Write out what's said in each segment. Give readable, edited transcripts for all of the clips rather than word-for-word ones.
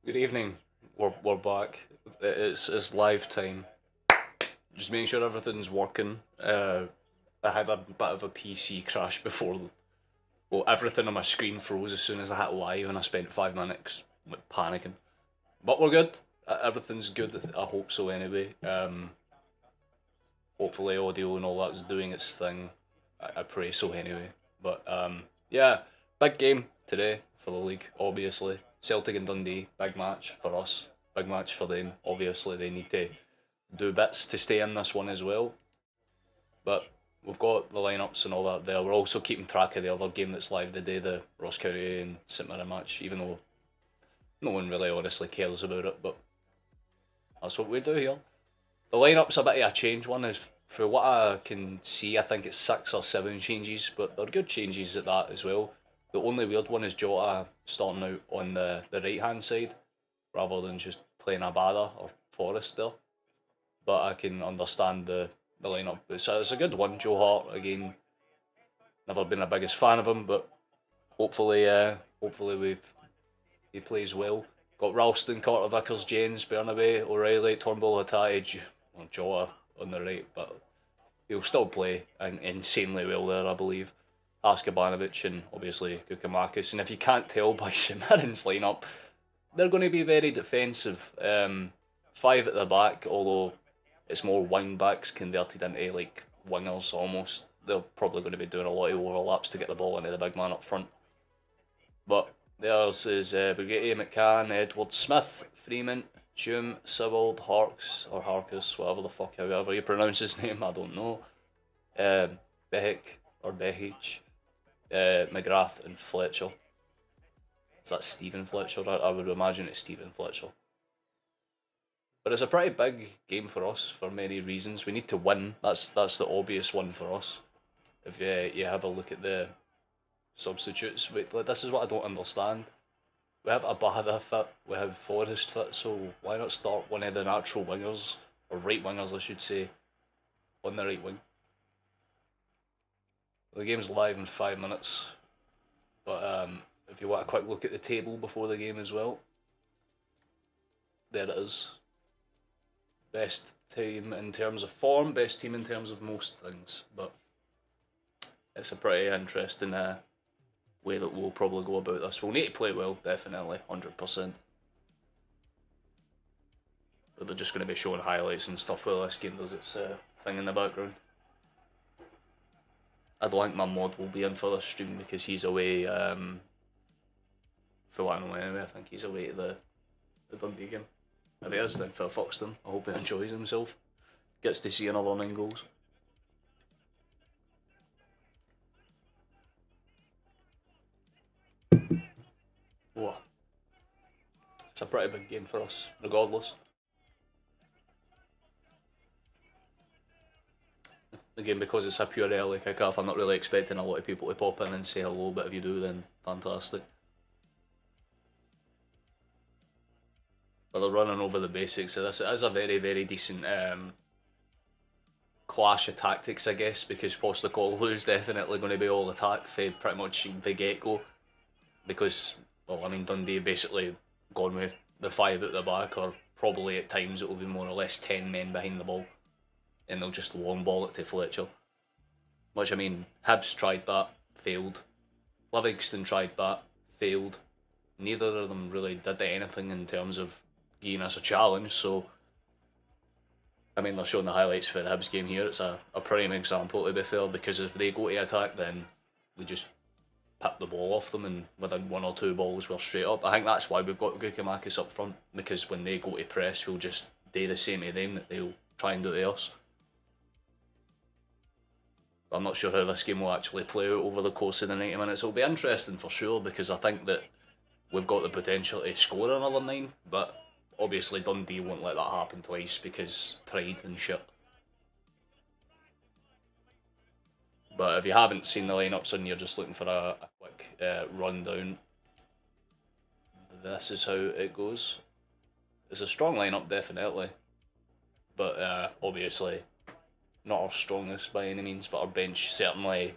Good evening. We're back. It's live time. Just making sure everything's working. I had a bit of a PC crash before. Well, everything on my screen froze as soon as I hit live, and I spent 5 minutes like panicking. But we're good. Everything's good. I hope so. Anyway. Hopefully audio and all that's doing its thing. I pray so anyway. But yeah, big game today for the league. Obviously, Celtic and Dundee, big match for us. Big match for them. Obviously, they need to do bits to stay in this one as well. But we've got the lineups and all that there. We're also keeping track of the other game that's live today, the Ross County and St Mirren match, even though no one really honestly cares about it. But that's what we do here. The lineup's a bit of a change one. Is for what I can see, I think it's 6 or 7 changes, but they're good changes at that as well. The only weird one is Jota starting out on the right hand side rather than just playing Abada or Forrest there. But I can understand the lineup. It's a good one. Joe Hart again. Never been the biggest fan of him, but hopefully he plays well. Got Ralston, Carter, Vickers, James, Bernabei, O'Reilly, Turnbull, Hatate, Jota on the right, but he'll still play insanely well there, I believe. Askabanovic and obviously Kukamakis. And if you can't tell by St Mirren's lineup, they're going to be very defensive. Five at the back, although it's more wing backs converted into like wingers almost. They're probably going to be doing a lot of overlaps to get the ball into the big man up front. But theirs is Brigitte, McCann, Edward, Smith, Freeman, Hume, Sibbald, Harks, or Harkus, whatever the fuck, however you pronounce his name, I don't know. Behic, or Behich, McGrath, and Fletcher. Is that Stephen Fletcher? I would imagine it's Stephen Fletcher. But it's a pretty big game for us for many reasons. We need to win. That's the obvious one for us. If you have a look at the substitutes, this is what I don't understand. We have Abada fit, we have Forrest fit, so why not start one of the natural wingers, or right wingers I should say, on the right wing. The game's live in 5 minutes, but if you want a quick look at the table before the game as well, there it is. Best team in terms of form, best team in terms of most things, but it's a pretty interesting way that we'll probably go about this. We'll need to play well, definitely, 100%. But they're just going to be showing highlights and stuff while this game does its thing in the background. I don't think my mod will be in for this stream because he's away, for what I know anyway, I think he's away to the Dundee game. If he is, then for Foxton, I hope he enjoys himself. Gets to see another 9 goals. Whoa. It's a pretty big game for us, regardless. Again, because it's a pure early kick-off, I'm not really expecting a lot of people to pop in and say hello, but if you do, then fantastic. But they're running over the basics of this. It is a very, very decent clash of tactics, I guess, because Postecoglou is definitely going to be all attack for pretty much the get-go. Because, well, I mean, Dundee basically gone with the 5 at the back, or probably at times it will be more or less 10 men behind the ball. And they'll just long ball it to Fletcher. Which, I mean, Hibs tried that, failed. Livingston tried that, failed. Neither of them really did anything in terms of giving us a challenge, so... I mean, they're showing the highlights for the Hibs game here. It's a prime example, to be fair, because if they go to attack, then we just pip the ball off them, and within 1 or 2 balls, we're straight up. I think that's why we've got Gukamakis up front, because when they go to press, we'll just do the same to them that they'll try and do to us. I'm not sure how this game will actually play out over the course of the 90 minutes. It'll be interesting for sure, because I think that we've got the potential to score another 9, but obviously Dundee won't let that happen twice because pride and shit. But if you haven't seen the lineups and you're just looking for a quick rundown, this is how it goes. It's a strong lineup, definitely, but obviously not our strongest by any means, but our bench certainly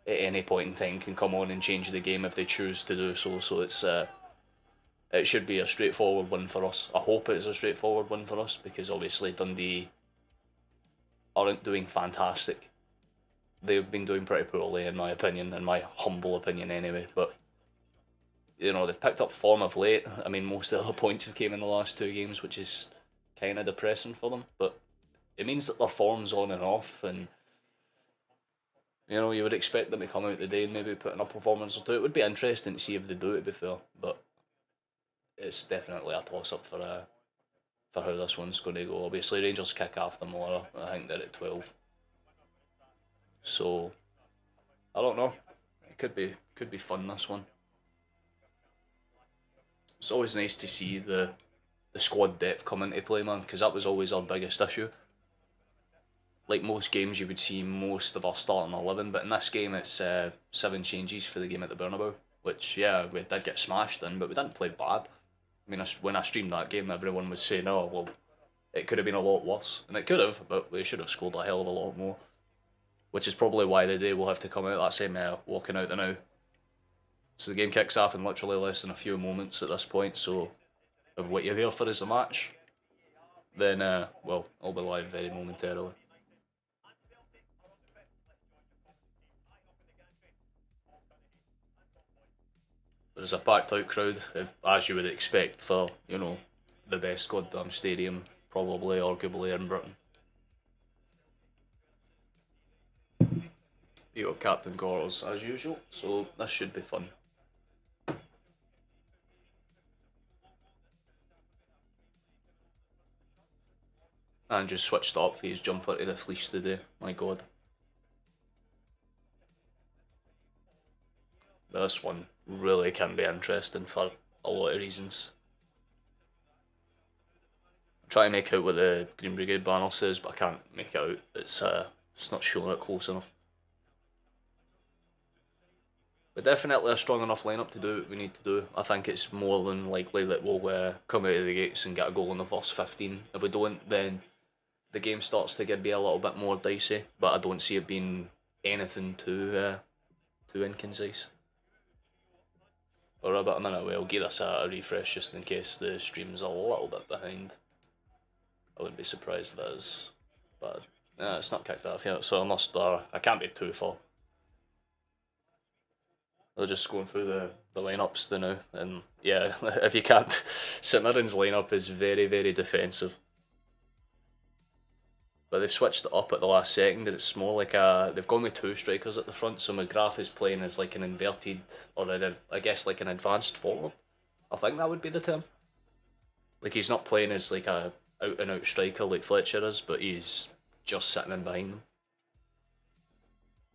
at any point in time can come on and change the game if they choose to do so. So it's it should be a straightforward win for us. I hope it's a straightforward win for us, because obviously Dundee aren't doing fantastic. They've been doing pretty poorly, in my opinion, in my humble opinion anyway, but you know, they've picked up form of late. I mean, most of the points have came in the last 2 games, which is kind of depressing for them, but it means that their form's on and off, and you know, you would expect them to come out today and maybe put in a performance or two. It would be interesting to see if they do, to be fair, but it's definitely a toss-up for how this one's going to go. Obviously, Rangers kick off tomorrow. I think they're at 12. So, I don't know. It could be fun, this one. It's always nice to see the squad depth come into play, man, because that was always our biggest issue. Like most games, you would see most of our starting 11, but in this game it's 7 changes for the game at the Bernabeu, which, yeah, we did get smashed in, but we didn't play bad. I mean, when I streamed that game, everyone was saying, oh, well, it could have been a lot worse, and it could have, but we should have scored a hell of a lot more, which is probably why the day will have to come out that same walking out the now. So the game kicks off in literally less than a few moments at this point, so if what you're there for is the match, then, well, I'll be live very momentarily. There's a packed out crowd, as you would expect for, you know, the best goddamn stadium, probably, arguably, in Britain. You got Captain Quarters as usual, so this should be fun. And just switched up for his jumper to the fleece today, my god. This one really can be interesting for a lot of reasons. I'm trying to make out what the Green Brigade banner says, but I can't make it out. It's not showing it close enough. But definitely a strong enough lineup to do what we need to do. I think it's more than likely that we'll come out of the gates and get a goal in the first 15. If we don't, then the game starts to be a little bit more dicey, but I don't see it being anything too inconcise. Or about a minute away, I'll give this a refresh just in case the stream's a little bit behind. I wouldn't be surprised if it is, but it's not kicked off yet, so I can't be too far. They're just going through the lineups now, and yeah, if you can't, St Mirren's lineup is very, very defensive. But they've switched it up at the last second, and it's more like they've gone with 2 strikers at the front, so McGrath is playing as like an inverted, or I guess like an advanced forward. I think that would be the term. Like, he's not playing as like a out-and-out striker like Fletcher is, but he's just sitting in behind them.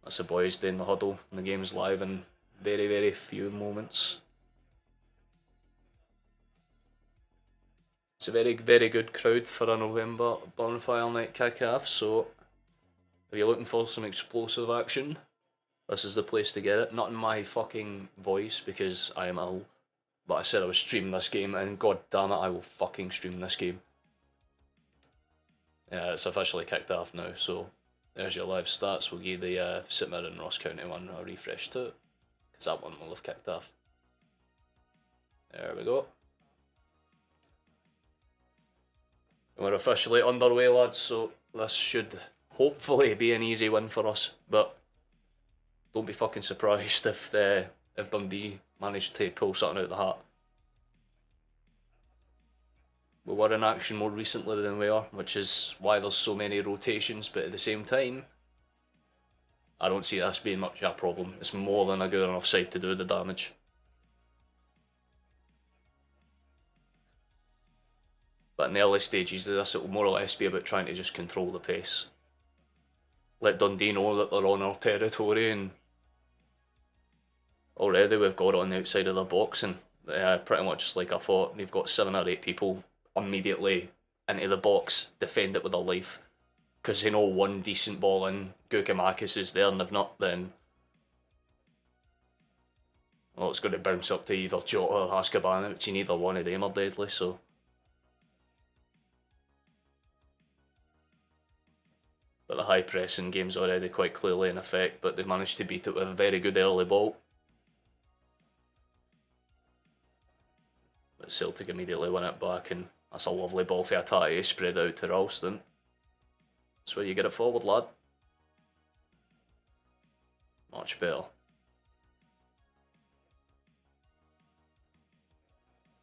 That's the boys doing the huddle, and the game's live in very, very few moments. It's a very, very good crowd for a November bonfire night kick-off, so if you're looking for some explosive action, this is the place to get it. Not in my fucking voice, because I am ill, but I said I was streaming this game, and god damn it, I will fucking stream this game. Yeah, it's officially kicked off now, so there's your live stats. We'll give the St Mirren Ross County one a refresh too, because that one will have kicked off. There we go. We're officially underway, lads, so this should hopefully be an easy win for us, but don't be fucking surprised if Dundee managed to pull something out of the hat. We were in action more recently than we are, which is why there's so many rotations, but at the same time, I don't see this being much of a problem. It's more than a good enough side to do the damage. But in the early stages of this, it will more or less be about trying to just control the pace. Let Dundee know that they're on our territory, and already we've got it on the outside of the box, and pretty much like I thought, they've got 7 or 8 people immediately into the box, defend it with their life, because they know one decent ball in, Gukamakis is there, and if not, then well, it's going to bounce up to either Jota or Haskabanovic, and neither one of them are deadly, so but the high pressing game's already quite clearly in effect, but they've managed to beat it with a very good early ball. But Celtic immediately win it back, and that's a lovely ball for Atati spread out to Ralston. That's where you get it forward, lad. Much better.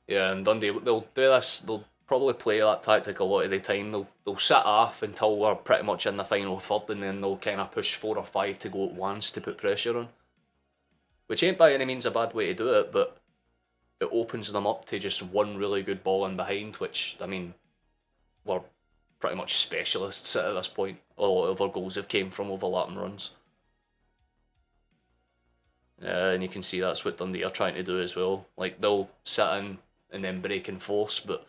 Yeah, and Dundee, they'll do this, they'll probably play that tactic a lot of the time. They'll sit off until we're pretty much in the final third, and then they'll kind of push 4 or 5 to go at once to put pressure on. Which ain't by any means a bad way to do it, but it opens them up to just one really good ball in behind, which, I mean, we're pretty much specialists at this point. A lot of our goals have came from overlapping runs. And you can see that's what Dundee are trying to do as well. Like, they'll sit in and then break and force, but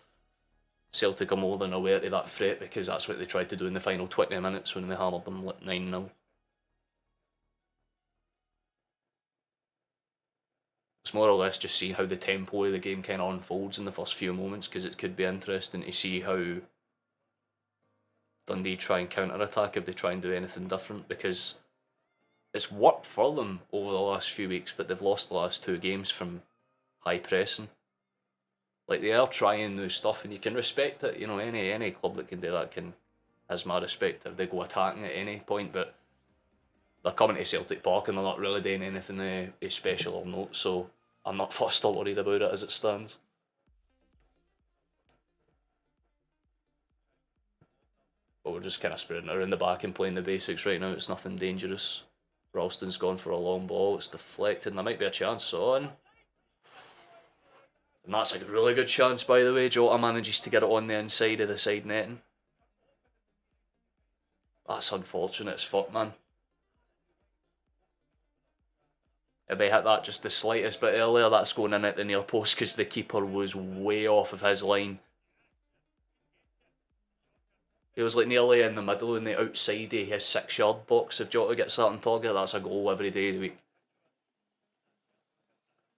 Celtic are more than aware of that threat because that's what they tried to do in the final 20 minutes when we hammered them 9-0. It's more or less just seeing how the tempo of the game kind of unfolds in the first few moments, because it could be interesting to see how Dundee try and counter-attack if they try and do anything different, because it's worked for them over the last few weeks, but they've lost the last 2 games from high pressing. Like, they are trying new stuff, and you can respect it. You know, any club that can do that has my respect if they go attacking at any point, but they're coming to Celtic Park and they're not really doing anything special or note, so I'm not fussed or worried about it as it stands. But we're just kind of spreading it around the back and playing the basics right now. It's nothing dangerous. Ralston's gone for a long ball. It's deflected, and there might be a chance on. And that's a really good chance, by the way. Jota manages to get it on the inside of the side netting. That's unfortunate as fuck, man. If they hit that just the slightest bit earlier, that's going in at the near post because the keeper was way off of his line. He was like nearly in the middle and the outside of his 6-yard box. If Jota gets that on target, that's a goal every day of the week.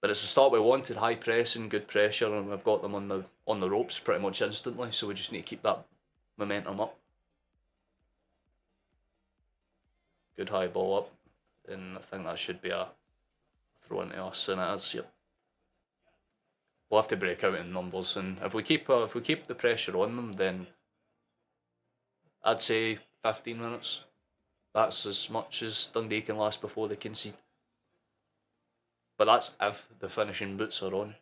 But it's the start we wanted: high pressing, good pressure, and we've got them on the ropes pretty much instantly. So we just need to keep that momentum up. Good high ball up, and I think that should be a throw into us, and it is. Yep. We'll have to break out in numbers, and if we keep the pressure on them, then I'd say 15 minutes. That's as much as Dundee can last before they concede. But that's if the finishing boots are on.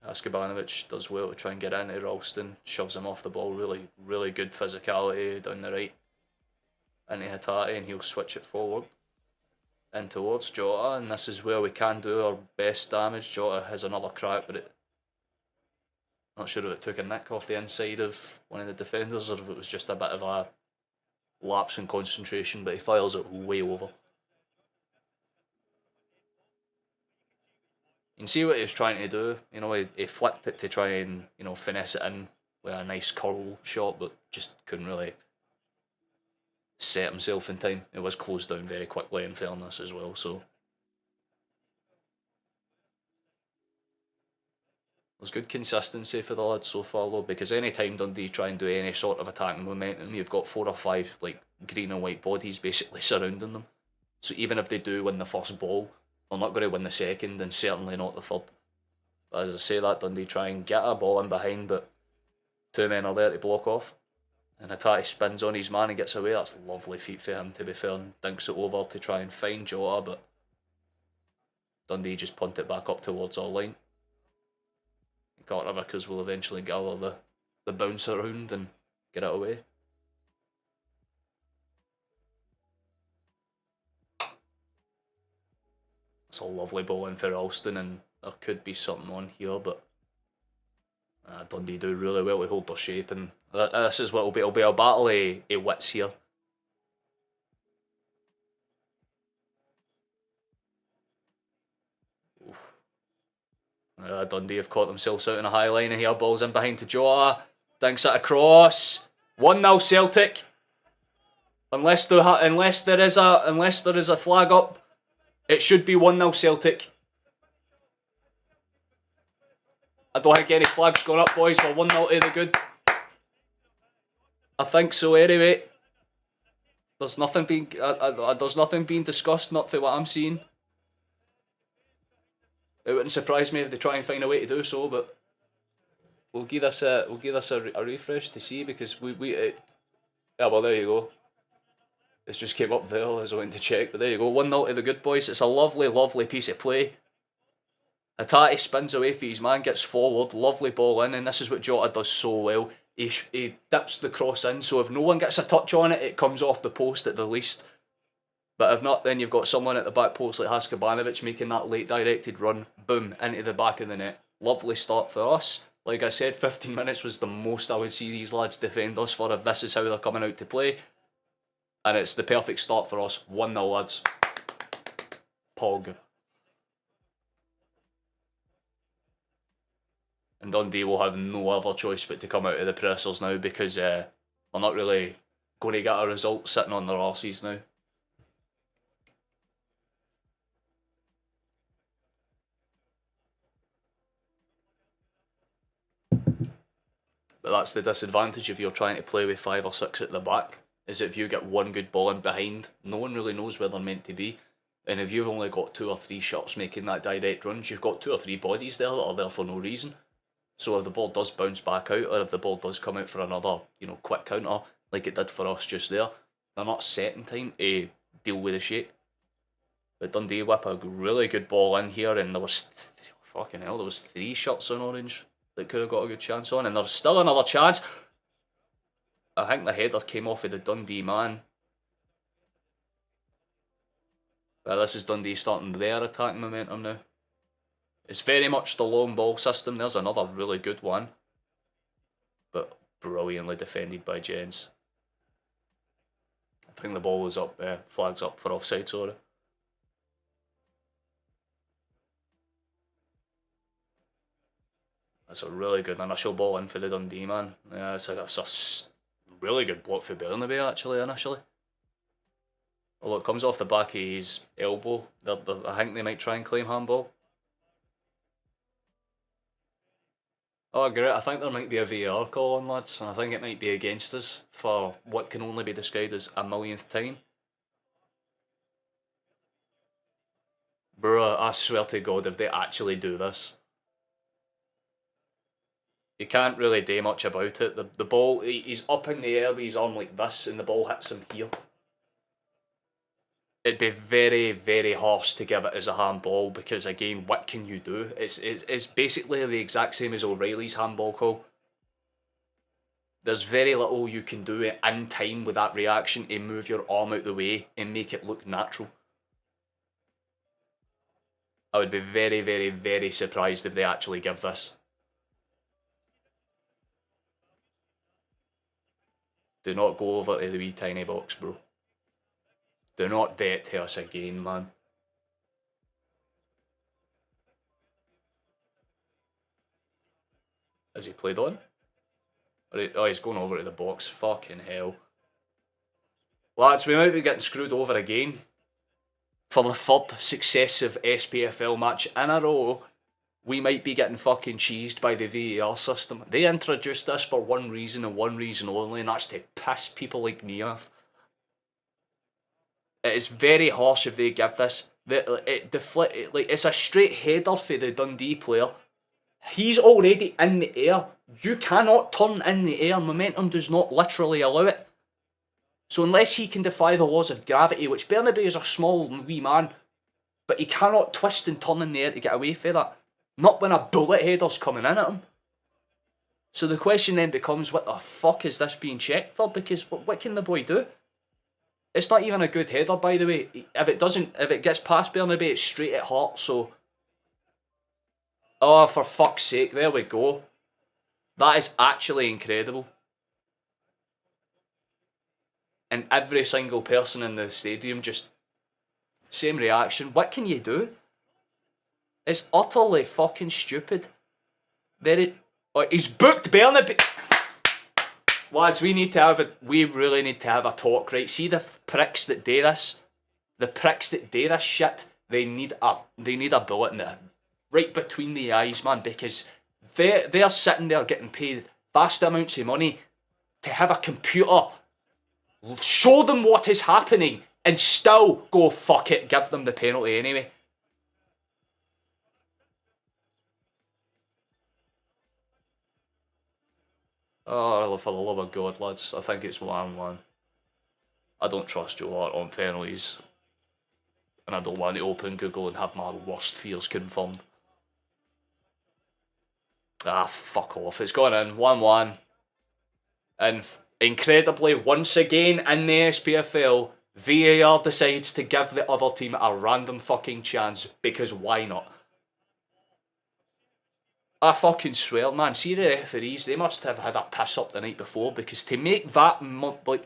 Askabanovic does well to try and get into Ralston, shoves him off the ball. Really, really good physicality down the right into Hatate, and he'll switch it forward in towards Jota, and this is where we can do our best damage. Jota has another crack, but not sure if it took a nick off the inside of one of the defenders or if it was just a bit of a lapse in concentration, but he files it way over. You can see what he was trying to do. You know, he flicked it to try and, you know, finesse it in with a nice curl shot, but just couldn't really set himself in time. It was closed down very quickly, in fairness, as well, so there's good consistency for the lads so far, though, because any time Dundee try and do any sort of attacking momentum, you've got 4 or 5 like green and white bodies basically surrounding them. So even if they do win the first ball, they're not going to win the second, and certainly not the third. But as I say that, Dundee try and get a ball in behind, but 2 men are there to block off. And Hatate spins on his man and gets away. That's a lovely feat for him, to be fair, and dinks it over to try and find Jota, but Dundee just punt it back up towards our line. Carter Vickers will eventually gather the bounce around and get it away. It's a lovely ball in for Ralston, and there could be something on here, but Dundee do really well to hold their shape, and this is what it'll be a battle of wits here. Dundee have caught themselves out in a high line, and here ball's in behind to Jota. Dinks it across. 1-0 Celtic. Unless there is a flag up, it should be 1-0 Celtic. I don't think any flags gone up, boys. We're 1-0 to the good. I think so anyway. There's nothing being discussed, not for what I'm seeing. It wouldn't surprise me if they try and find a way to do so, but we'll give this a refresh to see, because yeah, well, there you go. It's just came up there as I went to check, but there you go. 1-0 to the good boys. It's a lovely, lovely piece of play. Hatate spins away for his man, gets forward, lovely ball in, and this is what Jota does so well. He dips the cross in, so if no one gets a touch on it, it comes off the post at the least. But if not, then you've got someone at the back post like Haskabanovic making that late directed run, boom, into the back of the net. Lovely start for us. Like I said, 15 minutes was the most I would see these lads defend us for if this is how they're coming out to play. And it's the perfect start for us. 1-0, lads. Pog. And Dundee will have no other choice but to come out of the pressers now, because they're not really going to get a result sitting on their arses now. But that's the disadvantage if you're trying to play with 5 or 6 at the back, is if you get one good ball in behind, no one really knows where they're meant to be. And if you've only got 2 or 3 shots making that direct runs, you've got 2 or 3 bodies there that are there for no reason. So if the ball does bounce back out, or if the ball does come out for another, quick counter, like it did for us just there, they're not set in time to deal with the shape. But Dundee whip a really good ball in here, and there was, fucking hell, there was 3 shots on Orange that could have got a good chance on, and there's still another chance. I think the header came off of the Dundee man. But this is Dundee starting their attacking momentum now. It's very much the long ball system. There's another really good one. But brilliantly defended by Jens. I think the ball was up, flags up for offside, sorry. That's a really good initial ball in for the Dundee man. Yeah, it's a really good block for Bernabei actually initially. Although it comes off the back of his elbow. I think they might try and claim handball. Oh great, I think there might be a VAR call on, lads, and I think it might be against us for what can only be described as a millionth time. Bruh, I swear to God, if they actually do this, you can't really do much about it. The ball, he's up in the air with his arm like this, and the ball hits him here. It'd be very, very harsh to give it as a handball, because again, what can you do? It's basically the exact same as O'Reilly's handball call. There's very little you can do in time with that reaction to move your arm out the way and make it look natural. I would be very, very, very surprised if they actually give this. Do not go over to the wee tiny box, bro. Do not do it to us again, man. Has he played on? Oh, he's going over to the box. Fucking hell. Lads, we might be getting screwed over again. For the 3rd successive SPFL match in a row, we might be getting fucking cheesed by the VAR system. They introduced this for one reason and one reason only, and that's to piss people like me off. It is very harsh if they give this. It's a straight header for the Dundee player. He's already in the air. You cannot turn in the air. Momentum does not literally allow it. So unless he can defy the laws of gravity, which Bernabei is a small wee man, but he cannot twist and turn in the air to get away from that. Not when a bullet header's coming in at him. So the question then becomes, what the fuck is this being checked for? Because what can the boy do? It's not even a good header, by the way. If it gets past Bernabei, it's straight at heart, so... Oh, for fuck's sake, there we go. That is actually incredible. And every single person in the stadium just... Same reaction. What can you do? It's utterly fucking stupid. He's booked Bernabei. Lads, we really need to have a talk, right? See the pricks that do this? The pricks that do this shit, they need a bullet in the right between the eyes, man, because they're sitting there getting paid vast amounts of money to have a computer show them what is happening and still go fuck it, give them the penalty anyway. Oh, for the love of God, lads, I think it's 1-1. I don't trust Joe Hart on penalties. And I don't want to open Google and have my worst fears confirmed. Ah, fuck off. It's gone in. 1-1. And incredibly, once again in the SPFL, VAR decides to give the other team a random fucking chance, because why not? I fucking swear, man. See the referees, they must have had a piss up the night before, because to make that, like,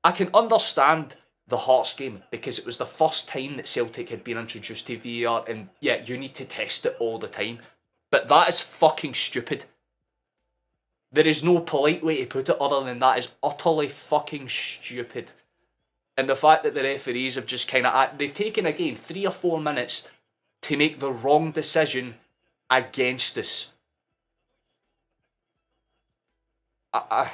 I can understand the Hearts game, because it was the first time that Celtic had been introduced to VAR, and yeah, you need to test it all the time. But that is fucking stupid. There is no polite way to put it other than that is utterly fucking stupid. And the fact that the referees have just kind of, they've taken again 3 or 4 minutes to make the wrong decision against us. At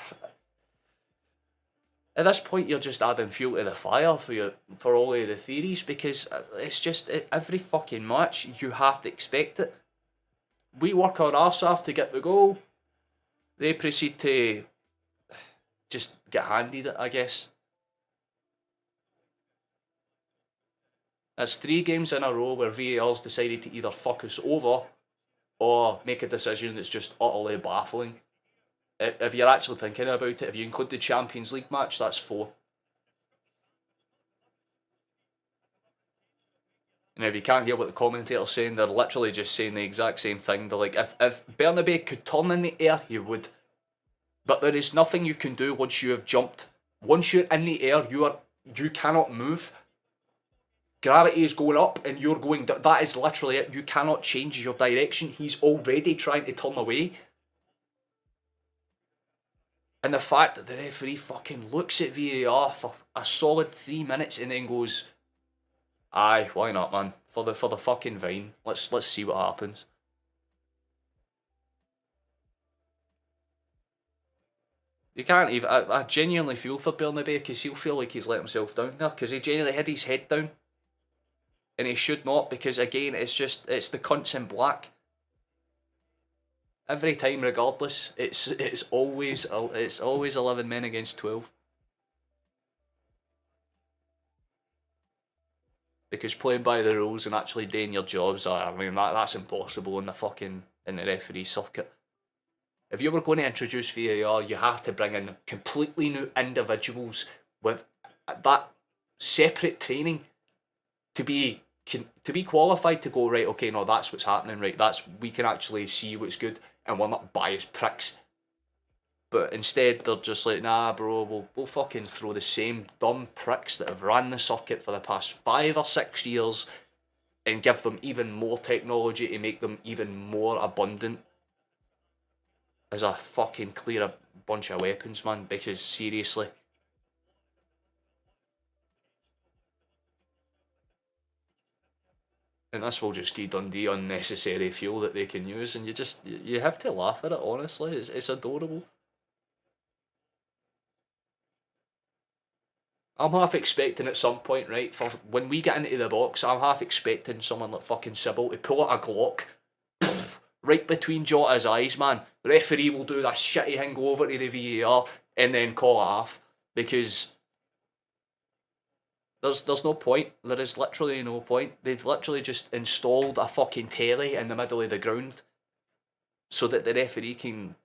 this point, you're just adding fuel to the fire for all of the theories, because it's just every fucking match you have to expect it. We work our arse off to get the goal. They proceed to just get handed it, I guess. That's 3 games in a row where VAR's decided to either fuck us over or make a decision that's just utterly baffling. If you're actually thinking about it, if you include the Champions League match, that's 4. And if you can't hear what the commentator's saying, they're literally just saying the exact same thing. They're like, if Bernabeu could turn in the air, he would. But there is nothing you can do once you have jumped. Once you're in the air, you cannot move. Gravity is going up and you're going down. That is literally it. You cannot change your direction. He's already trying to turn away. And the fact that the referee fucking looks at VAR for a solid 3 minutes and then goes, aye, why not, man? For the fucking Vine. Let's see what happens. You can't even. I genuinely feel for Bernabeu, because he'll feel like he's let himself down there, because he genuinely had his head down. And he should not, because again, it's the cunts in black. Every time, regardless, it's always 11 men against 12. Because playing by the rules and actually doing your jobs, I mean, that's impossible in the referee circuit. If you were going to introduce VAR, you have to bring in completely new individuals with that separate training to be qualified to go, right, okay, no, that's what's happening, right, we can actually see what's good, and we're not biased pricks. But instead, they're just like, nah, bro, we'll fucking throw the same dumb pricks that have ran the circuit for the past 5 or 6 years and give them even more technology to make them even more abundant as a fucking clear bunch of weapons, man, because seriously. And this will just give Dundee unnecessary fuel that they can use, and you have to laugh at it, honestly. It's adorable. I'm half expecting at some point, right, for when we get into the box, I'm half expecting someone like fucking Sybil to pull out a Glock right between Jota's eyes, man. The referee will do that shitty thing, go over to the VAR, and then call it off, because there's no point. There is literally no point. They've literally just installed a fucking telly in the middle of the ground so that the referee can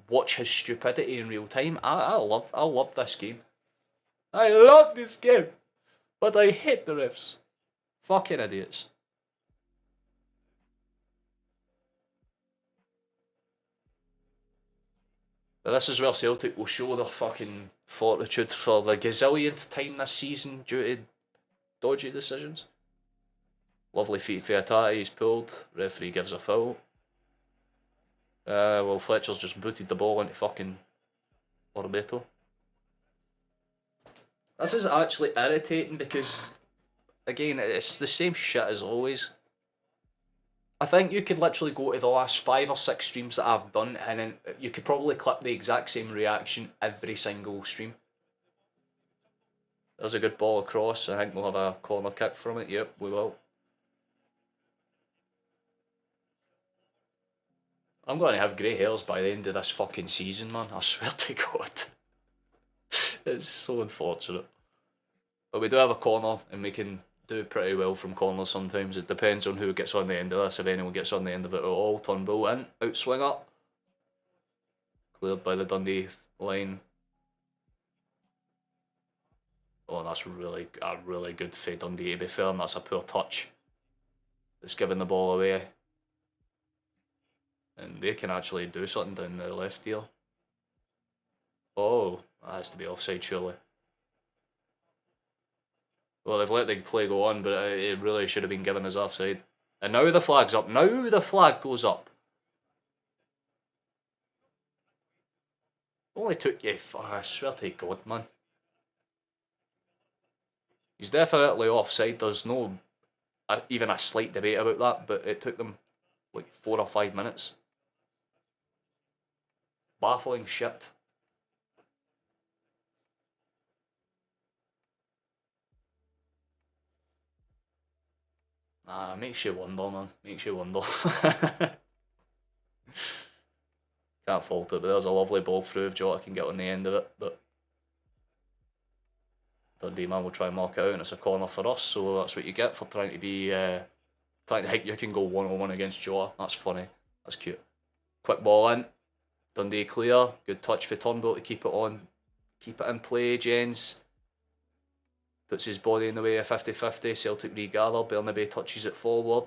watch his stupidity in real time. I love this game. I love this game, but I hate the refs. Fucking idiots. But this is where Celtic will show their fucking fortitude for the gazillionth time this season due to dodgy decisions. Lovely feet for Atati, he's pulled. Referee gives a foul. Well, Fletcher's just booted the ball into fucking Orbeto. This is actually irritating because, again, it's the same shit as always. I think you could literally go to the last 5 or 6 streams that I've done, and then you could probably clip the exact same reaction every single stream. There's a good ball across. I think we'll have a corner kick from it. Yep, we will. I'm going to have grey hairs by the end of this fucking season, man. I swear to God. It's so unfortunate. But we do have a corner, and we can do pretty well from corners sometimes. It depends on who gets on the end of this. If anyone gets on the end of it at all. Turnbull in, outswinger. Cleared by the Dundee line. Oh, that's a really good for Dundee, to be fair, and that's a poor touch. It's giving the ball away. And they can actually do something down the left here. Oh, that has to be offside, surely. Well, they've let the play go on, but it really should have been given as offside. And now the flag's up. Now the flag goes up. Only took you... I swear to God, man. He's definitely offside. There's no even a slight debate about that, but it took them like 4 or 5 minutes. Baffling shit. Makes you wonder, man. Makes you wonder. Can't fault it, but there's a lovely ball through if Jota can get on the end of it, but Dundee man will try and mark it out, and it's a corner for us, so that's what you get for trying to be, trying to think you can go 1-on-1 against Jota. That's funny. That's cute. Quick ball in. Dundee clear. Good touch for Turnbull to keep it on. Keep it in play, Jens. Puts his body in the way of 50-50. Celtic regather. Bernabei touches it forward.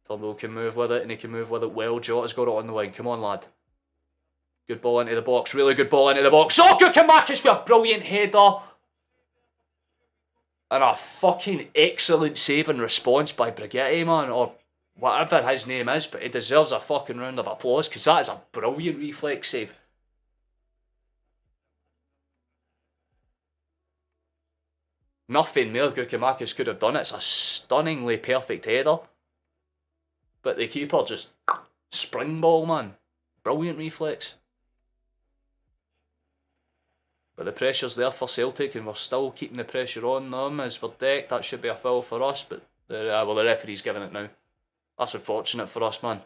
Turnbull can move with it, and he can move with it well. Jota's got it on the wing. Come on, lad. Good ball into the box. Really good ball into the box. Oh, Kukamakis with a brilliant header. And a fucking excellent save and response by Brigitte, man. Or whatever his name is. But he deserves a fucking round of applause, because that is a brilliant reflex save. Nothing more Kukamakis could have done. It's a stunningly perfect header. But the keeper just spring ball, man. Brilliant reflex. But the pressure's there for Celtic, and we're still keeping the pressure on them as we're decked. That should be a foul for us, but well, the referee's giving it now. That's unfortunate for us, man.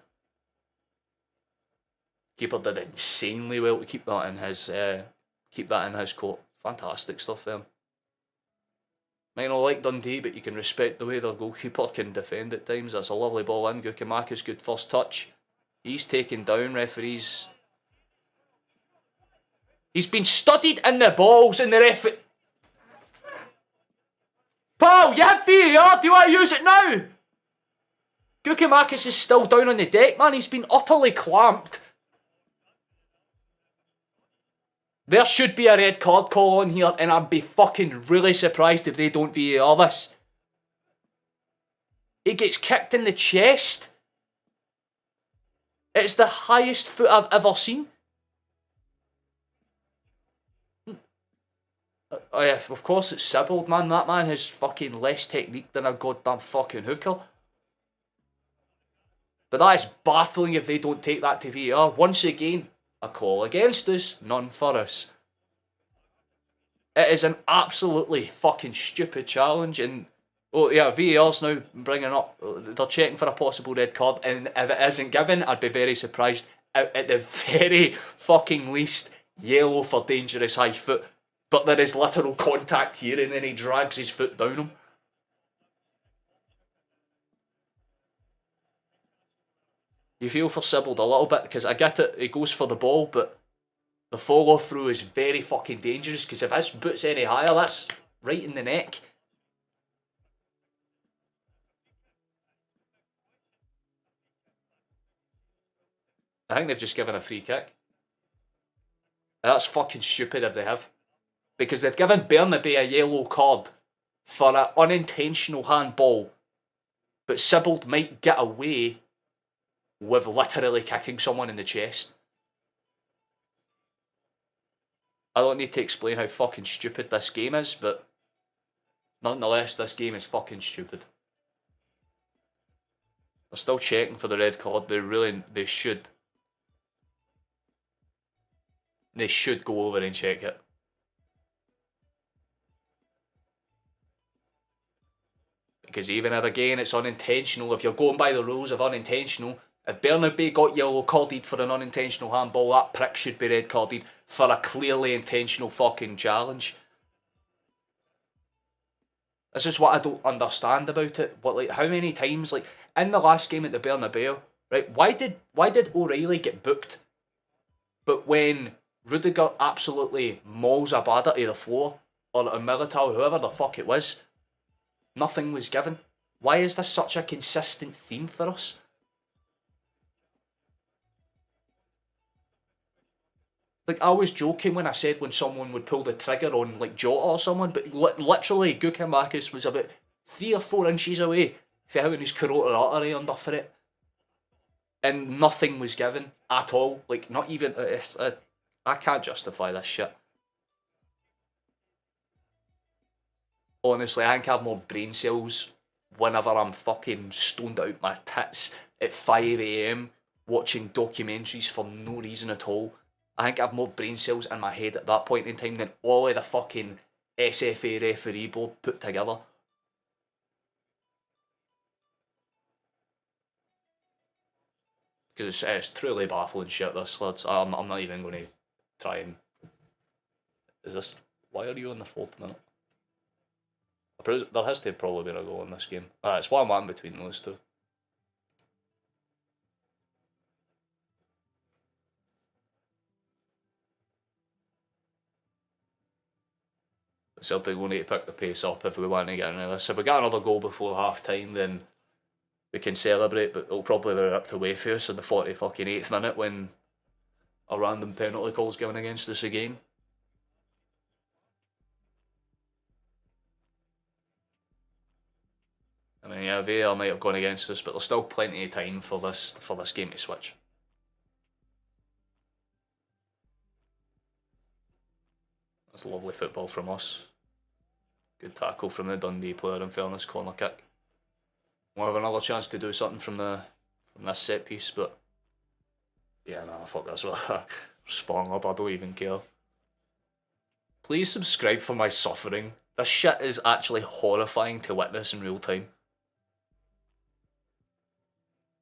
Keeper did insanely well to keep that in his court. Fantastic stuff there. Might not like Dundee, but you can respect the way their goalkeeper can defend at times. That's a lovely ball in. Gukamakis, good first touch. He's taken down, referees. He's been studied in the balls, and the referee... Pal, you have VAR, do you want to use it now? Gukamakis is still down on the deck, man. He's been utterly clamped. There should be a red card call on here, and I'd be fucking really surprised if they don't VAR this. He gets kicked in the chest. It's the highest foot I've ever seen. Oh yeah, of course it's Sibbald, man. That man has fucking less technique than a goddamn fucking hooker. But that is baffling if they don't take that to VAR. Once again, a call against us, none for us. It is an absolutely fucking stupid challenge, and oh yeah, VAR's now bringing up, they're checking for a possible red card, and if it isn't given, I'd be very surprised. At the very fucking least, yellow for dangerous high foot, but there is literal contact here, and then he drags his foot down him. You feel for Sibbald a little bit, because I get it, he goes for the ball, but the follow through is very fucking dangerous, because if his boot's any higher, that's right in the neck. I think they've just given a free kick. That's fucking stupid if they have. Because they've given Bernabei a yellow card for an unintentional handball, but Sibbald might get away with literally kicking someone in the chest. I don't need to explain how fucking stupid this game is, but nonetheless, this game is fucking stupid. They're still checking for the red card. They should. They should go over and check it. Because even if, again, it's unintentional, if you're going by the rules of unintentional, If Bernabei got yellow carded for an unintentional handball, that prick should be red carded for a clearly intentional fucking challenge. This is what I don't understand about it. What, like, how many times, like, in the last game at the Bernabeu, right? Why did O'Reilly get booked? But when Rudiger absolutely mauls a bladder to the floor, or a Militao, whoever the fuck it was, nothing was given. Why is this such a consistent theme for us? Like, I was joking when I said when someone would pull the trigger on, like, Jota or someone, but literally, Gukamakis was about 3 or 4 inches away from having his carotid artery under for it. And nothing was given at all. Like, not even... I can't justify this shit. Honestly, I think I have more brain cells whenever I'm fucking stoned out my tits at 5 AM watching documentaries for no reason at all. I think I have more brain cells in my head at that point in time than all of the fucking SFA referee board put together. Because it's truly baffling shit, this, lads. I'm not even going to try and... Is this... Why are you on the 4th minute? There has to have probably been a goal in this game. It's 1-1 between those two. Celtic will need to pick the pace up if we want to get into this. If we get another goal before half time, then we can celebrate, but it'll probably be ripped away for us in the 48th minute when a random penalty call's given against us again. I mean, yeah, VAR might have gone against us, but there's still plenty of time for this game to switch. That's lovely football from us. Good tackle from the Dundee player, in fairness, corner kick. We'll have another chance to do something from this set piece, but yeah, nah, fuck this. Spong up, I don't even care. Please subscribe for my suffering. This shit is actually horrifying to witness in real time.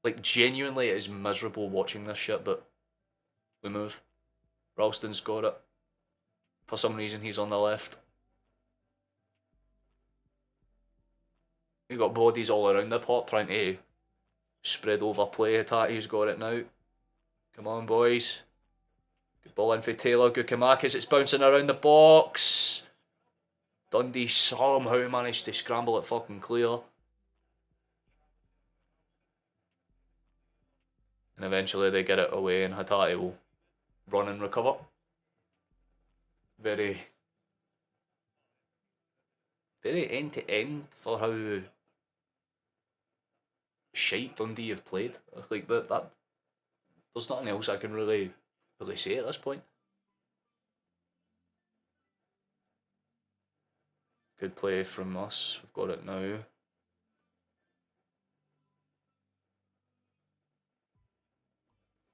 Like, genuinely, it is miserable watching this shit, but we move. Ralston's got it. For some reason, he's on the left. We've got bodies all around the pot trying to spread over play. Tati's got it now. Come on, boys. Good ball in for Taylor. Gukamakis, it's bouncing around the box. Dundee somehow managed to scramble it fucking clear. And eventually they get it away and Hatate will run and recover. Very end to end for how shite Dundee have played. Like that there's nothing else I can really say at this point. Good play from us. We've got it now.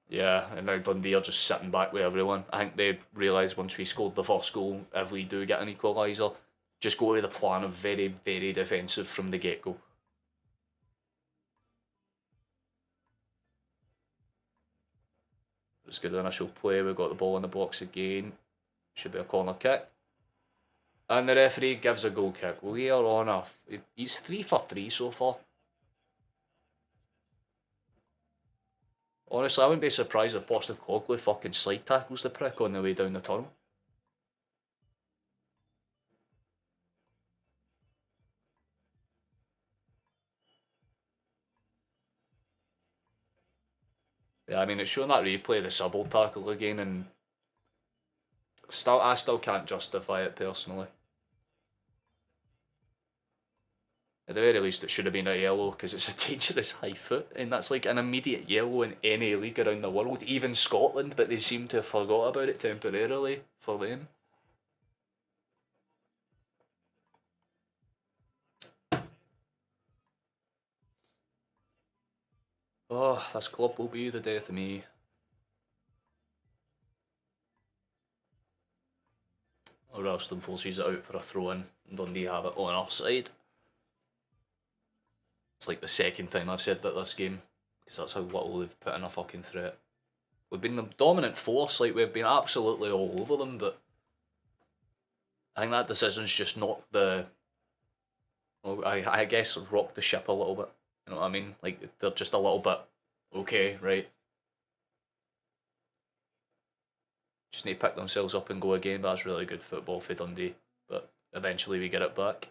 Yeah, and now Dundee are just sitting back with everyone. I think they realise once we scored the first goal, if we do get an equaliser, just go with the plan of very, very defensive from the get-go. It's good initial play. We've got the ball in the box again. Should be a corner kick. And the referee gives a goal kick. We are on a... He's 3 for 3 so far. Honestly, I wouldn't be surprised if Postecoglou fucking slide tackles the prick on the way down the tunnel. Yeah, I mean, it's showing that replay, the Sybil tackle again, and I still can't justify it personally. At the very least, it should have been a yellow because it's a dangerous high foot, and that's like an immediate yellow in any league around the world, even Scotland, but they seem to have forgot about it temporarily for them. Oh, this club will be the death of me. Ralston forces it out for a throw-in, and Dundee have it on our side. It's like the second time I've said that this game. because that's how little they've put in a fucking threat. We've been the dominant force, like we've been absolutely all over them, but I think that decision's just not the. Well, I guess rocked the ship a little bit. You know what I mean? Like they're just a little bit okay, right? Just need to pick themselves up and go again. But that's really good football for Dundee. But eventually we get it back.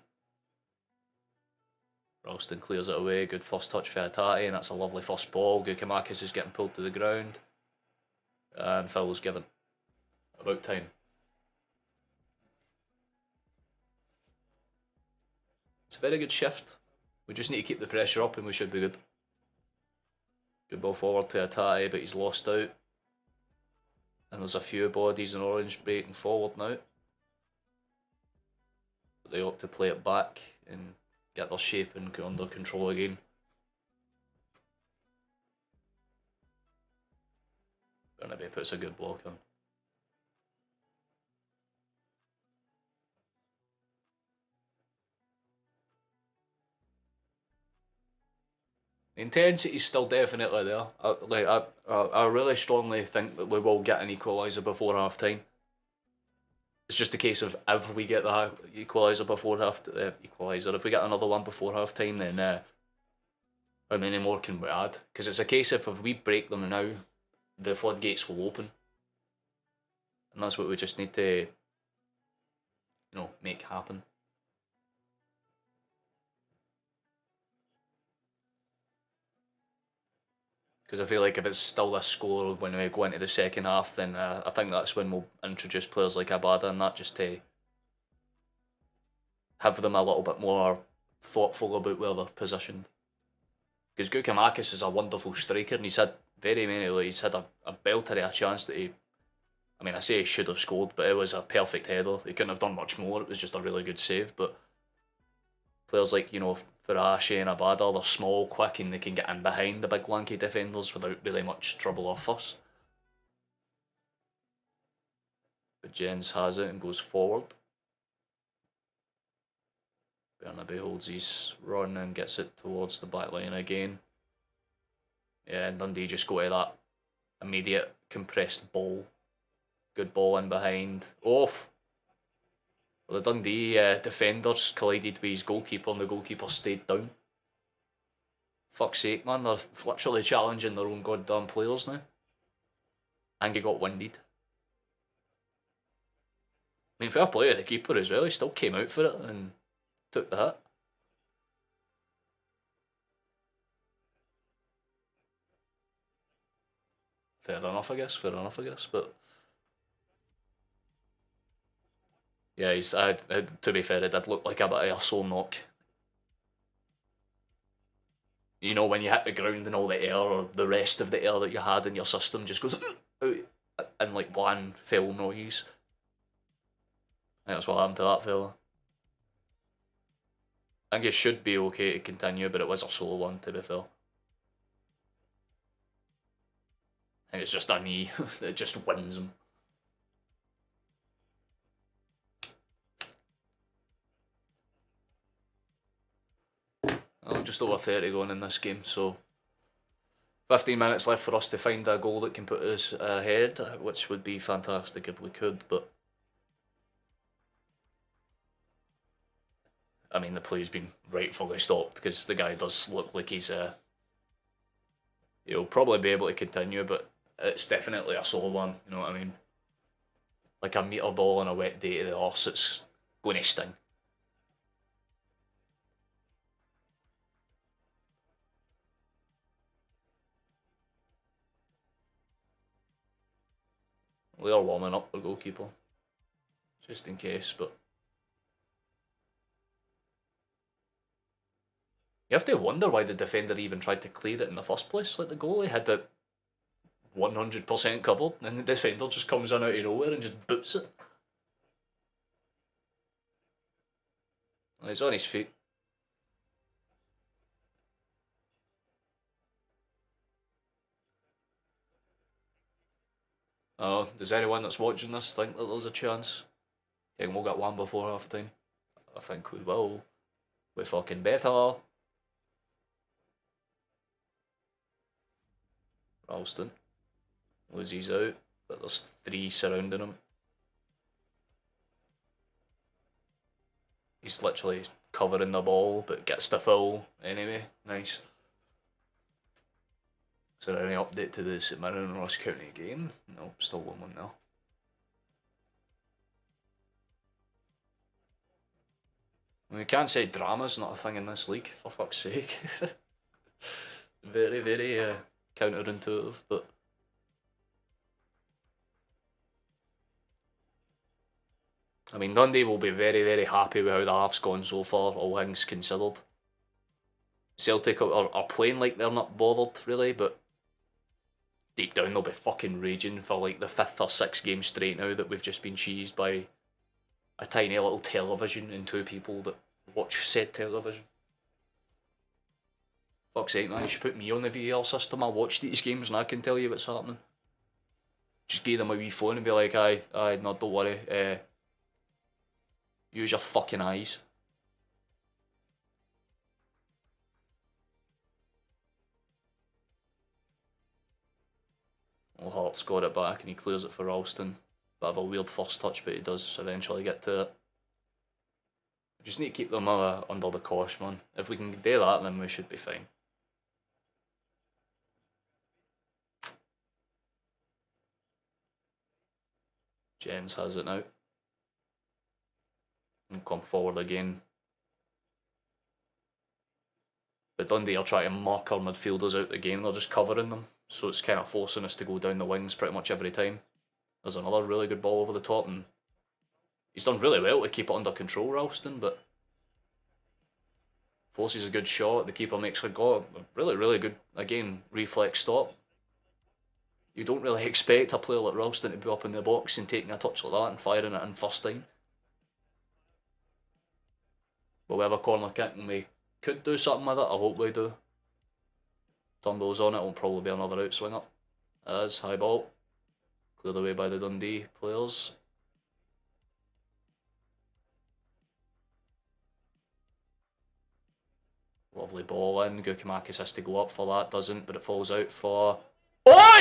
Ralston clears it away. Good first touch for Atati, and that's a lovely first ball. Gukamakis is getting pulled to the ground. And foul's given. About time. It's a very good shift. We just need to keep the pressure up and we should be good. Good ball forward to Atati, but he's lost out. And there's a few bodies in orange breaking forward now. But they opt to play it back and get their shape and get under control again. Burnaby puts a good block on. The intensity's still definitely there. I really strongly think that we will get an equaliser before half time. It's just a case of if we get the equaliser before if we get another one before half time, then how many more can we add? Because it's a case of if we break them now, the floodgates will open, and that's what we just need to, make happen. Because I feel like if it's still this score when we go into the second half, then I think that's when we'll introduce players like Abada and that, just to have them a little bit more thoughtful about where they're positioned. Because Gukamakis is a wonderful striker, and he's had he's had a belter of a chance that I say he should have scored, but it was a perfect header. He couldn't have done much more. It was just a really good save. But players like, Farashi and Abada, they're small, quick, and they can get in behind the big lanky defenders without really much trouble or fuss. But Jens has it and goes forward. Burnaby holds his run and gets it towards the back line again. Yeah, and Dundee just go to that immediate compressed ball. Good ball in behind. Off. Well, the Dundee defenders collided with his goalkeeper and the goalkeeper stayed down. Fuck's sake, man. They're literally challenging their own goddamn players now. And he got winded. Fair play to the keeper as well. He still came out for it and took the hit. Fair enough, I guess. But yeah, to be fair, it did look like a bit of a soul knock. When you hit the ground and all the air or the rest of the air that you had in your system just goes out in like one fell noise. I think that's what happened to that fella. I think it should be okay to continue, but it was a solo one, to be fair. I think it's just a knee that just wins him. Just over 30 going in this game, so 15 minutes left for us to find a goal that can put us ahead, which would be fantastic if we could, but the play's been rightfully stopped because the guy does look like he'll probably be able to continue, but it's definitely a solo one, you know what I mean? Like a metre ball on a wet day to the arse, it's going to sting. They are warming up the goalkeeper, just in case, but you have to wonder why the defender even tried to clear it in the first place. Like, the goalie had it 100% covered, and the defender just comes in out of nowhere and just boots it. He's on his feet. Oh, does anyone that's watching this think that there's a chance? I think we'll get one before half time. I think we will. We fucking better. Ralston. Lizzie's out, but there's 3 surrounding him. He's literally covering the ball, but gets the foul anyway. Nice. Is there any update to the St Mirren and Ross County game? No, still 1-1 now. I mean, we can't say drama's not a thing in this league, for fuck's sake. Very, very counterintuitive, but... I mean, Dundee will be very, very happy with how the half's gone so far, all things considered. Celtic are playing like they're not bothered, really, but deep down they'll be fucking raging for like the 5th or 6th game straight now that we've just been cheesed by a tiny little television and 2 people that watch said television. Fuck's sake, man, you should put me on the VAR system. I'll watch these games and I can tell you what's happening. Just give them a wee phone and be like, aye, no, don't worry, use your fucking eyes. Well, Hart's got it back and he clears it for Ralston. Bit of a weird first touch, but he does eventually get to it. We just need to keep them under the cosh, man. If we can do that, then we should be fine. Jens has it now. And come forward again. But Dundee are trying to mark our midfielders out the game. They're just covering them. So it's kind of forcing us to go down the wings pretty much every time. There's another really good ball over the top, and he's done really well to keep it under control, Ralston, but forces a good shot. The keeper makes a goal. Really, really good, again, reflex stop. You don't really expect a player like Ralston to be up in the box and taking a touch like that and firing it in first time. But we have a corner kick and we could do something with it. I hope we do. Turnbull's on it. It'll probably be another outswinger. It is. High ball. Cleared away by the Dundee players. Lovely ball in. Gukimakis has to go up for that. Doesn't, but it falls out for... Oh,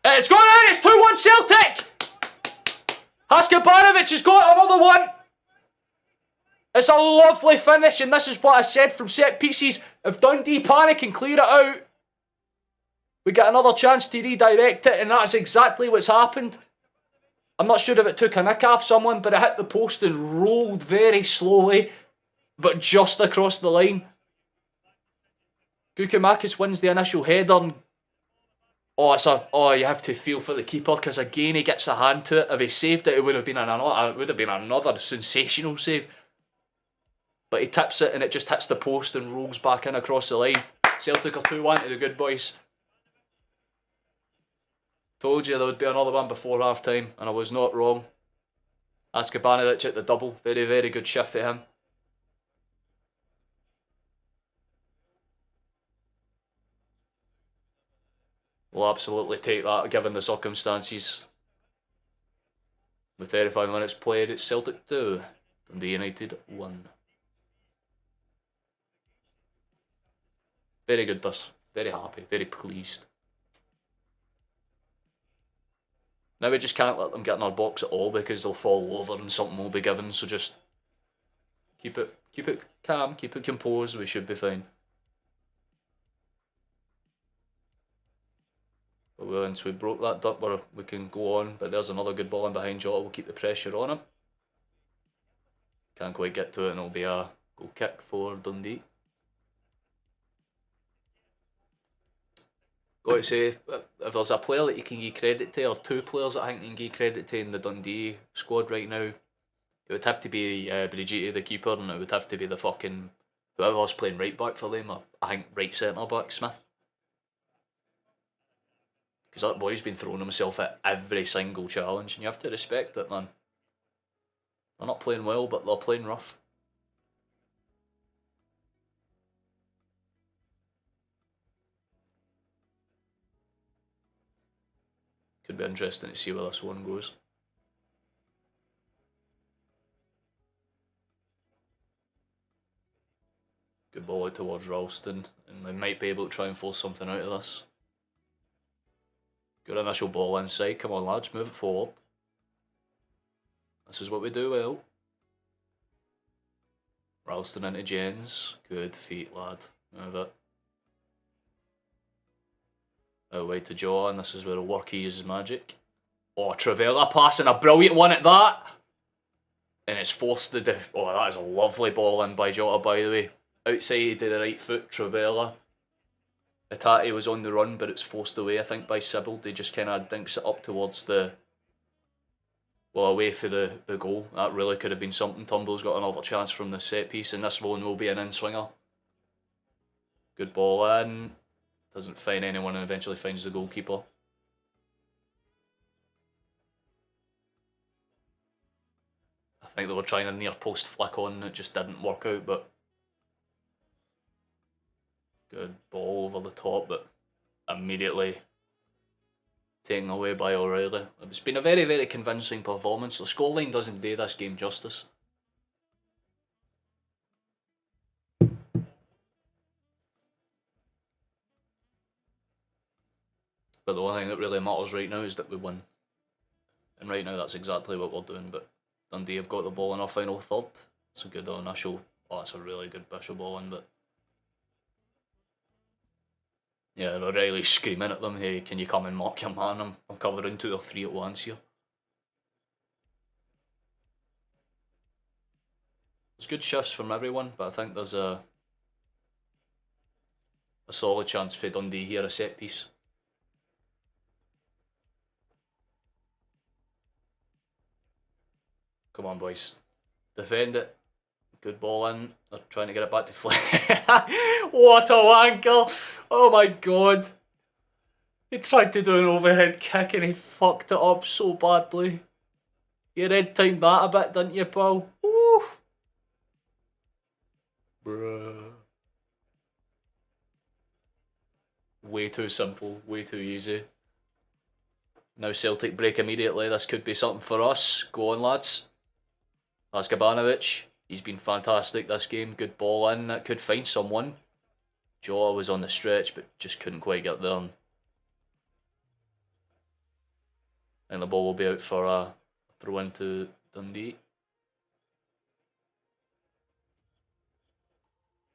it's gone in! It's 2-1 Celtic! Haskabanovic has got another one! It's a lovely finish, and this is what I said from set pieces. If Dundee panic and clear it out, we get another chance to redirect it, and that's exactly what's happened. I'm not sure if it took a nick off someone, but it hit the post and rolled very slowly, but just across the line. Gukimakis wins the initial header. And you have to feel for the keeper, because again he gets a hand to it. If he saved it, it would have been another sensational save. But he tips it and it just hits the post and rolls back in across the line. Celtic are 2-1 to the good boys. Told you there would be another one before half time, and I was not wrong. Haskabanovic at the double. Very, very good shift for him. We'll absolutely take that given the circumstances. With 35 minutes played, it's Celtic 2, Dundee United 1. Very good this. Very happy, very pleased. Now we just can't let them get in our box at all, because they'll fall over and something will be given, so just keep it calm, keep it composed, we should be fine. But once we broke that duck, we can go on, but there's another good ball in behind Jota, we'll keep the pressure on him. Can't quite get to it, and it'll be a goal kick for Dundee. Got to say, if there's a player that you can give credit to, or 2 players that I think you can give credit to in the Dundee squad right now, it would have to be Brigitte, the keeper, and it would have to be the fucking whoever's playing right back for them, or I think right centre back, Smith. Because that boy's been throwing himself at every single challenge, and you have to respect it, man. They're not playing well, but they're playing rough. Could be interesting to see where this one goes. Good ball out towards Ralston, and they might be able to try and force something out of this. Good initial ball inside. Come on, lads, move it forward. This is what we do well. Ralston into Jens. Good feet, lad. Move it. Away to Joe, and this is where Worky uses magic. Oh, Travella passing a brilliant one at that. And it's forced the... Oh, that is a lovely ball in by Jota, by the way. Outside to the right foot, Travella. Itati was on the run, but it's forced away, I think, by Sybil. They just kind of dinks it up towards the... Well, away for the goal. That really could have been something. Tumble's got another chance from the set piece, and this one will be an in-swinger. Good ball in. Doesn't find anyone and eventually finds the goalkeeper. I think they were trying a near post flick on and it just didn't work out, but good ball over the top, but immediately taken away by O'Reilly. It's been a very, very convincing performance. The scoreline doesn't do this game justice. But the one thing that really matters right now is that we win. And right now that's exactly what we're doing, but Dundee have got the ball in our final third. It's a good initial... Oh, it's a really good Bishop ball in, but... Yeah, O'Reilly's screaming at them, hey, can you come and mark your man? I'm covering 2 or 3 at once here. There's good shifts from everyone, but I think there's a solid chance for Dundee here, a set piece. Come on, boys. Defend it. Good ball in. They're trying to get it back to Flynn. What a wanker! Oh my god. He tried to do an overhead kick and he fucked it up so badly. You red timed that a bit, didn't you, pal? Ooh. Bruh. Way too simple, way too easy. Now Celtic break immediately. This could be something for us. Go on, lads. Askabanovic. He's been fantastic this game. Good ball in. That could find someone. Jota was on the stretch, but just couldn't quite get there. And the ball will be out for a throw into Dundee.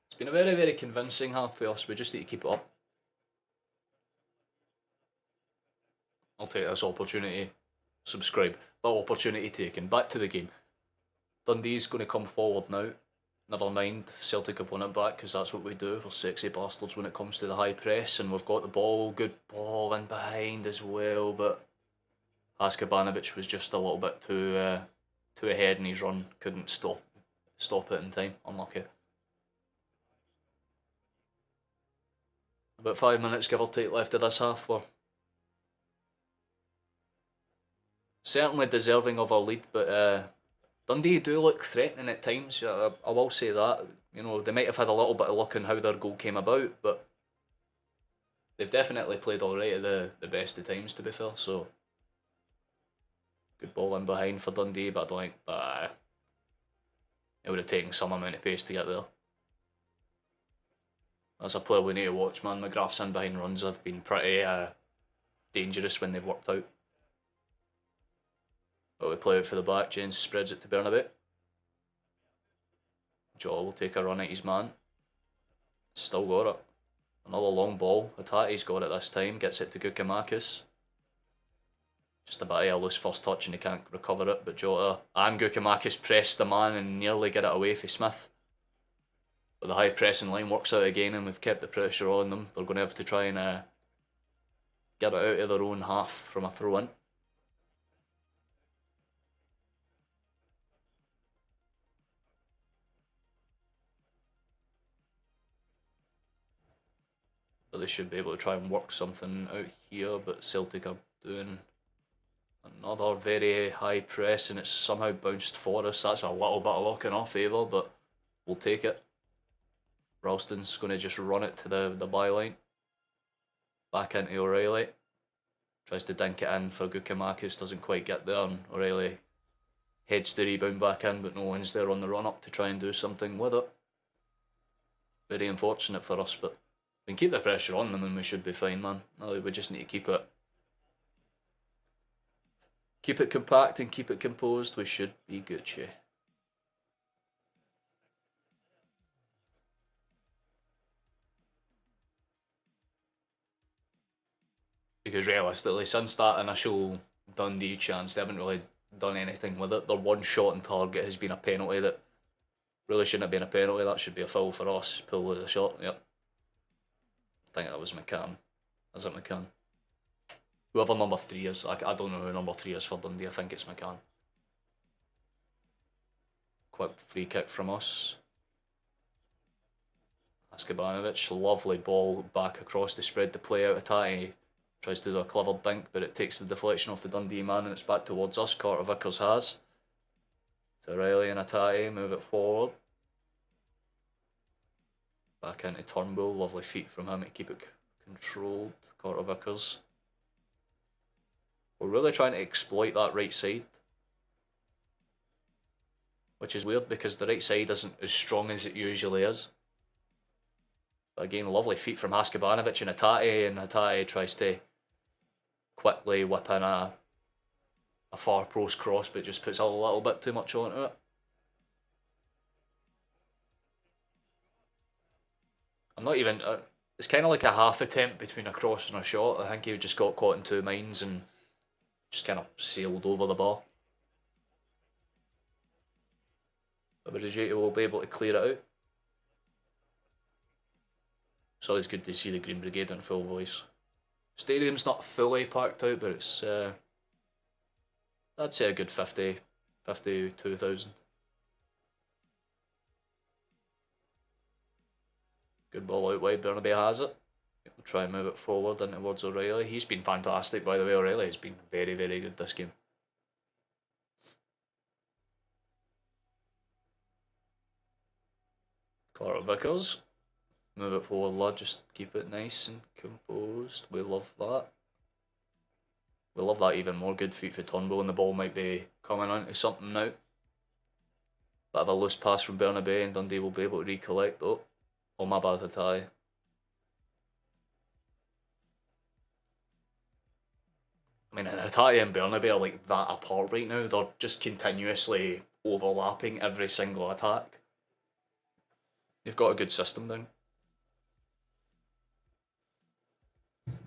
It's been a very, very convincing half for us. We just need to keep it up. I'll take this opportunity. Subscribe. That opportunity taken. Back to the game. Dundee's going to come forward now. Never mind, Celtic have won it back because that's what we do. We're sexy bastards when it comes to the high press, and we've got the ball. Good ball in behind as well, but Askabanovic was just a little bit too ahead in his run. Couldn't stop it in time. Unlucky. About 5 minutes, give or take, left of this half. We're certainly deserving of our lead, but Dundee do look threatening at times. I will say that. You know, they might have had a little bit of luck in how their goal came about, but they've definitely played alright at the best of times, to be fair. So good ball in behind for Dundee, but I don't think that it would have taken some amount of pace to get there. As a player we need to watch, man. McGrath's in behind runs have been pretty dangerous when they've worked out. But we play out for the back. James spreads it to Bernabeu. Joe will take a run at his man. Still got it. Another long ball. Itati's got it this time. Gets it to Gukamakis. Just a bit of a loose first touch and he can't recover it. But Jota and Gukamakis press the man and nearly get it away for Smith. But the high pressing line works out again and we've kept the pressure on them. They're going to have to try and get it out of their own half from a throw in. But they should be able to try and work something out here, but Celtic are doing another very high press and it's somehow bounced for us. That's a little bit of luck in our favour, but we'll take it. Ralston's going to just run it to the byline. Back into O'Reilly. Tries to dink it in for Gukamakis, doesn't quite get there, and O'Reilly heads the rebound back in, but no one's there on the run up to try and do something with it. Very unfortunate for us, but we can keep the pressure on them and we should be fine, man. No, we just need to keep it Keep it compact and keep it composed. We should be Gucci. Because realistically, since that initial Dundee chance, they haven't really done anything with it. Their one shot on target has been a penalty that really shouldn't have been a penalty. That should be a foul for us. Pull with the shot. Yep. I think that was McCann. Is it McCann? Whoever number 3 is. I don't know who number 3 is for Dundee. I think it's McCann. Quick free kick from us. Askabanovic, lovely ball back across to spread the play out. Atati tries to do a clever dink, but it takes the deflection off the Dundee man and it's back towards us. Carter Vickers has. To Riley and Atati, move it forward. Back into Turnbull, lovely feet from him to keep it controlled. Carter Vickers. We're really trying to exploit that right side. Which is weird because the right side isn't as strong as it usually is. But again, lovely feet from Haskabanovic and Atati tries to quickly whip in a far post cross, but just puts a little bit too much onto it. I'm not even... it's kind of like a half attempt between a cross and a shot. I think he just got caught in two minds and just kind of sailed over the bar. But Brigitte will be able to clear it out. So it's good to see the Green Brigade in full voice. Stadium's not fully packed out, but it's... I'd say a good 52,000. Good ball out wide, Burnaby has it. We'll try and move it forward in towards O'Reilly. He's been fantastic, by the way. O'Reilly has been very, very good this game. Carter Vickers. Move it forward, lad. Just keep it nice and composed. We love that. We love that even more. Good feet for Turnbull, and the ball might be coming onto something now. Bit of a loose pass from Burnaby, and Dundee will be able to recollect though. Oh, my bad, to tie. I mean, Atati and Burnaby are like that apart right now. They're just continuously overlapping every single attack. They've got a good system down.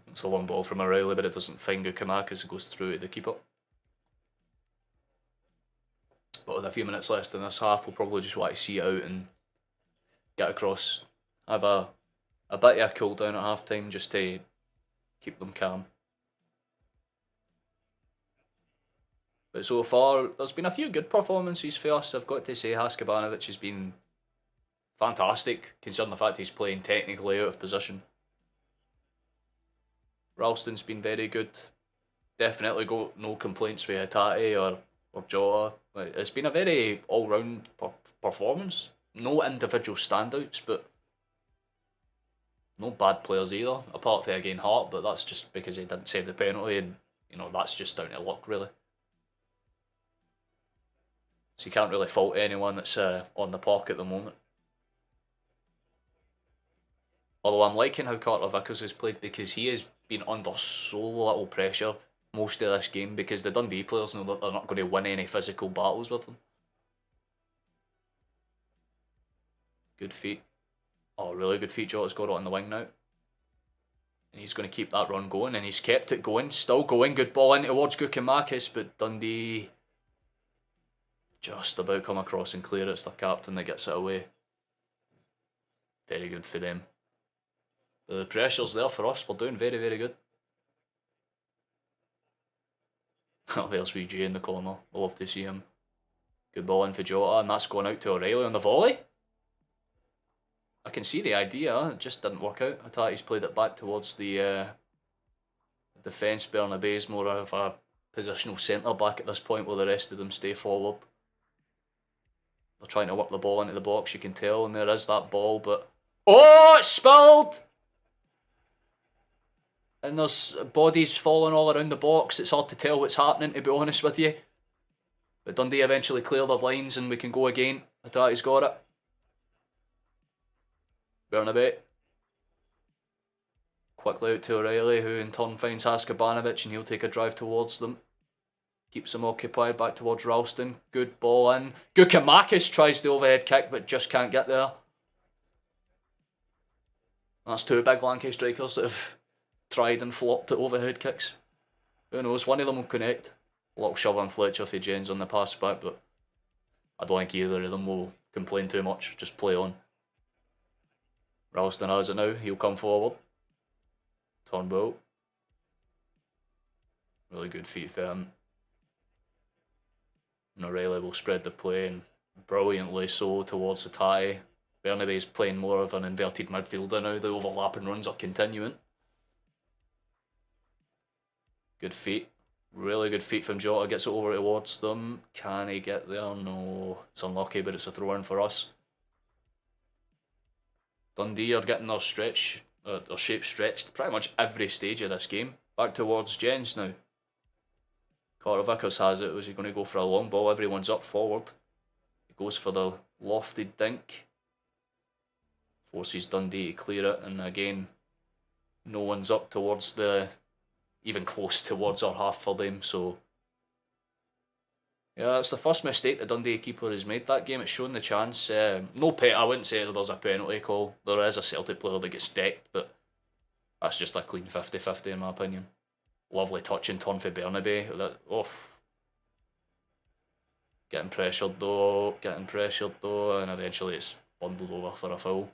It's a long ball from O'Reilly, but it doesn't find Gukamak as it goes through to the keeper. But with a few minutes left in this half, we'll probably just want to see it out and get across. Have a bit of a cool down at half time just to keep them calm. But so far, there's been a few good performances for us. I've got to say, Haskabanovic has been fantastic, considering the fact he's playing technically out of position. Ralston's been very good. Definitely got no complaints with Atati or Jota. It's been a very all-round performance. No individual standouts, but no bad players either, apart from again Hart, but that's just because he didn't save the penalty, and you know that's just down to luck really. So you can't really fault anyone that's on the park at the moment. Although I'm liking how Carter Vickers has played because he has been under so little pressure most of this game because the Dundee players know that they're not going to win any physical battles with them. Good feet. Oh, really good feet. Jota's got it on the wing now. And he's going to keep that run going, and he's kept it going. Still going. Good ball in towards Gukamakis, but Dundee just about come across and clear. It's the captain that gets it away. Very good for them. The pressure's there for us. We're doing very, very good. Oh, there's VG in the corner. I love to see him. Good ball in for Jota, and that's going out to O'Reilly on the volley. I can see the idea, it just didn't work out. Atati's played it back towards the defence. Burnaby is more of a positional centre back at this point, while the rest of them stay forward. They're trying to work the ball into the box, you can tell, and there is that ball, but... Oh, it's spilled! And there's bodies falling all around the box. It's hard to tell what's happening, to be honest with you. But Dundee eventually clear their lines and we can go again. Atati's got it. Burnaby. Quickly out to O'Reilly, who in turn finds Haskabanovic, and he'll take a drive towards them. keeps them occupied. Back towards Ralston. Good ball in. Gukamakis tries the overhead kick, but just can't get there. That's two big lanky strikers that have tried and flopped at overhead kicks. Who knows? One of them will connect. A little shove on Fletcher for Jens on the pass back, but I don't think either of them will complain too much. Just play on. Ralston has it now. He'll come forward. Turnbull. Really good feet for him. And O'Reilly will spread the play and brilliantly so towards the tie. Bernabe's playing more of an inverted midfielder now. The overlapping runs are continuing. Good feet. Really good feet from Jota. Gets it over towards them. Can he get there? No. It's unlucky, but it's a throw in for us. Dundee are getting their shape stretched pretty much every stage of this game. Back towards Jens now. Carter Vickers has it. Was he going to go for a long ball? Everyone's up forward. He goes for the lofted dink. Forces Dundee to clear it, and again, no one's up towards even close towards our half for them, so yeah, it's the first mistake the Dundee keeper has made that game. It's shown the chance. I wouldn't say that there's a penalty call. There is a Celtic player that gets decked, but that's just a clean 50-50 in my opinion. Lovely touch and turn for Bernabe. Getting pressured though, and eventually it's bundled over for a foul.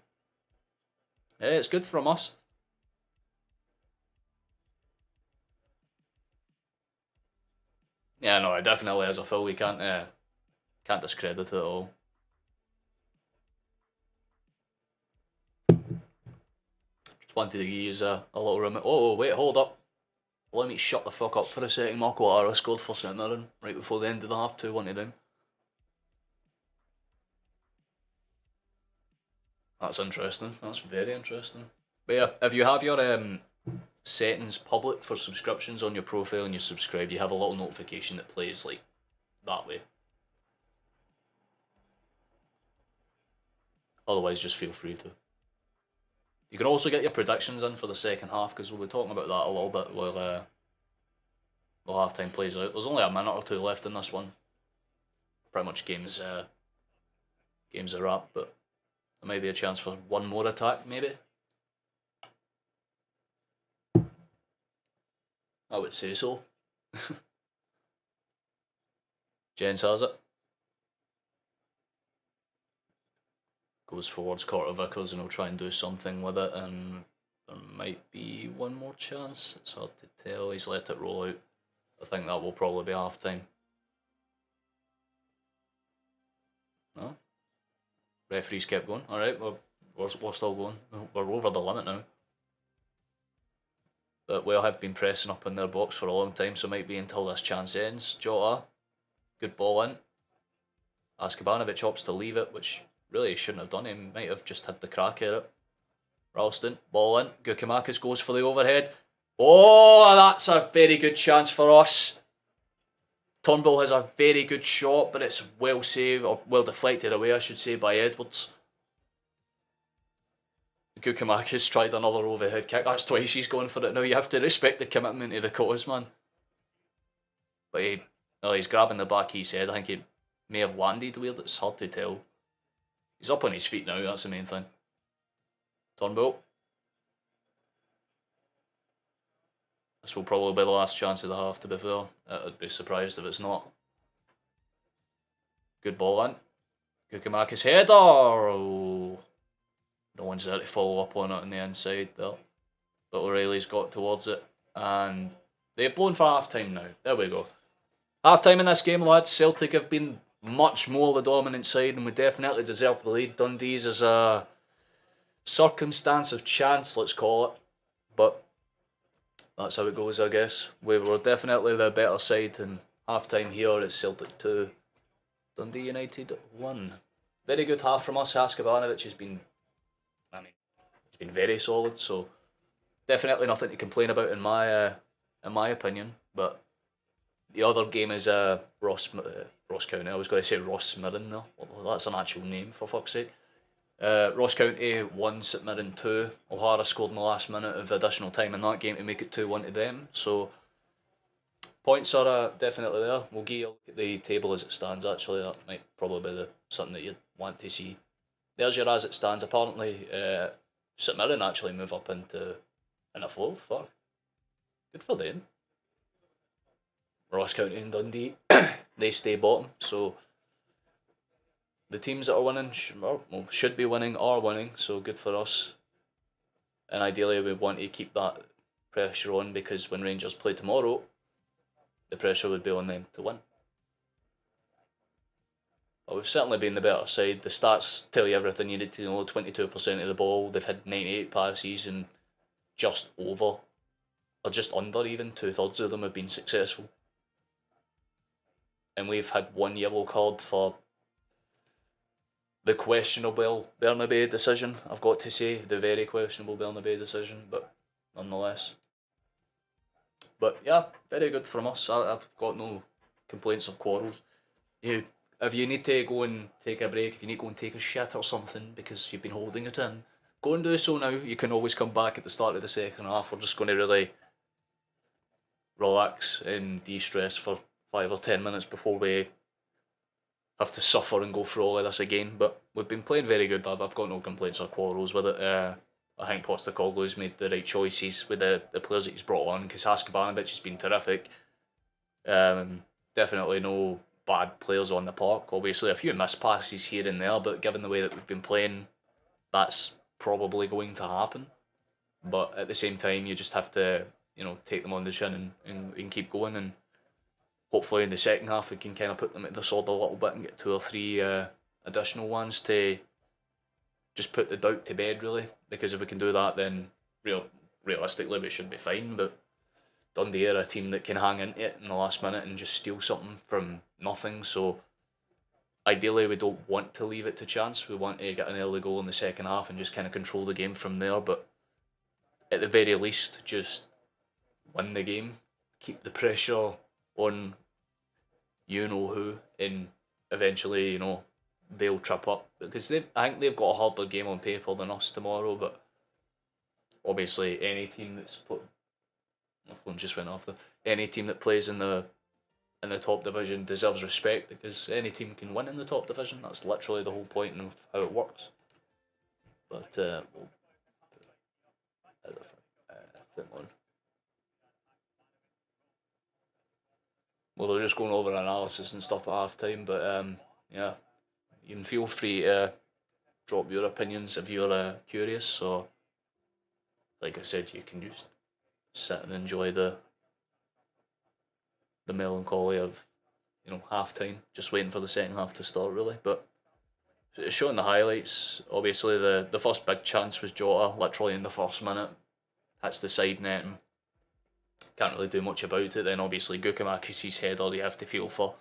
Yeah, it's good from us. Yeah, no, it definitely is a foul. We can't discredit it at all. Just wanted to use a little room. Oh, wait, hold up. Let me shut the fuck up for a second. Marco Ara scored for St Mirren right before the end of the half, 2-1 to them. That's interesting. That's very interesting. But yeah, if you have your settings public for subscriptions on your profile and you subscribe, you have a little notification that plays like that way. Otherwise, just feel free to. You can also get your predictions in for the second half, because we'll be talking about that a little bit while half-time plays out. There's only a minute or two left in this one. Pretty much games are wrapped, but there might be a chance for one more attack, maybe. I would say so. Jens has it. Goes forwards, Carter Vickers, and he'll try and do something with it, and there might be one more chance. It's hard to tell. He's let it roll out. I think that will probably be half time. No? Referees kept going. Alright, we're still going. We're over the limit now. But we have been pressing up in their box for a long time, so it might be until this chance ends. Jota, good ball in. Askabanovic opts to leave it, which really he shouldn't have done. He might have just had the crack at it. Ralston, ball in. Gukamakis goes for the overhead. Oh, that's a very good chance for us. Turnbull has a very good shot, but it's well saved, or well deflected away, I should say, by Edwards. Gukamakis tried another overhead kick. That's twice he's going for it now. You have to respect the commitment of the cause, man. But he's grabbing the back of his head. I think he may have landed weird. It's hard to tell. He's up on his feet now, that's the main thing. Turnbull. This will probably be the last chance of the half, to be fair. I'd be surprised if it's not. Good ball in. Gukamakis header! Oh. No one's there to follow up on it on the inside there. But O'Reilly's got towards it. And they've blown for half-time now. There we go. Half-time in this game, lads. Celtic have been much more the dominant side, and we definitely deserve the lead. Dundee's is a circumstance of chance, let's call it. But that's how it goes, I guess. We were definitely the better side, and half-time here it's Celtic 2. Dundee United 1. Very good half from us. Askabanovic has been... he's been very solid, so definitely nothing to complain about in my opinion. But the other game is Ross County. I was going to say Ross Mirren there. Well, that's an actual name, for fuck's sake. Ross County 1, St Mirren 2. O'Hara scored in the last minute of additional time in that game to make it 2-1 to them. So Points are definitely there. We'll give you a look at the table as it stands. Actually, that might probably be something that you'd want to see. There's your as it stands. Apparently, St Mirren actually move up in a fourth. Fuck, good for them. Ross County and Dundee, they stay bottom. So the teams that are winning should be winning are winning. So good for us. And ideally, we want to keep that pressure on, because when Rangers play tomorrow, the pressure would be on them to win. But we've certainly been the better side. The stats tell you everything you need to know. 22% of the ball. They've had 98 passes, and just over, or just under even, 2/3 of them have been successful. And we've had one yellow card for the questionable Bernabeu decision, I've got to say. The very questionable Bernabeu decision, but nonetheless. But yeah, very good from us. I've got no complaints or quarrels. If you need to go and take a break, if you need to go and take a shit or something because you've been holding it in, go and do so now. You can always come back at the start of the second half. We're just going to really relax and de-stress for 5 or 10 minutes before we have to suffer and go through all of this again. But we've been playing very good. I've got no complaints or quarrels with it. I think Postecoglou's made the right choices with the players that he's brought on, because Haskabanovic has been terrific. Definitely no bad players on the park. Obviously a few missed passes here and there, but given the way that we've been playing, that's probably going to happen. But at the same time, you just have to, take them on the chin and keep going, and hopefully in the second half we can kind of put them at the sword a little bit and get 2 or 3 additional ones to just put the doubt to bed, really. Because if we can do that, then realistically we should be fine. But Dundee are a team that can hang into it in the last minute and just steal something from nothing. So ideally we don't want to leave it to chance. We want to get an early goal in the second half and just kind of control the game from there. But at the very least, just win the game, keep the pressure on you-know-who, and eventually, they'll trip up, because I think they've got a harder game on paper than us tomorrow. But obviously any team that's my phone just went off there. Any team that plays in the top division deserves respect, because any team can win in the top division. That's literally the whole point of how it works. But we'll put on. Well, they're just going over analysis and stuff at half time, but yeah, you can feel free to drop your opinions if you're curious. So, like I said, you can just sit and enjoy the melancholy of half time, just waiting for the second half to start, really. But showing the highlights, obviously the first big chance was Jota, literally in the first minute. That's the side net, and can't really do much about it. Then obviously Gukamakis' header you have to feel for.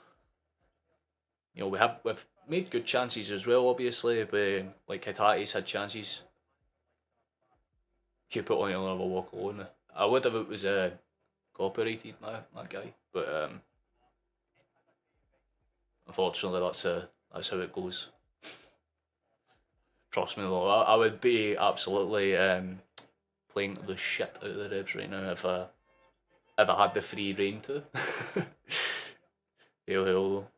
We've made good chances as well, obviously, but like Hitate's had chances. Keep it on another walk alone. I would if it was copyrighted, my guy, but unfortunately that's how it goes. Trust me though, I would be absolutely playing the shit out of the Rebs right now if I had the free reign to. Hail,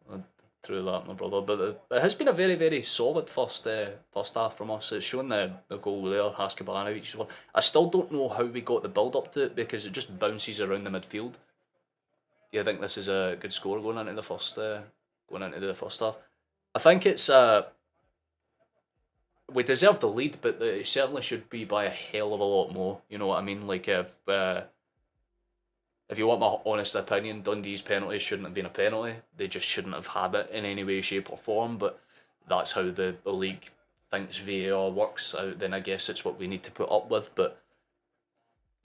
through that, my brother. But it has been a very, very solid first half from us. It's shown the goal there, Haskabanovic one. I still don't know how we got the build up to it, because it just bounces around the midfield. Do you think this is a good score going into the first half? I think it's we deserve the lead, but it certainly should be by a hell of a lot more. You know what I mean? Like if you want my honest opinion, Dundee's penalty shouldn't have been a penalty. They just shouldn't have had it in any way, shape or form, but that's how the league thinks VAR works. Then I guess it's what we need to put up with. But,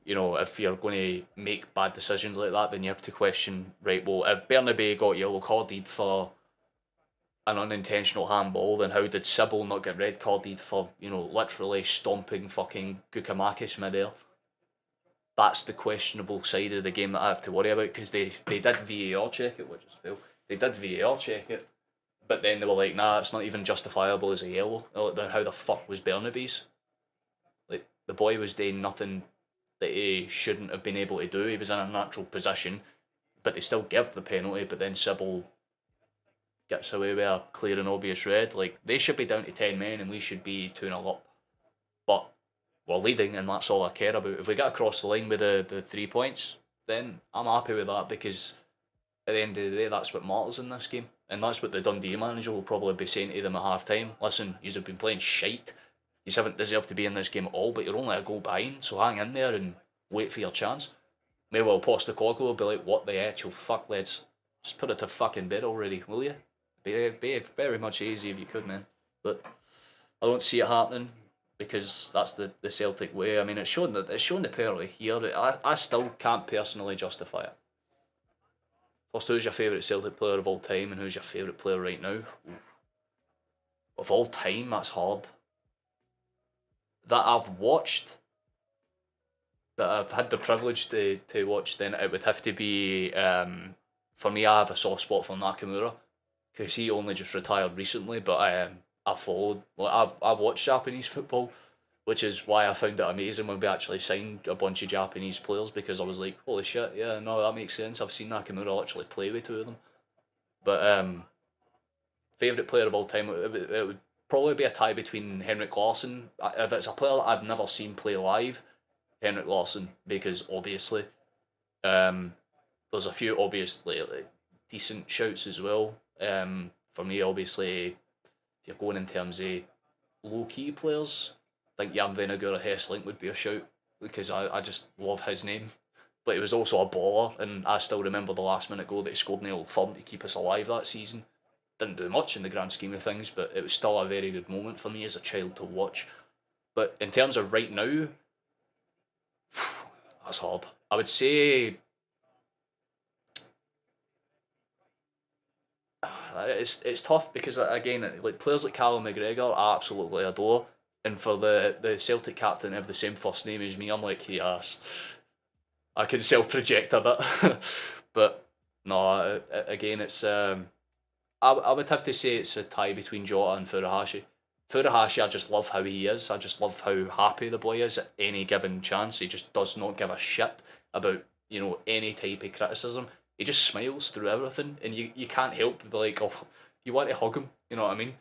if you're going to make bad decisions like that, then you have to question, right, well, if Bernabeu got yellow carded for an unintentional handball, then how did Sybil not get red carded for, literally stomping fucking Gukamakis midair? That's the questionable side of the game that I have to worry about, because they did VAR check it, which is fail. They did VAR check it, but then they were like, nah, it's not even justifiable as a yellow. Then how the fuck was Bernabeu's? Like, the boy was doing nothing that he shouldn't have been able to do. He was in a natural position. but they still give the penalty, but then Sybil gets away with a clear and obvious red. Like, they should be down to 10 men and we should be 2-0 up. But we're leading and that's all I care about. If we get across the line with the 3 points, then I'm happy with that, because at the end of the day, that's what matters in this game. And that's what the Dundee manager will probably be saying to them at half time. Listen, you have been playing shite. You haven't deserved to be in this game at all, but you're only a goal behind, so hang in there and wait for your chance. Maybe Postecoglou will be like, what the actual fuck, lads? Just put it to fucking bed already, will you? Be very much easy if you could, man. But I don't see it happening, because that's the Celtic way. I mean, it's shown the penalty here. I still can't personally justify it. First, who's your favourite Celtic player of all time, and who's your favourite player right now? Of all time, that's hard. That I've watched, that I've had the privilege to watch, then it would have to be, for me, I have a soft spot for Nakamura, because he only just retired recently, but I followed, I watched Japanese football, which is why I found it amazing when we actually signed a bunch of Japanese players, because I was like, holy shit, yeah, no, that makes sense. I've seen Nakamura actually play with 2 of them. But favourite player of all time, it would probably be a tie between Henrik Larsson. If it's a player that I've never seen play live, Henrik Larsson, because obviously there's a few obviously like, decent shouts as well. For me, obviously, if you're going in terms of low-key players, I think Jan Vennegoor or Hesselink would be a shout, because I just love his name. But he was also a baller, and I still remember the last-minute goal that he scored in the Old Firm to keep us alive that season. Didn't do much in the grand scheme of things, but it was still a very good moment for me as a child to watch. But in terms of right now, that's hard. I would say it's tough, because again, like players like Callum McGregor, I absolutely adore, and for the Celtic captain to have the same first name as me, I'm like, yes, I can self-project a bit, but no, again, it's I would have to say it's a tie between Jota and Furuhashi. Furuhashi, I just love how he is. I just love how happy the boy is at any given chance. He just does not give a shit about, any type of criticism. He just smiles through everything, and you can't help but be like, oh, you want to hug him, you know what I mean?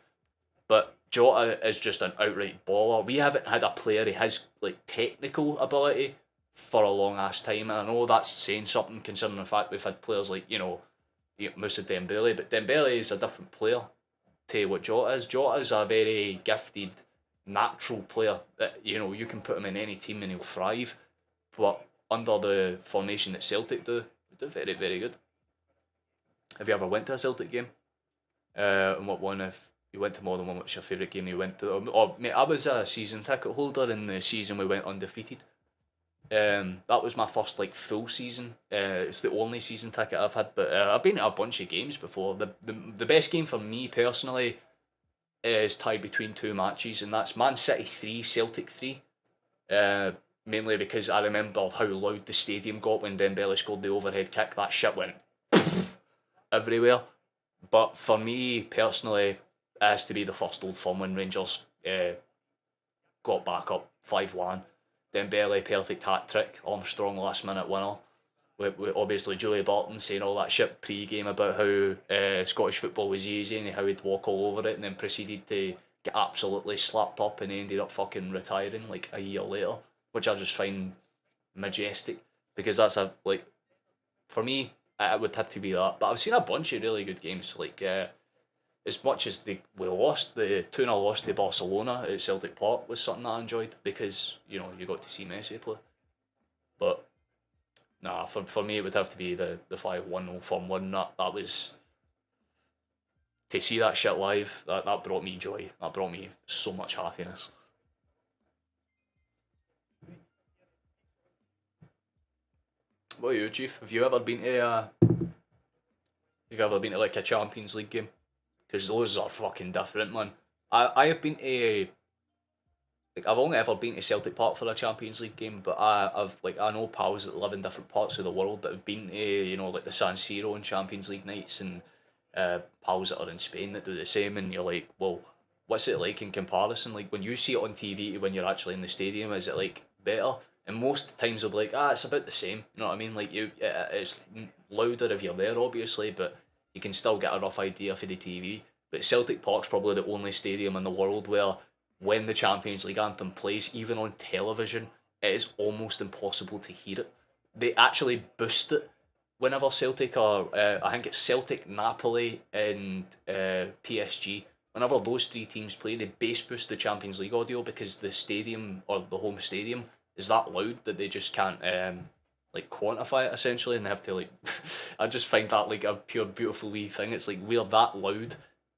But Jota is just an outright baller. We haven't had a player of his like technical ability for a long ass time, and I know that's saying something considering the fact we've had players like Moussa Dembele, but Dembele is a different player to what Jota is. Jota is a very gifted, natural player that you can put him in any team and he'll thrive. But under the formation that Celtic do very, very good. Have you ever went to a Celtic game? And what one? If you went to more than one, what's your favourite game you went to? Oh, mate, I was a season ticket holder in the season we went undefeated. That was my first like full season. It's the only season ticket I've had, but I've been to a bunch of games before. The best game for me personally is tied between 2 matches, and that's Man City 3, Celtic 3. Mainly because I remember how loud the stadium got when Dembele scored the overhead kick. That shit went everywhere. But for me personally, it has to be the first Old Firm when Rangers got back up 5-1. Dembele perfect hat trick, Armstrong last minute winner. With obviously Julia Barton saying all that shit pre-game about how Scottish football was easy and how he'd walk all over it, and then proceeded to get absolutely slapped up and ended up fucking retiring like a year later, which I just find majestic, because that's for me, it would have to be that. But I've seen a bunch of really good games, like as much as we lost, the 2-0 loss to Barcelona at Celtic Park was something that I enjoyed, because you got to see Messi play. But nah, for me it would have to be the 5-1 Firm win. That was, to see that shit live, that brought me joy. That brought me so much happiness. What about you, Chief? Have you ever been to like a Champions League game? Because those are fucking different, man. I have been to, like, I've only ever been to Celtic Park for a Champions League game, but I know pals that live in different parts of the world that have been to like the San Siro and Champions League nights, and pals that are in Spain that do the same, and you're like, well, what's it like in comparison? Like when you see it on TV to when you're actually in the stadium, is it like better? And most times they'll be like, it's about the same. You know what I mean? Like it's louder if you're there, obviously, but you can still get a rough idea for the TV. But Celtic Park's probably the only stadium in the world where, when the Champions League anthem plays, even on television, it is almost impossible to hear it. They actually boost it whenever Celtic are, I think it's Celtic, Napoli, and PSG. Whenever those three teams play, they bass boost the Champions League audio because the stadium, or the home stadium, is that loud that they just can't like quantify it essentially, and they have to like. I just find that like a pure beautiful wee thing. It's like we're that loud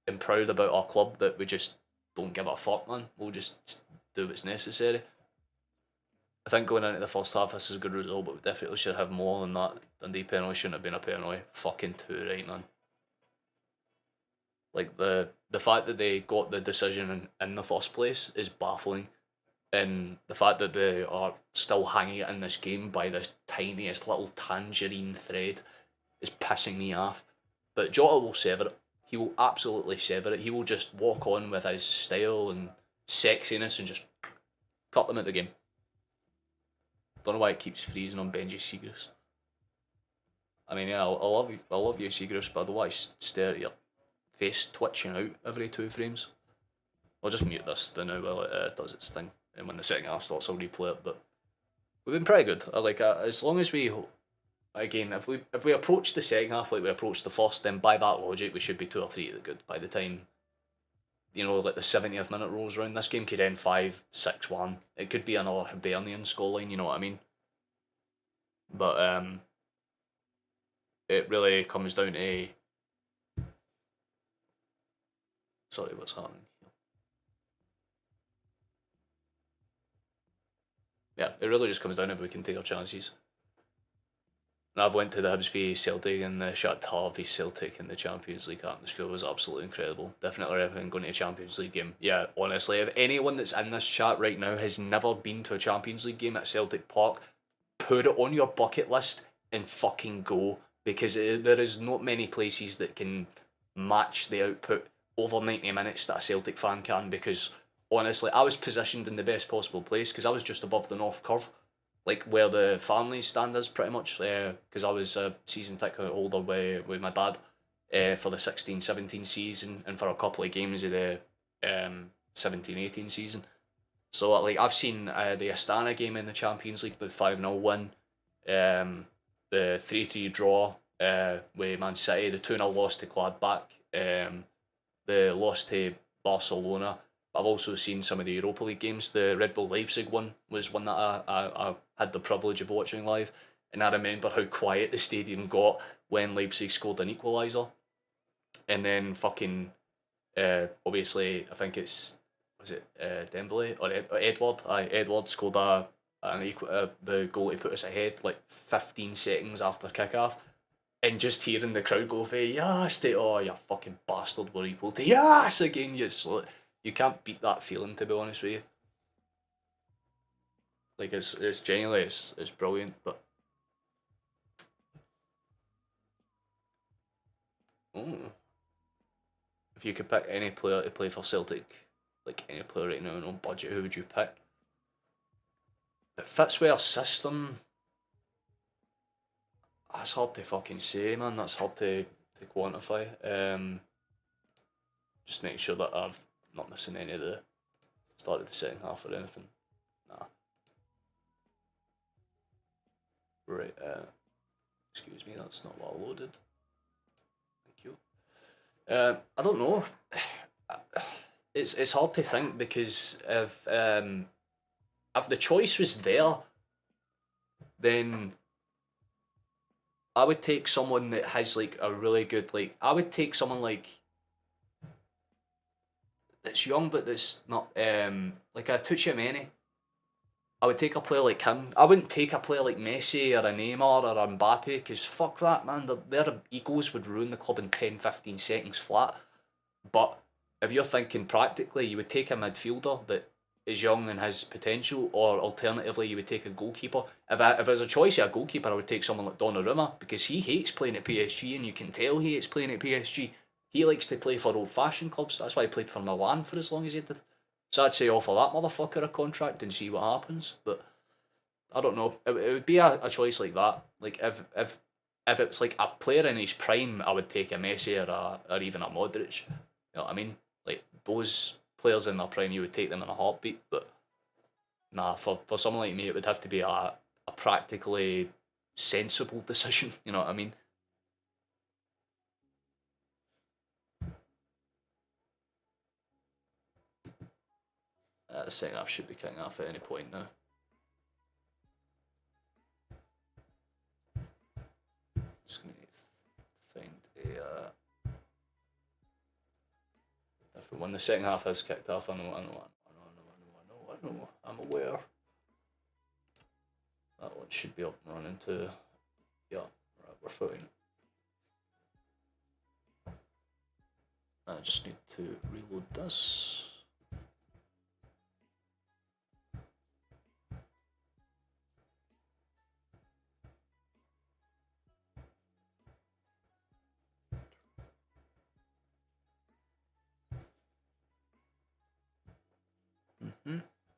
and proud about our club that we just don't give a fuck, man. We'll just do what's necessary. I think going into the first half, this is a good result, but we definitely should have more than that. Dundee penalty shouldn't have been a penalty. Fucking too right, man. Like the fact that they got the decision in the first place is baffling, and the fact that they are still hanging it in this game by this tiniest little tangerine thread is pissing me off. But Jota will sever it. He will absolutely sever it. He will just walk on with his style and sexiness and just cut them out the game. Don't know why it keeps freezing on Benji Siegrist. I mean, yeah, I love you, Siegrist, but I don't want to stare at your face twitching out every 2 frames. I'll just mute this now while it does its thing, and when the second half starts, I'll replay it. But we've been pretty good. I like as long as we, again, if we approach the second half like we approached the first, then by that logic, we should be 2 or 3 to the good by the time, like the 70th minute rolls around. This game could end 5-6-1. It could be another Hibernian scoreline, you know what I mean? But it really comes down to. Sorry, what's happening here? Yeah, it really just comes down if we can take our chances. And I've went to the Hibs v Celtic and the Shakhtar v Celtic in the Champions League atmosphere was absolutely incredible. Definitely recommend going to a Champions League game. Yeah, honestly, if anyone that's in this chat right now has never been to a Champions League game at Celtic Park, put it on your bucket list and fucking go, because there is not many places that can match the output over 90 minutes that a Celtic fan can, because honestly, I was positioned in the best possible place because I was just above the North Curve, like where the family stand is pretty much, because I was a season ticket holder with my dad for the 16-17 season and for a couple of games of the 17-18 season. So like I've seen the Astana game in the Champions League, the 5-0 win, the 3-3 draw with Man City, the 2-0 loss to Gladbach, the loss to Barcelona. I've also seen some of the Europa League games. The Red Bull Leipzig one was one that I had the privilege of watching live, and I remember how quiet the stadium got when Leipzig scored an equaliser. And then fucking, obviously, I think was it Dembele or Edward? Edward scored the goal to put us ahead like 15 seconds after kick-off. And just hearing the crowd go for yes, oh you fucking bastard, we're equal to yes again. You can't beat that feeling, to be honest with you. Like it's genuinely it's brilliant. But if you could pick any player to play for Celtic, like any player right now on budget, who would you pick? It fits with our system. That's hard to fucking say, man. That's hard to quantify. Just make sure that I'm not missing any of the start of the second half or anything. Nah. Right. Excuse me. That's not what I loaded. Thank you. I don't know. It's hard to think because if the choice was there, then I would take someone that has like a really good I would take someone like that's young but that's not like a Tuchemeni. I would take a player like him. I wouldn't take a player like Messi or a Neymar or a Mbappe because fuck that, man. Their egos would ruin the club in 10-15 seconds flat. But if you're thinking practically, you would take a midfielder that is young and has potential, or alternatively you would take a goalkeeper. If there's a choice of a goalkeeper, I would take someone like Donnarumma because he hates playing at PSG, and you can tell he hates playing at PSG. He likes to play for old-fashioned clubs. That's why he played for Milan for as long as he did. So I'd say offer that motherfucker a contract and see what happens. But I don't know. It would be a choice like that. Like if it's like a player in his prime, I would take a Messi or even a Modric. You know what I mean? Like those players in their prime, you would take them in a heartbeat. But nah, for someone like me, it would have to be a practically sensible decision. You know what I mean? The second half should be kicking off at any point now. Just gonna find a. When the second half has kicked off, I know, I'm aware. That one should be up and running too. Yeah, right, we're fine. I just need to reload this.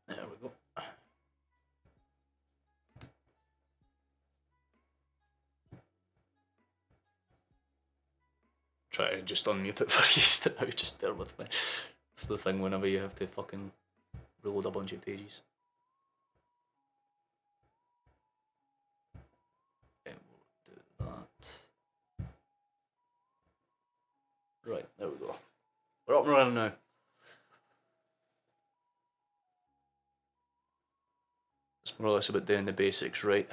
There we go. Try to just unmute it for you now, just bear with me. It's the thing whenever you have to fucking reload a bunch of pages. Okay, we'll do that. Right, there we go. We're up and running now. It's more or less about doing the basics right.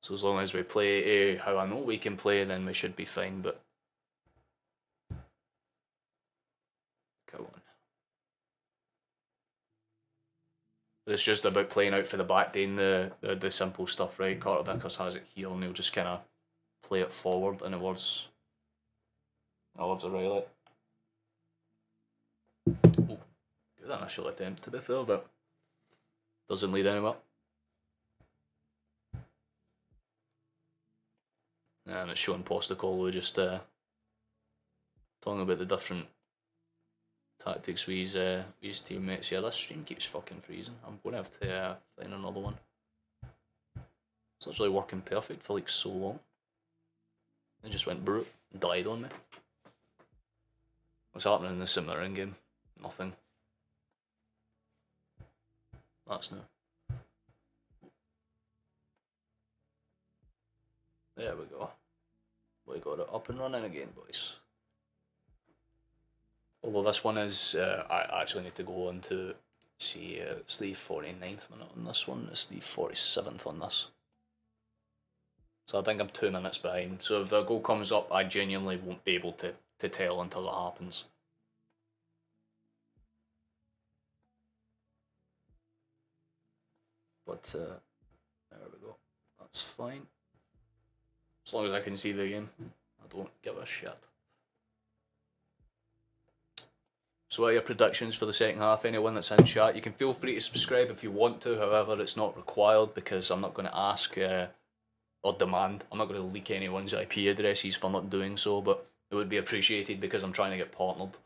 So as long as we play how I know we can play, then we should be fine, but go on. It's just about playing out for the back, doing the simple stuff right. Carter Vickers has it here, and he'll just kind of play it forward in the words of Riley. Oh, good initial attempt to be fair, but doesn't lead anywhere. And it's showing Postecoglou just talking about the different tactics with his teammates. Yeah, this stream keeps fucking freezing. I'm going to have to find another one. It's literally working perfect for like so long. It just went brute, died on me. What's happening in the Submarine game? Nothing. That's new. There we go. We got it up and running again, boys. Although this one is, I actually need to go on to see, it's the 49th minute on this one, it's the 47th on this. So I think I'm 2 minutes behind. So if the goal comes up, I genuinely won't be able to tell until it happens. But there we go. That's fine. As long as I can see the game, I don't give a shit. So what are your predictions for the second half? Anyone that's in chat, you can feel free to subscribe if you want to, however it's not required because I'm not going to ask or demand. I'm not going to leak anyone's IP addresses for not doing so, but it would be appreciated because I'm trying to get partnered.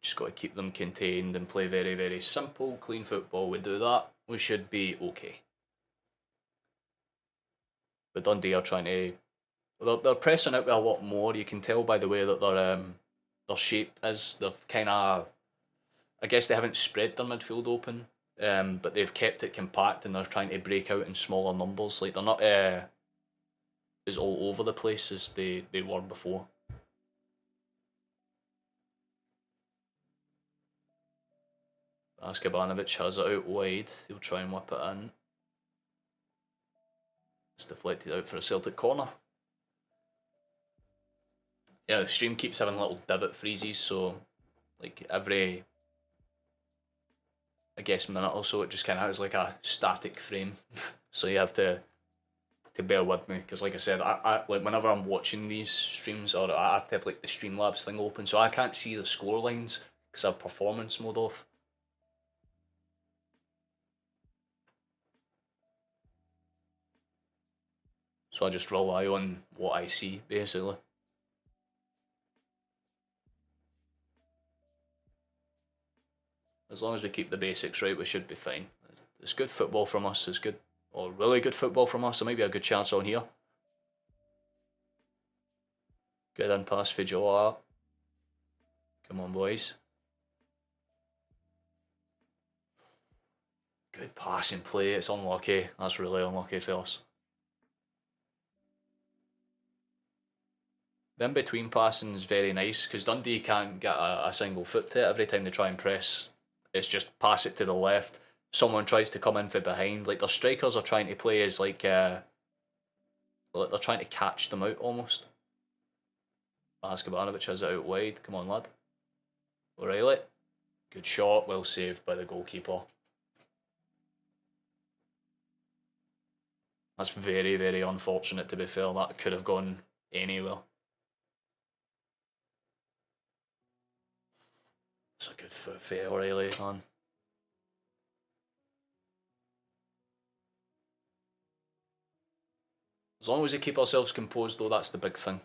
Just got to keep them contained and play very, very simple, clean football. We do that, we should be okay. But Dundee are trying to... They're pressing out with a lot more. You can tell by the way that their shape is. They've kind of... I guess they haven't spread their midfield open, but they've kept it compact and they're trying to break out in smaller numbers. Like, they're not as all over the place as they were before. Askabanovic has it out wide. He'll try and whip it in. It's deflected out for a Celtic corner. Yeah, the stream keeps having little divot freezes, so like every, I guess, minute or so it just kind of has like a static frame. So you have to bear with me because, like I said, I like whenever I'm watching these streams, or I have to have like the Streamlabs thing open, so I can't see the score lines because I have performance mode off. So I just rely on what I see, basically. As long as we keep the basics right, we should be fine. It's good football from us. It's good, or really good football from us. There might be a good chance on here. Good in pass for Joe. Come on, boys. Good passing play. It's unlucky. That's really unlucky for us. The in-between passing is very nice because Dundee can't get a single foot to it. Every time they try and press, it's just pass it to the left. Someone tries to come in from behind. Like their strikers are trying to play as like they're trying to catch them out almost. Askabanovic has it out wide. Come on, lad. O'Reilly. Good shot. Well saved by the goalkeeper. That's very, very unfortunate, to be fair. That could have gone anywhere. It's a good foot for O'Reilly, man. As long as we keep ourselves composed, though, that's the big thing.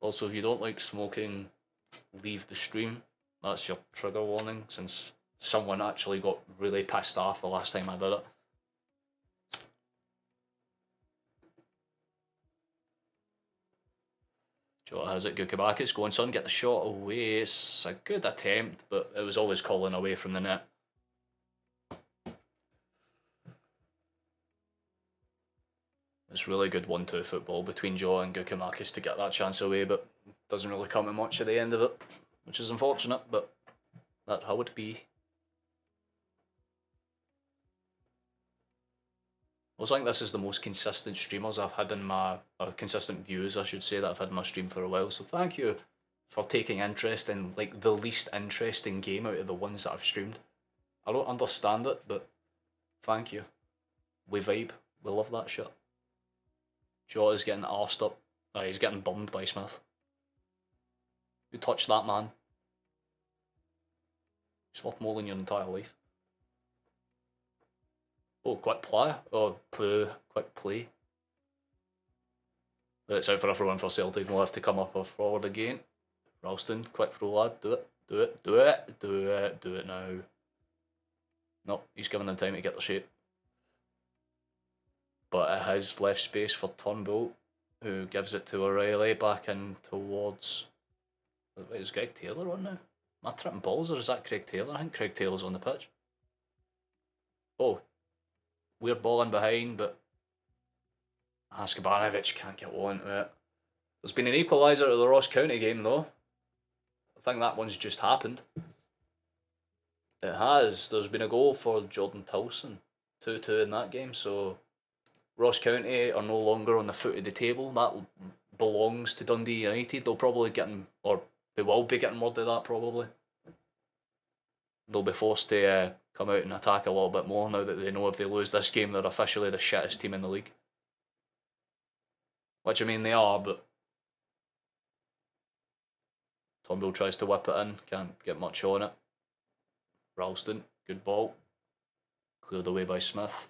Also, if you don't like smoking, leave the stream. That's your trigger warning, since someone actually got really pissed off the last time I did it. Jota has it, Gukabakis, go on son, get the shot away. It's a good attempt, but it was always calling away from the net. It's really good 1-2 football between Jota and Gukabakis to get that chance away, but doesn't really come to much at the end of it, which is unfortunate, but that's how it be. I think this is the most consistent streamers I've had in my, consistent views I should say, that I've had in my stream for a while, so thank you for taking interest in like the least interesting game out of the ones that I've streamed. I don't understand it, but thank you. We vibe, we love that shit. Jota's getting arsed up, he's getting bummed by Smith. Who touched that man? He's worth more than your entire life. Oh, quick play. Oh, quick play. But it's out for everyone for Celtic. We'll have to come up or forward again. Ralston, quick throw lad. Do it. Do it. Do it. Do it. Do it now. Nope, he's giving them time to get their shape. But it has left space for Turnbull, who gives it to O'Reilly back in towards... Wait, is Greg Taylor on now? Am I tripping balls or is that Craig Taylor? I think Craig Taylor's on the pitch. Oh. We're balling behind, but Askabanovic can't get onto it. There's been an equaliser to the Ross County game though. I think that one's just happened. It has. There's been a goal for Jordan Tilson. 2-2 in that game, so Ross County are no longer on the foot of the table. That belongs to Dundee United. They'll probably get, or they will be getting word of that probably. They'll be forced to come out and attack a little bit more now that they know if they lose this game they're officially the shittest team in the league. Which I mean they are, but Turnbull tries to whip it in, can't get much on it. Ralston, good ball. Cleared away by Smith.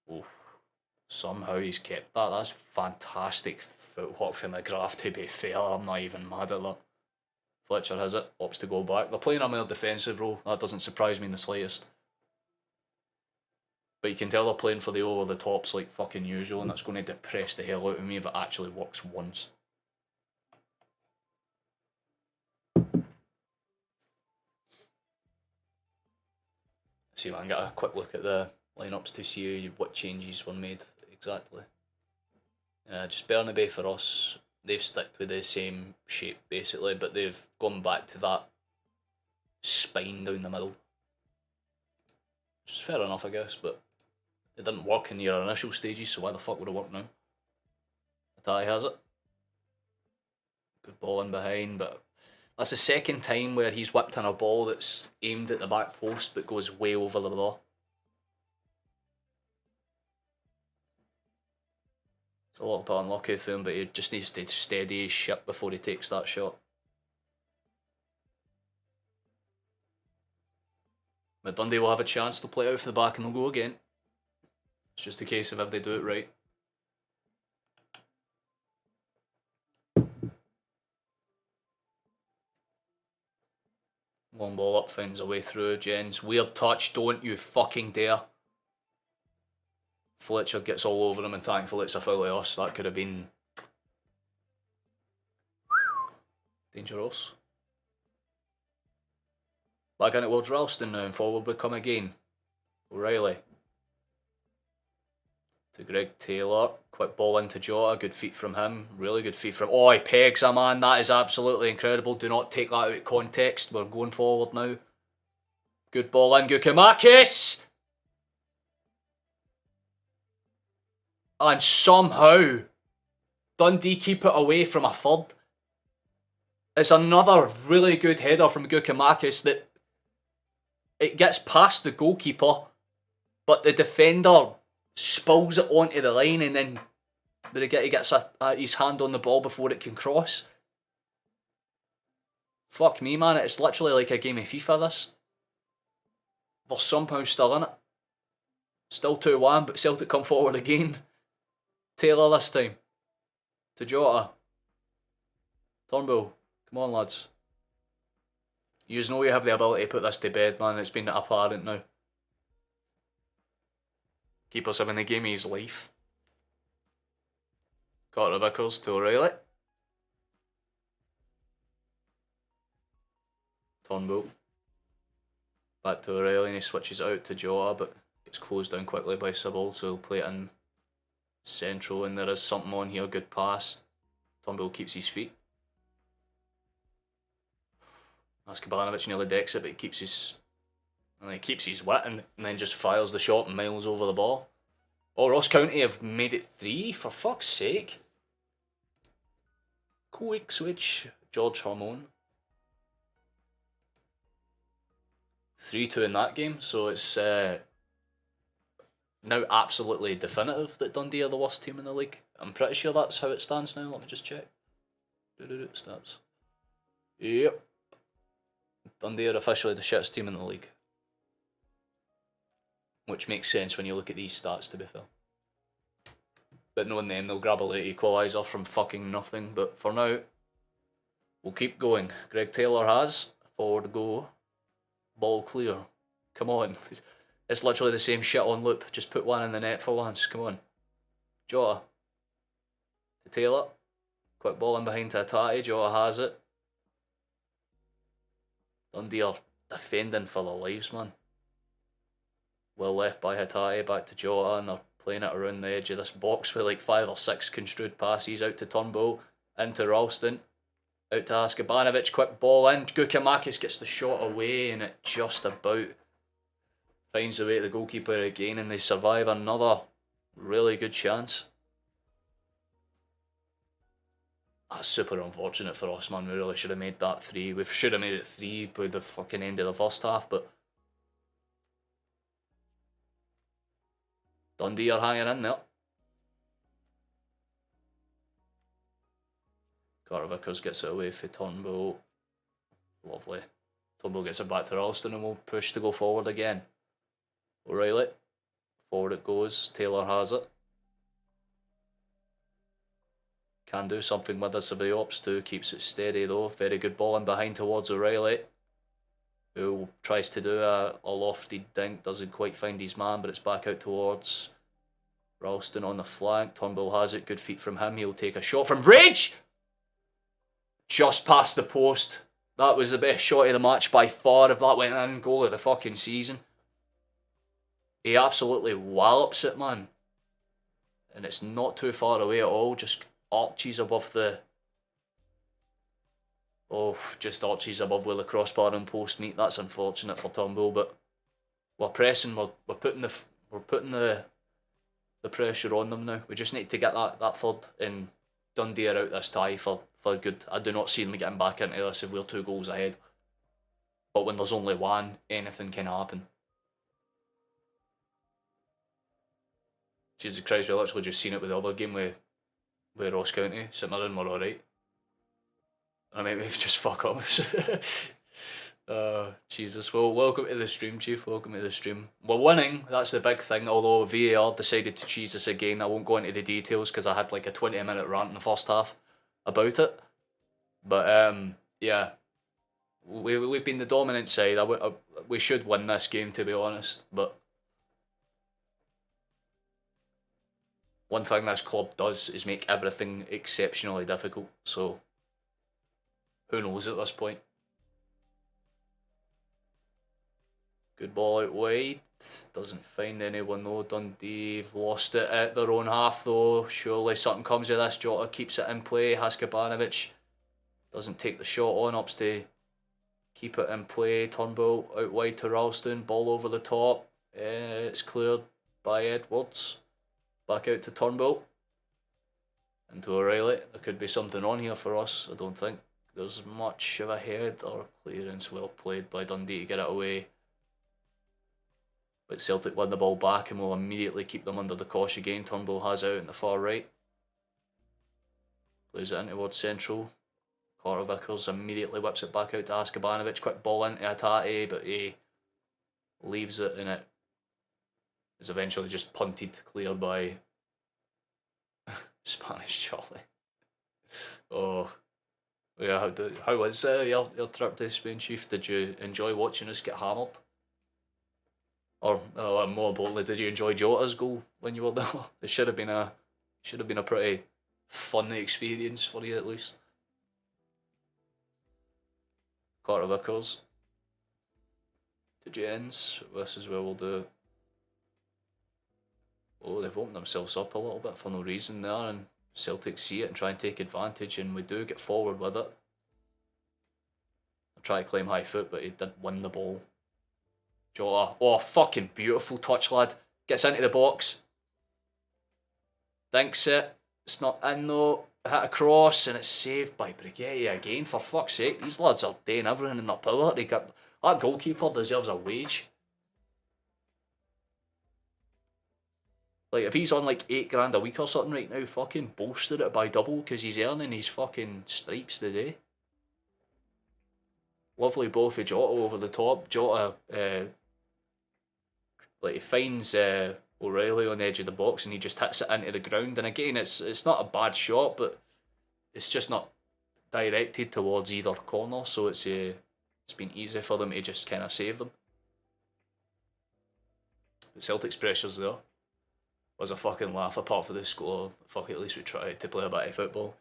Oh, somehow he's kept that. That's fantastic footwork from McGrath, to be fair. I'm not even mad at that. Fletcher has it, opts to go back. They're playing a more defensive role. That doesn't surprise me in the slightest. But you can tell they're playing for the over the tops like fucking usual, and that's going to depress the hell out of me if it actually works once. See if I can get a quick look at the lineups to see what changes were made exactly. Just Burnaby for us. They've stuck with the same shape basically, but they've gone back to that spine down the middle. Which is fair enough, I guess, but it didn't work in your initial stages, so why the fuck would it work now? Atai has it. Good ball in behind, but that's the second time where he's whipped in a ball that's aimed at the back post but goes way over the bar. A little bit unlucky for him, but he just needs to steady his ship before he takes that shot. But Dundee will have a chance to play out for the back and they'll go again. It's just a case of if they do it right. Long ball up, finds a way through. Jens, weird touch, don't you fucking dare. Fletcher gets all over him, and thankfully it's a foul to us. That could have been dangerous. Back in it towards Ralston now, and forward we come again. O'Reilly. To Greg Taylor. Quick ball into Jota. Good feet from him. Really good feet from... Oh, he pegs a man. That is absolutely incredible. Do not take that out of context. We're going forward now. Good ball in. Gukamakis! And somehow Dundee keep it away from a third. It's another really good header from Gukamakis that it gets past the goalkeeper, but the defender spills it onto the line, and then he gets his hand on the ball before it can cross. Fuck me, man. It's literally like a game of FIFA, this. They're somehow still in it. Still 2-1, but Celtic come forward again. Taylor this time. To Jota. Turnbull. Come on, lads. You know you have the ability to put this to bed, man. It's been apparent now. Keeper's having the game of his life. Carter Vickers to O'Reilly. Turnbull. Back to O'Reilly, and he switches it out to Jota, but gets closed down quickly by Sybil, so he'll play it in central, and there is something on here. Good pass. Turnbull keeps his feet. Askabanovic nearly decks it, but he keeps his wit, and then just fires the shot miles over the ball. Oh, Ross County have made it 3, for fuck's sake. Quick switch, George Hormone. 3-2 in that game, so it's now absolutely definitive that Dundee are the worst team in the league. I'm pretty sure that's how it stands now. Let me just check. Stats. Yep. Dundee are officially the shittest team in the league. Which makes sense when you look at these stats, to be fair. But knowing them, they'll grab a late equaliser from fucking nothing. But for now, we'll keep going. Greg Taylor has. Forward go. Ball clear. Come on. It's literally the same shit on loop. Just put one in the net for once. Come on. Jota. To Taylor. Quick ball in behind to Hatate. Jota has it. Dundee are defending for their lives, man. Well left by Hatate, back to Jota, and they're playing it around the edge of this box with like 5 or 6 construed passes out to Turnbull, into Ralston, out to Askabanovic, quick ball in. Gukamakis gets the shot away, and it just about finds the way to the goalkeeper again, and they survive another really good chance. That's super unfortunate for us, man. We really should have made that 3. We should have made it 3 by the fucking end of the first half, but Dundee are hanging in there. Carter Vickers gets it away for Turnbull. Lovely. Turnbull gets it back to Ralston, and we'll push to go forward again. O'Reilly. Forward it goes. Taylor has it. Can do something with this if he opts to. Keeps it steady though. Very good ball in behind towards O'Reilly, who tries to do a lofty dink. Doesn't quite find his man, but it's back out towards Ralston on the flank. Turnbull has it. Good feet from him. He'll take a shot from Rage! Just past the post. That was the best shot of the match by far. If that went in, goal of the fucking season. He absolutely wallops it, man. And it's not too far away at all. Just arches above the... Oh, just arches above where the crossbar and post meet. That's unfortunate for Turnbull, but we're pressing. We're putting the pressure on them now. We just need to get that third, and Dundee are out this tie for good. I do not see them getting back into this if we're 2 goals ahead. But when there's only 1, anything can happen. Jesus Christ, we've literally just seen it with the other game with Ross County. St Mirren were alright. I mean, we've just fuck up. Jesus. Well, welcome to the stream, Chief. Welcome to the stream. We're winning. That's the big thing. Although VAR decided to cheese us again. I won't go into the details because I had like a 20-minute rant in the first half about it. But yeah, we've been the dominant side. We should win this game, to be honest. But one thing this club does is make everything exceptionally difficult. So who knows at this point? Good ball out wide. Doesn't find anyone though. Dundee have lost it at their own half though. Surely something comes of this. Jota keeps it in play. Haskabanovic doesn't take the shot on. Ups to keep it in play. Turnbull out wide to Ralston. Ball over the top. It's cleared by Edwards. Back out to Turnbull. Into O'Reilly. There could be something on here for us. I don't think there's much of a head or clearance. Well played by Dundee to get it away. But Celtic win the ball back and will immediately keep them under the cosh again. Turnbull has out in the far right. Plays it in towards central. Carter Vickers immediately whips it back out to Haskabanovic. Quick ball into Hatate, but he leaves it, and it is eventually just punted clear by Spanish Charlie. Oh, yeah. How was your trip to Spain, Chief? Did you enjoy watching us get hammered? Or more importantly, did you enjoy Jota's goal when you were there? It should have been a pretty fun experience for you at least. Carter Vickers to Jens. This is where we'll do. Oh, they've opened themselves up a little bit for no reason there, and Celtic see it and try and take advantage, and we do get forward with it. I try to claim high foot, but he did win the ball. Jota, oh fucking beautiful touch, lad. Gets into the box. Thinks it. It's not in though. Hit a cross and it's saved by Brigetti again. For fuck's sake, these lads are doing everything in their power. That goalkeeper deserves a wage. Like, if he's on like $8 a week or something right now, fucking bolster it by double because he's earning his fucking stripes today. Lovely ball for Jota over the top. Jota, like, he finds O'Reilly on the edge of the box and he just hits it into the ground. And again, it's not a bad shot, but it's just not directed towards either corner, so it's been easy for them to just kind of save them. But Celtic's pressure's there. Was a fucking laugh apart from the score. Fuck it, at least we tried to play a bit of football.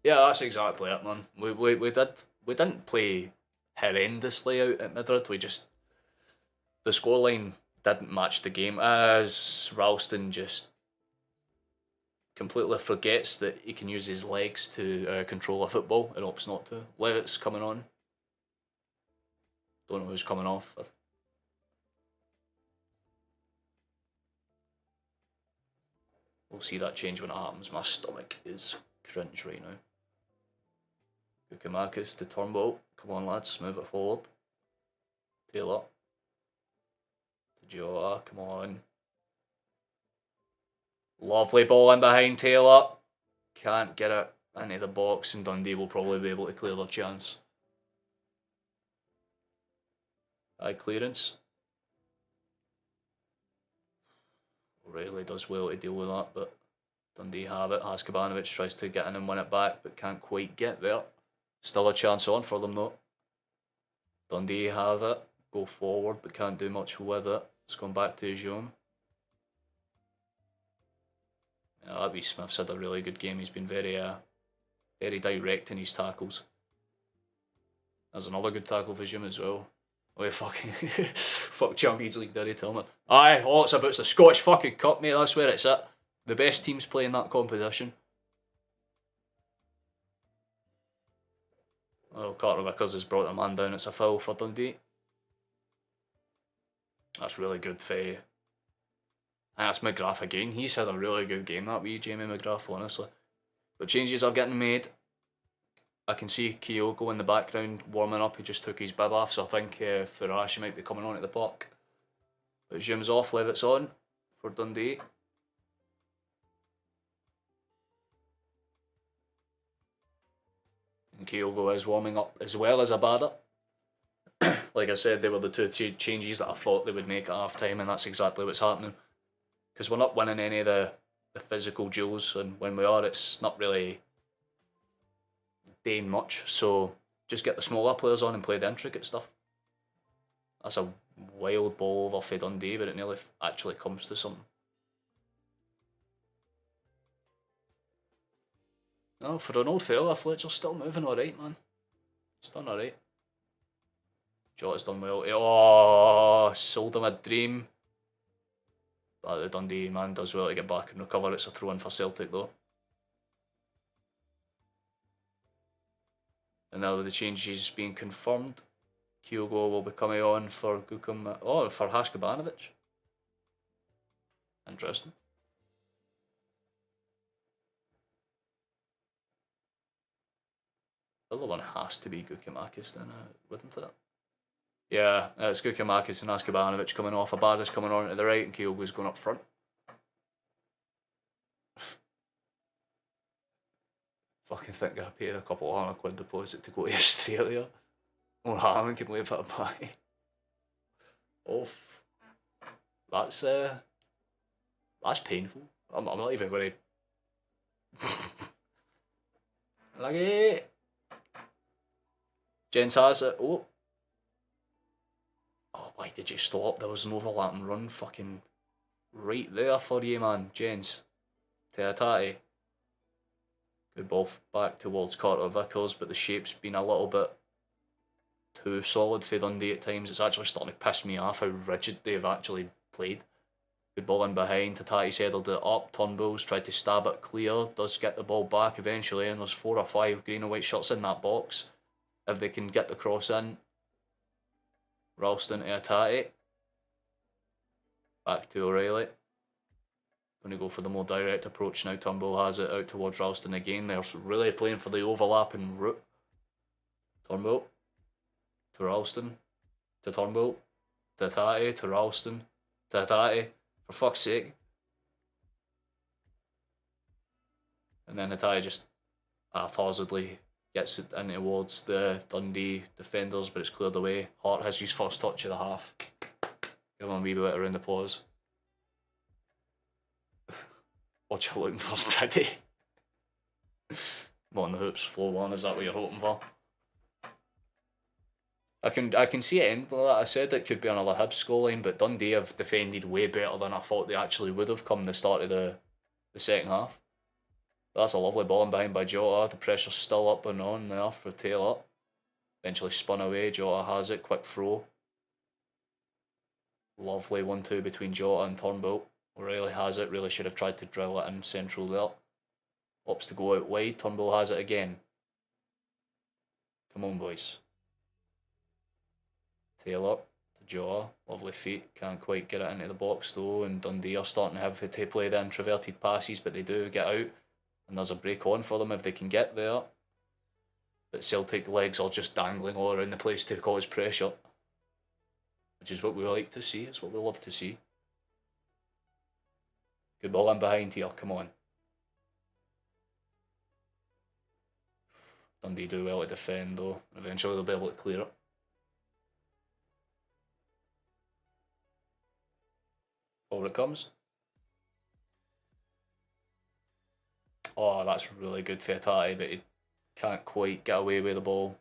Yeah, that's exactly it, man. We didn't play horrendously out at Madrid. The scoreline didn't match the game, as Ralston just completely forgets that he can use his legs to control a football and opts not to. Levitt's coming on. Don't know who's coming off. We'll see that change when it happens. My stomach is cringe right now. Kukamakis to Turnbull. Come on, lads, move it forward. Taylor. To Jota, come on. Lovely ball in behind Taylor. Can't get it into the box, and Dundee will probably be able to clear their chance. High clearance. O'Reilly does well to deal with that, but Dundee have it. Haskabanovic tries to get in and win it back, but can't quite get there. Still a chance on for them though. Dundee have it. Go forward, but can't do much with it. It's gone back to Jean. Abby Smith's had a really good game. He's been very direct in his tackles. There's another good tackle for Jim as well. Oh, fucking fuck Champions League, did he tell me? Aye, all it's about is the Scottish fucking Cup, mate. That's where it's at. The best teams play in that competition. Oh, Carter Vickers has brought a man down. It's a foul for Dundee. That's really good for... And that's McGrath again. He's had a really good game, that wee Jamie McGrath, honestly. But changes are getting made. I can see Kyogo in the background warming up. He just took his bib off, so I think Farashi might be coming on at the park. But Jim's off, Levitt's on for Dundee. And Kyogo is warming up as well as Abada. Like I said, they were the two changes that I thought they would make at half time, and that's exactly what's happening. Because we're not winning any of the physical duels, and when we are, it's not really doing much. So just get the smaller players on and play the intricate stuff. That's a wild ball over for Dundee, but it nearly actually comes to something. No, for an old fella, Fletcher's still moving alright, man. He's done alright. Jota's done well. Oh, sold him a dream. But the Dundee man does well to get back and recover. It's a throw-in for Celtic, though. And now the change is being confirmed. Kyogo will be coming on for Gukum. Oh, for Haskabanovic. Interesting. The other one has to be Gukimakis then, wouldn't it? Yeah, it's Gukimakis and Haskabanovic coming off. Abada's coming on to the right and Kyogo's going up front. Fucking think I paid a couple of £100 deposit to go to Australia. Or Hammond can leave it a buy. Oh, that's painful. I'm not even going to. Lucky. Jens has it. Oh, why did you stop? There was an overlapping run, fucking right there for you, man. Jens. Teatati. Good ball back towards Carter Vickers, but the shape's been a little bit too solid for Dundee at times. It's actually starting to piss me off how rigid they've actually played. Good ball in behind. Tatati's headed it up. Turnbull's tried to stab it clear. Does get the ball back eventually, and there's 4 or 5 green and white shots in that box. If they can get the cross in. Ralston to Tatati. Back to O'Reilly. Going to go for the more direct approach now. Turnbull has it out towards Ralston again. They're really playing for the overlapping route. Turnbull to Ralston to Turnbull to Tatati to Ralston to Tatati. For fuck's sake. And then Tatati just haphazardly gets it in towards the Dundee defenders, but it's cleared away. Hart has his first touch of the half. Give him a wee bit around the applause. Watchalong first, did he? I'm on the hoops, 4-1, is that what you're hoping for? I can see it ending like that. I said it could be another Hibs scoreline, but Dundee have defended way better than I thought they actually would have come the start of the second half. That's a lovely ball in behind by Jota. The pressure's still up and on there for Taylor. Eventually spun away. Jota has it. Quick throw. Lovely 1-2 between Jota and Turnbull. O'Reilly has it. Really should have tried to drill it in central there. Opts to go out wide. Turnbull has it again. Come on, boys. Taylor to Jota. Lovely feet. Can't quite get it into the box though. And Dundee are starting to have to play the introverted passes, but they do get out. And there's a break on for them if they can get there. But Celtic legs are just dangling all around the place to cause pressure. Which is what we like to see. It's what we love to see. Good ball in behind here. Come on. Dundee do well to defend though. Eventually they'll be able to clear it. Over it comes. Oh, that's really good for Tatati, but he can't quite get away with the ball.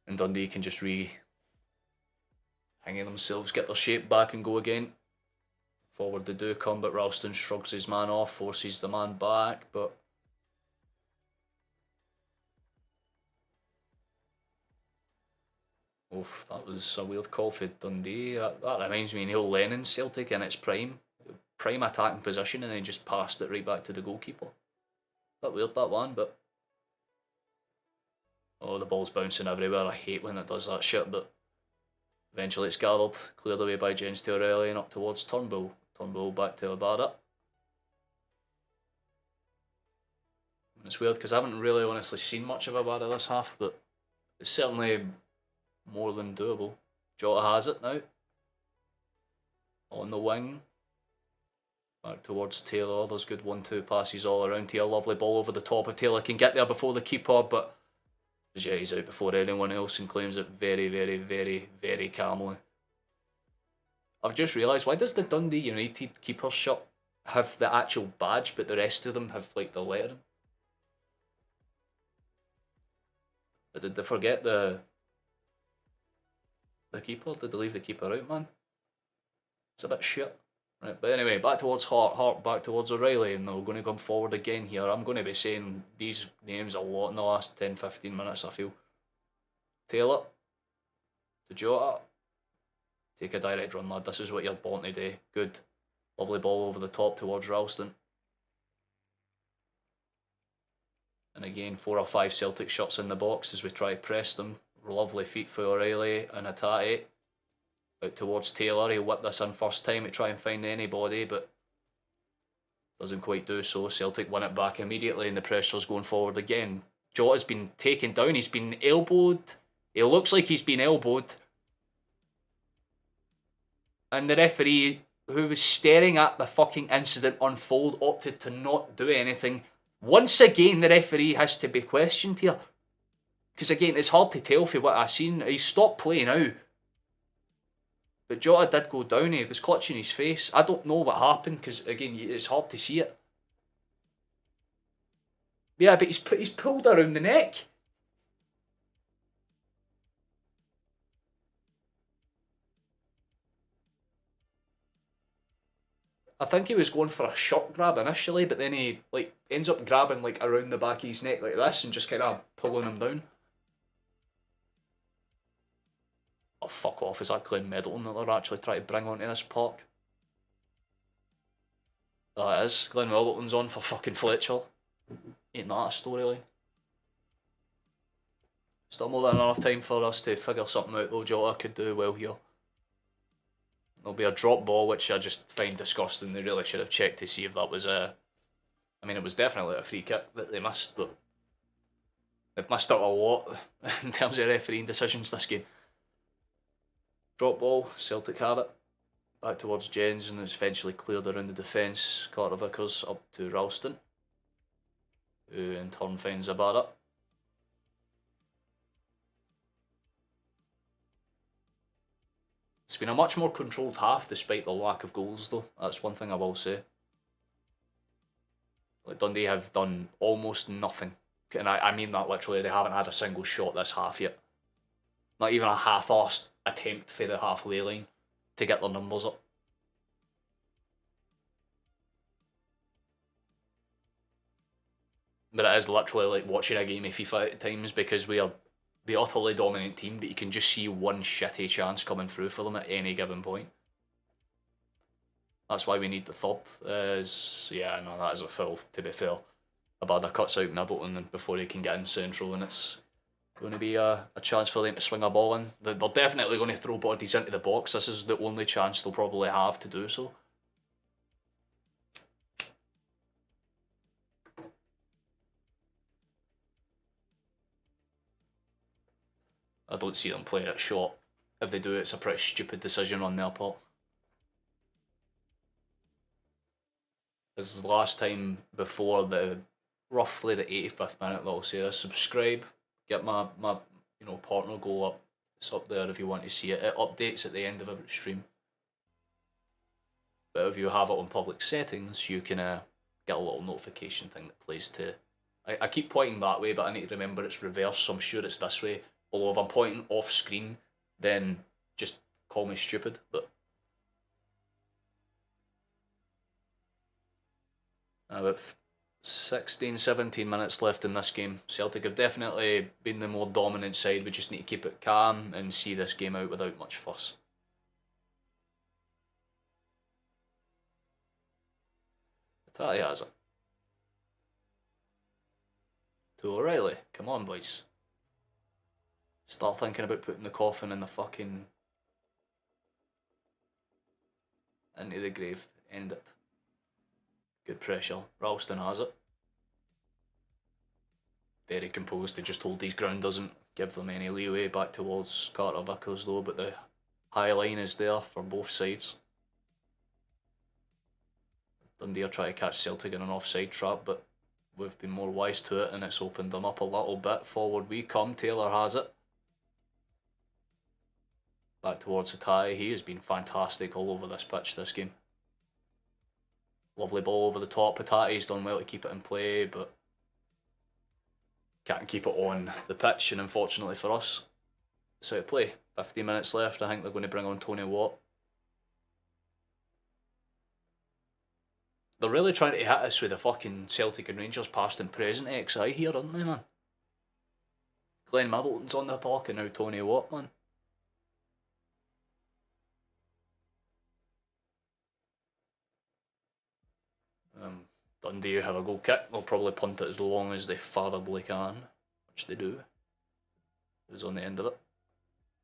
And Dundee can just hanging themselves, get their shape back and go again. Forward they do come, but Ralston shrugs his man off, forces the man back, but oof, that was a weird call for Dundee. That reminds me of Neil Lennon's Celtic in its prime attacking position, and then just passed it right back to the goalkeeper. Bit weird that one, but oh, the ball's bouncing everywhere. I hate when it does that shit, but eventually it's gathered, cleared away by Jens to O'Reilly and up towards Turnbull. Turnbull back to Abada. And it's weird because I haven't really honestly seen much of Abada this half, but it's certainly more than doable. Jota has it now. On the wing. Back towards Taylor. There's good 1-2 passes all around here. Lovely ball over the top. If Taylor can get there before the keeper, but yeah, he's out before anyone else and claims it very, very, very, very calmly. I've just realised, why does the Dundee United keeper's shirt have the actual badge, but the rest of them have like the lettering? But did they forget the keeper? Did they leave the keeper out, man? It's a bit shit. Right, but anyway, back towards Hart, back towards O'Reilly, and we're going to come forward again here. I'm going to be saying these names a lot in the last 10-15 minutes, I feel. Taylor to Jota. Take a direct run, lad. This is what you're born to do. Good. Lovely ball over the top towards Ralston. And again, 4 or 5 Celtic shots in the box as we try to press them. Lovely feet for O'Reilly and Hatate. Out towards Taylor. He'll whip this in first time to try and find anybody, but doesn't quite do so. Celtic win it back immediately and the pressure's going forward again. Jota's been taken down. He's been elbowed. It looks like he's been elbowed. And the referee, who was staring at the fucking incident unfold, opted to not do anything. Once again, the referee has to be questioned here. Because again, it's hard to tell from what I've seen. He stopped playing out. But Jota did go down. He was clutching his face. I don't know what happened because, again, it's hard to see it. Yeah, but he's pulled around the neck. I think he was going for a shot grab initially, but then he ends up grabbing around the back of his neck like this and just kind of pulling him down. Oh, fuck off. Is that Glenn Middleton that they're actually trying to bring onto this park? That is. Glenn Middleton's on for fucking Fletcher. Ain't that a storyline? Still more than enough time for us to figure something out though. Jota could do well here. There'll be a drop ball, which I just find disgusting. They really should have checked to see if that was a... I mean, it was definitely a free kick that they missed, but they've missed out a lot in terms of refereeing decisions this game. Drop ball, Celtic have it. Back towards Jens, and it's eventually cleared around the defence. Carter Vickers up to Ralston, who in turn finds Ibarra. It's been a much more controlled half despite the lack of goals though. That's one thing I will say. Dundee have done almost nothing. And I mean that literally. They haven't had a single shot this half yet. Not even a half-arsed attempt for the halfway line to get their numbers up. But it is literally like watching a game of FIFA at times because we are the utterly dominant team, but you can just see one shitty chance coming through for them at any given point. That's why we need the third. Yeah, no, that is a foul, to be fair. Abada cuts out Middleton before he can get in central, and it's going to be a chance for them to swing a ball in. They're definitely going to throw bodies into the box. This is the only chance they'll probably have to do so. I don't see them playing it short. If they do, it's a pretty stupid decision on their part. This is the last time before roughly the 85th minute that I'll say this. Subscribe, get my partner goal up. It's up there if you want to see it. It updates at the end of every stream. But if you have it on public settings, you can get a little notification thing that plays to... I keep pointing that way, but I need to remember it's reverse, so I'm sure it's this way. Although if I'm pointing off screen, then just call me stupid, but... About 16-17 minutes left in this game. Celtic have definitely been the more dominant side. We just need to keep it calm and see this game out without much fuss. Hatate has it. To O'Reilly. Come on, boys. Start thinking about putting the coffin in the fucking... into the grave. End it. Good pressure. Ralston has it. Very composed to just hold his ground, doesn't give them any leeway. Back towards Carter Vickers though, but the high line is there for both sides. Dundee are trying to catch Celtic in an offside trap, but we've been more wise to it and it's opened them up a little bit. Forward we come. Taylor has it. Back towards Hatate. He has been fantastic all over this pitch this game. Lovely ball over the top. Hatate's done well to keep it in play, but Can't keep it on the pitch, and unfortunately for us, it's out of play. 15 minutes left. I think they're going to bring on Tony Watt. They're really trying to hit us with the fucking Celtic and Rangers past and present XI here, aren't they, man? Glenn Middleton's on the park and now Tony Watt, man. Dundee have a goal kick. They'll probably punt it as long as they fathomably can, which they do. Who's on the end of it?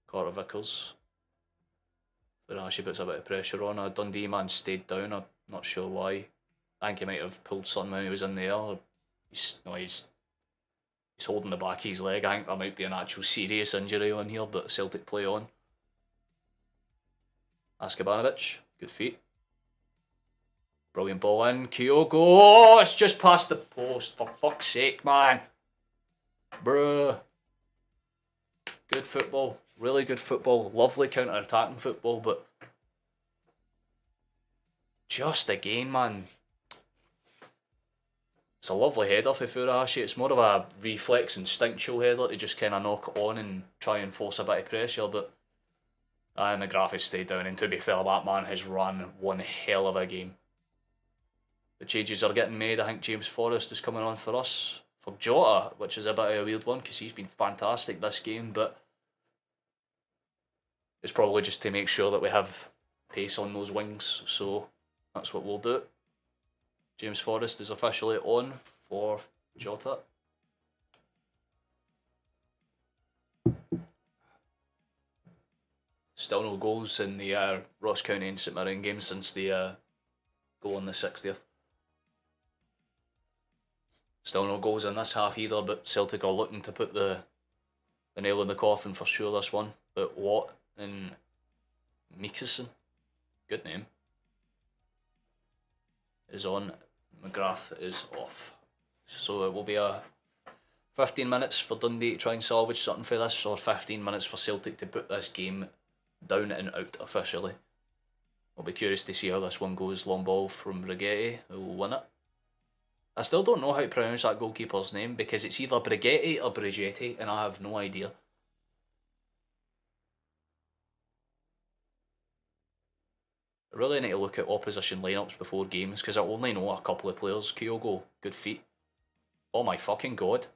Carter Vickers. Farashi puts a bit of pressure on. A Dundee man stayed down. I'm not sure why. I think he might have pulled something when he was in the air. He's holding the back of his leg. I think there might be an actual serious injury on here, but Celtic play on. Askabanovic, good feet. Brilliant ball in. Kyogo. Oh, it's just past the post. For fuck's sake, man. Bruh. Good football. Really good football. Lovely counter-attacking football, but just again, man. It's a lovely header for Furahashi. It's more of a reflex instinctual header to just kind of knock it on and try and force a bit of pressure, but McGrath has stayed down, and to be fair, that man has run one hell of a game. The changes are getting made. I think James Forrest is coming on for us. For Jota, which is a bit of a weird one because he's been fantastic this game, but it's probably just to make sure that we have pace on those wings, so that's what we'll do. James Forrest is officially on for Jota. Still no goals in the Ross County and St Mirren game since the goal on the 60th. Still no goals in this half either, but Celtic are looking to put the nail in the coffin for sure this one. But Watt and Mikkelsen, good name, is on. McGrath is off. So it will be a 15 minutes for Dundee to try and salvage something for this, or 15 minutes for Celtic to put this game down and out officially. I'll be curious to see how this one goes. Long ball from Brigetti, who will win it. I still don't know how to pronounce that goalkeeper's name because it's either Brigetti or Brigetti, and I have no idea. I really need to look at opposition lineups before games because I only know a couple of players. Kyogo, good feet. Oh my fucking god.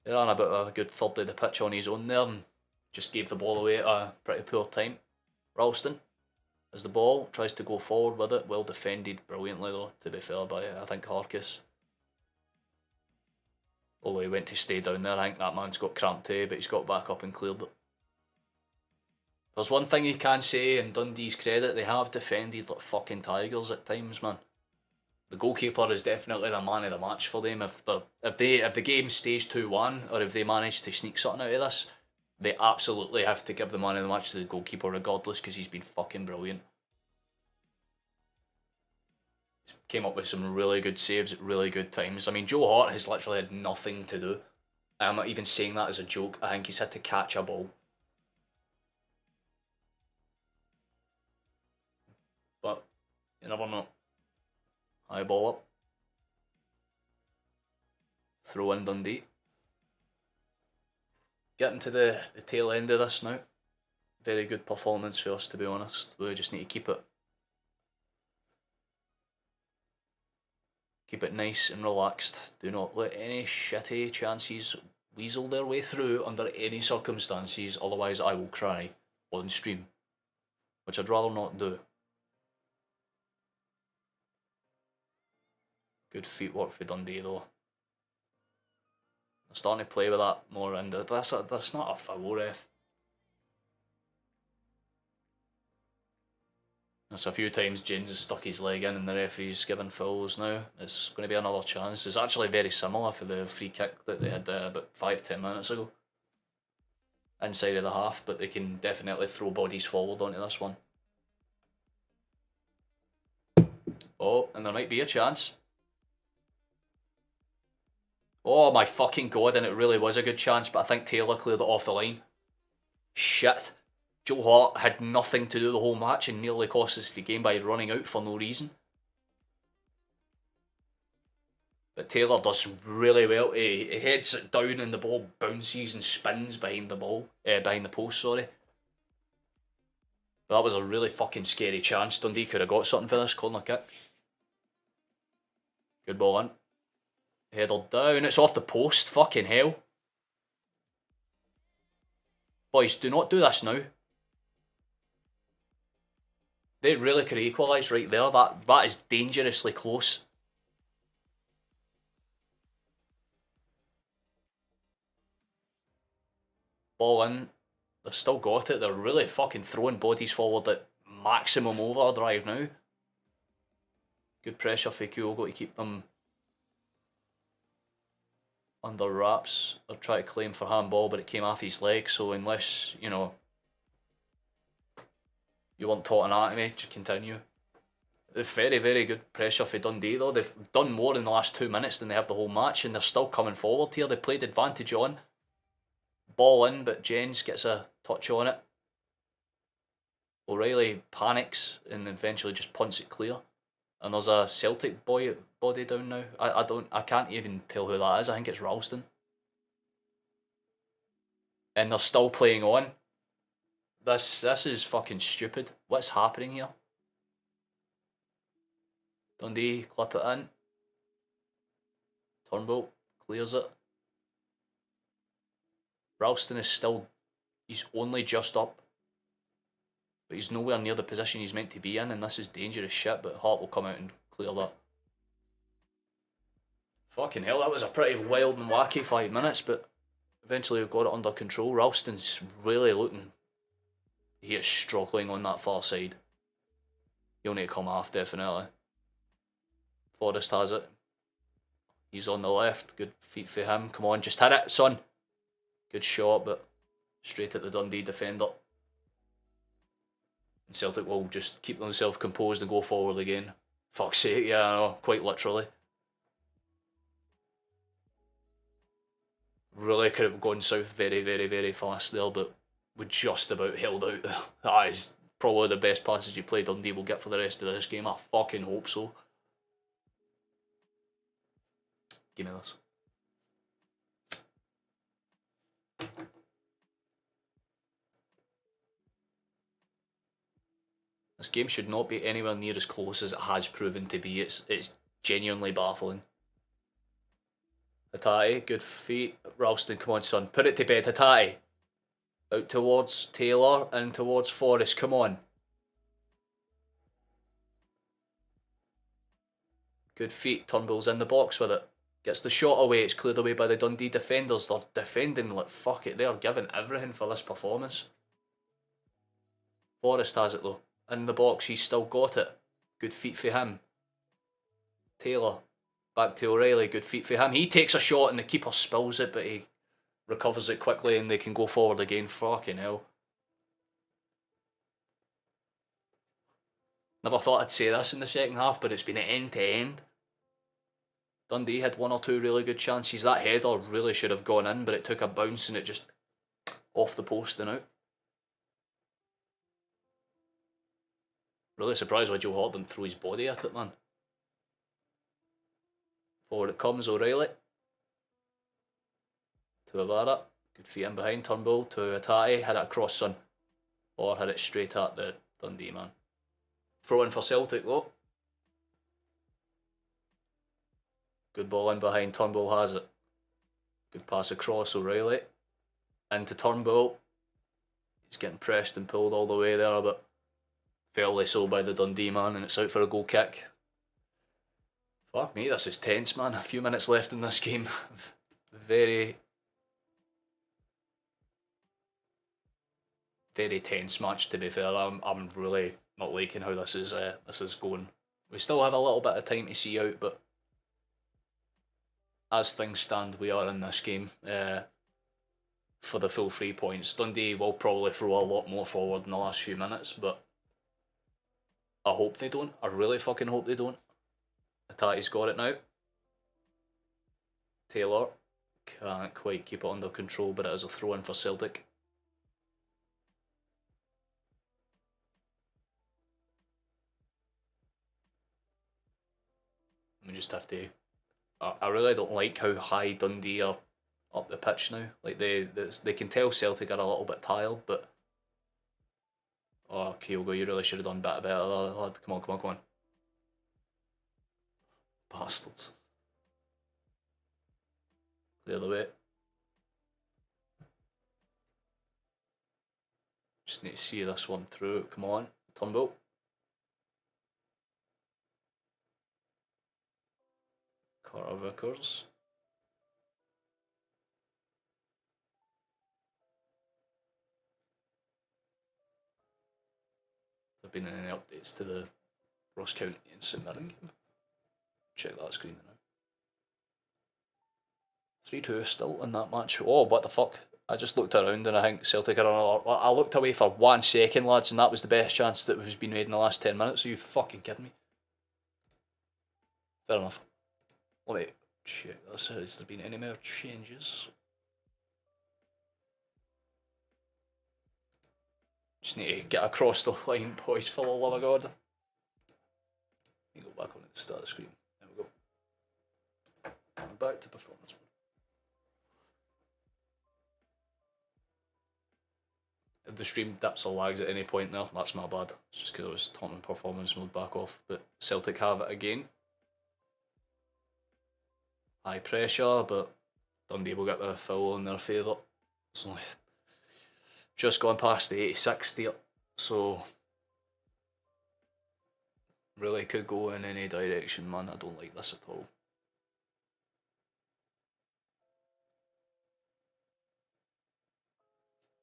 He ran about a good third of the pitch on his own there and just gave the ball away at a pretty poor time. Ralston has the ball, tries to go forward with it. Well defended brilliantly though, to be fair, by I think Harkis. Although he went to stay down there, I think that man's got cramped too, but he's got back up and cleared it. There's one thing you can say in Dundee's credit, they have defended like fucking tigers at times, man. The goalkeeper is definitely the man of the match for them. If the game stays 2-1, or if they manage to sneak something out of this, they absolutely have to give the man of the match to the goalkeeper regardless, because he's been fucking brilliant. He's came up with some really good saves at really good times. I mean, Joe Hart has literally had nothing to do. I'm not even saying that as a joke. I think he's had to catch a ball. But you never know. High ball up. Throw in Dundee. Getting to the tail end of this now. Very good performance for us, to be honest. We just need to keep it nice and relaxed. Do not let any shitty chances weasel their way through under any circumstances, otherwise I will cry on stream, which I'd rather not do. Good feet work for Dundee though. They're starting to play with that more, and that's not a foul, ref. There's a few times James has stuck his leg in and the referee's given fouls now. It's going to be another chance. It's actually very similar for the free kick that they had about 5-10 minutes ago. Inside of the half, but they can definitely throw bodies forward onto this one. Oh, and there might be a chance. Oh my fucking god, and it really was a good chance, but I think Taylor cleared it off the line. Shit. Joe Hart had nothing to do the whole match and nearly cost us the game by running out for no reason. But Taylor does really well. He heads it down and the ball bounces and spins behind the ball, behind the post, sorry. But that was a really fucking scary chance. Dundee could have got something for this corner kick. Good ball in. Header down. It's off the post. Fucking hell. Boys, do not do this now. They really could have equalised right there. That is dangerously close. Ball in. They've still got it. They're really fucking throwing bodies forward at maximum overdrive now. Good pressure for Kyogo to keep them under wraps. They're trying to claim for handball, but it came off his leg, so unless, you know, you weren't taught anatomy, just continue. Very, very good pressure for Dundee though. They've done more in the last 2 minutes than they have the whole match, and they're still coming forward here. They played advantage on. Ball in, but Jens gets a touch on it. O'Reilly panics and eventually just punts it clear. And there's a Celtic body down now. I can't even tell who that is. I think it's Ralston. And they're still playing on. This is fucking stupid. What's happening here? Dundee clip it in. Turnbull clears it. Ralston is still, he's only just up. But he's nowhere near the position he's meant to be in, and this is dangerous shit, but Hart will come out and clear that. Fucking hell, that was a pretty wild and wacky 5 minutes, but eventually we got it under control. Ralston's really looking, he is struggling on that far side. He'll need to come off, definitely. Forrest has it. He's on the left, good feet for him. Come on, just hit it, son. Good shot, but straight at the Dundee defender. And Celtic will just keep themselves composed and go forward again. Fuck's sake, yeah, I know, quite literally. Really could have gone south very, very, very fast there, but we just about held out there. That is probably the best passage you played Dundee will get for the rest of this game. I fucking hope so. Give me this. This game should not be anywhere near as close as it has proven to be. It's genuinely baffling. Hatate, good feet. Ralston, come on son, put it to bed. Hatate. Out towards Taylor and towards Forrest, come on. Good feet, Turnbull's in the box with it. Gets the shot away, it's cleared away by the Dundee defenders. They're defending like fuck it, they're giving everything for this performance. Forrest has it though. In the box, he's still got it. Good feet for him. Taylor. Back to O'Reilly, good feet for him. He takes a shot and the keeper spills it, but he recovers it quickly and they can go forward again. Fucking hell. Never thought I'd say this in the second half, but it's been end to end. Dundee had 1 or 2 really good chances. That header really should have gone in, but it took a bounce and it just off the post and out. Really surprised why Joe Hart didn't throw his body at it, man. Forward it comes, O'Reilly. To Avara. Good feet in behind, Turnbull to Hatate. Had it across, son. Or had it straight at the Dundee man. Throw in for Celtic though. Good ball in behind, Turnbull has it. Good pass across, O'Reilly. Into Turnbull. He's getting pressed and pulled all the way there, but fairly so by the Dundee man, and it's out for a goal kick. Fuck me, this is tense, man. A few minutes left in this game. Very, very tense match, to be fair. I'm really not liking how this is going. We still have a little bit of time to see out, but as things stand, we are in this game for the full 3 points. Dundee will probably throw a lot more forward in the last few minutes, but I hope they don't. I really fucking hope they don't. Atate's got it now. Taylor can't quite keep it under control, but it is a throw in for Celtic. We just have to I really don't like how high Dundee are up the pitch now. Like they can tell Celtic are a little bit tired, but oh, Kyogo, you really should have done better, lad. Come on, come on, come on. Bastards. Clear the way. Just need to see this one through. Come on, Turnbull. Carter Vickers. There been any updates to the Ross County and St Mirren game? Check that screen now. 3-2 still in that match. Oh, what the fuck? I just looked around and I think Celtic are on another. I looked away for 1 second, lads, and that was the best chance that has been made in the last 10 minutes. Are you fucking kidding me? Fair enough. Let me check this. Has there been any more changes? Just need to get across the line, boys, for the love of God. Let me go back on the start of the screen. There we go. I'm back to performance mode. If the stream dips or lags at any point there, that's my bad. It's just because I was turning performance mode back off. But Celtic have it again. High pressure, but Dundee will get the foul in their favour. So just gone past the 86 there, so really could go in any direction, man. I don't like this at all.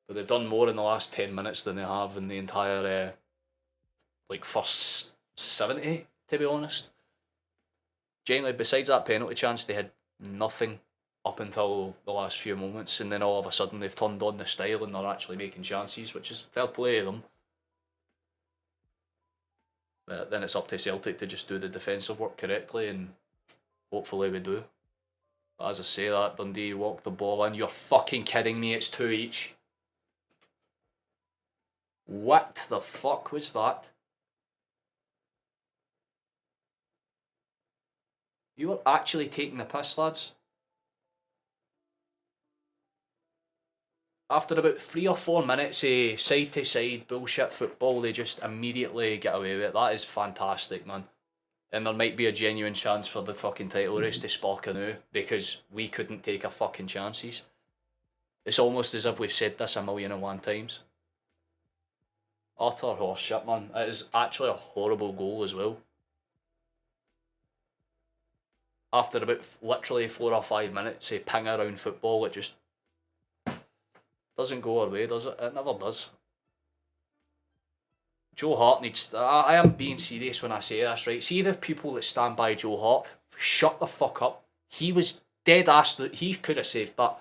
But they've done more in the last 10 minutes than they have in the entire like first 70, to be honest. Generally, besides that penalty chance, they had nothing up until the last few moments, and then all of a sudden they've turned on the style and they're actually making chances, which is fair play to them. But then it's up to Celtic to just do the defensive work correctly, and hopefully we do. But as I say that, Dundee walked the ball in. You're fucking kidding me, it's 2 each. What the fuck was that? You are actually taking the piss, lads. After about 3 or 4 minutes of side-to-side bullshit football, they just immediately get away with it. That is fantastic, man. And there might be a genuine chance for the fucking title race to spark anew, because we couldn't take our fucking chances. It's almost as if we've said this 1,000,001 times. Utter horseshit, man. It is actually a horrible goal as well. After about literally 4 or 5 minutes of ping around football, it just doesn't go our way, does it? It never does. Joe Hart needs... I am being serious when I say this, right? See the people that stand by Joe Hart? Shut the fuck up. He was dead ass that he could have saved that.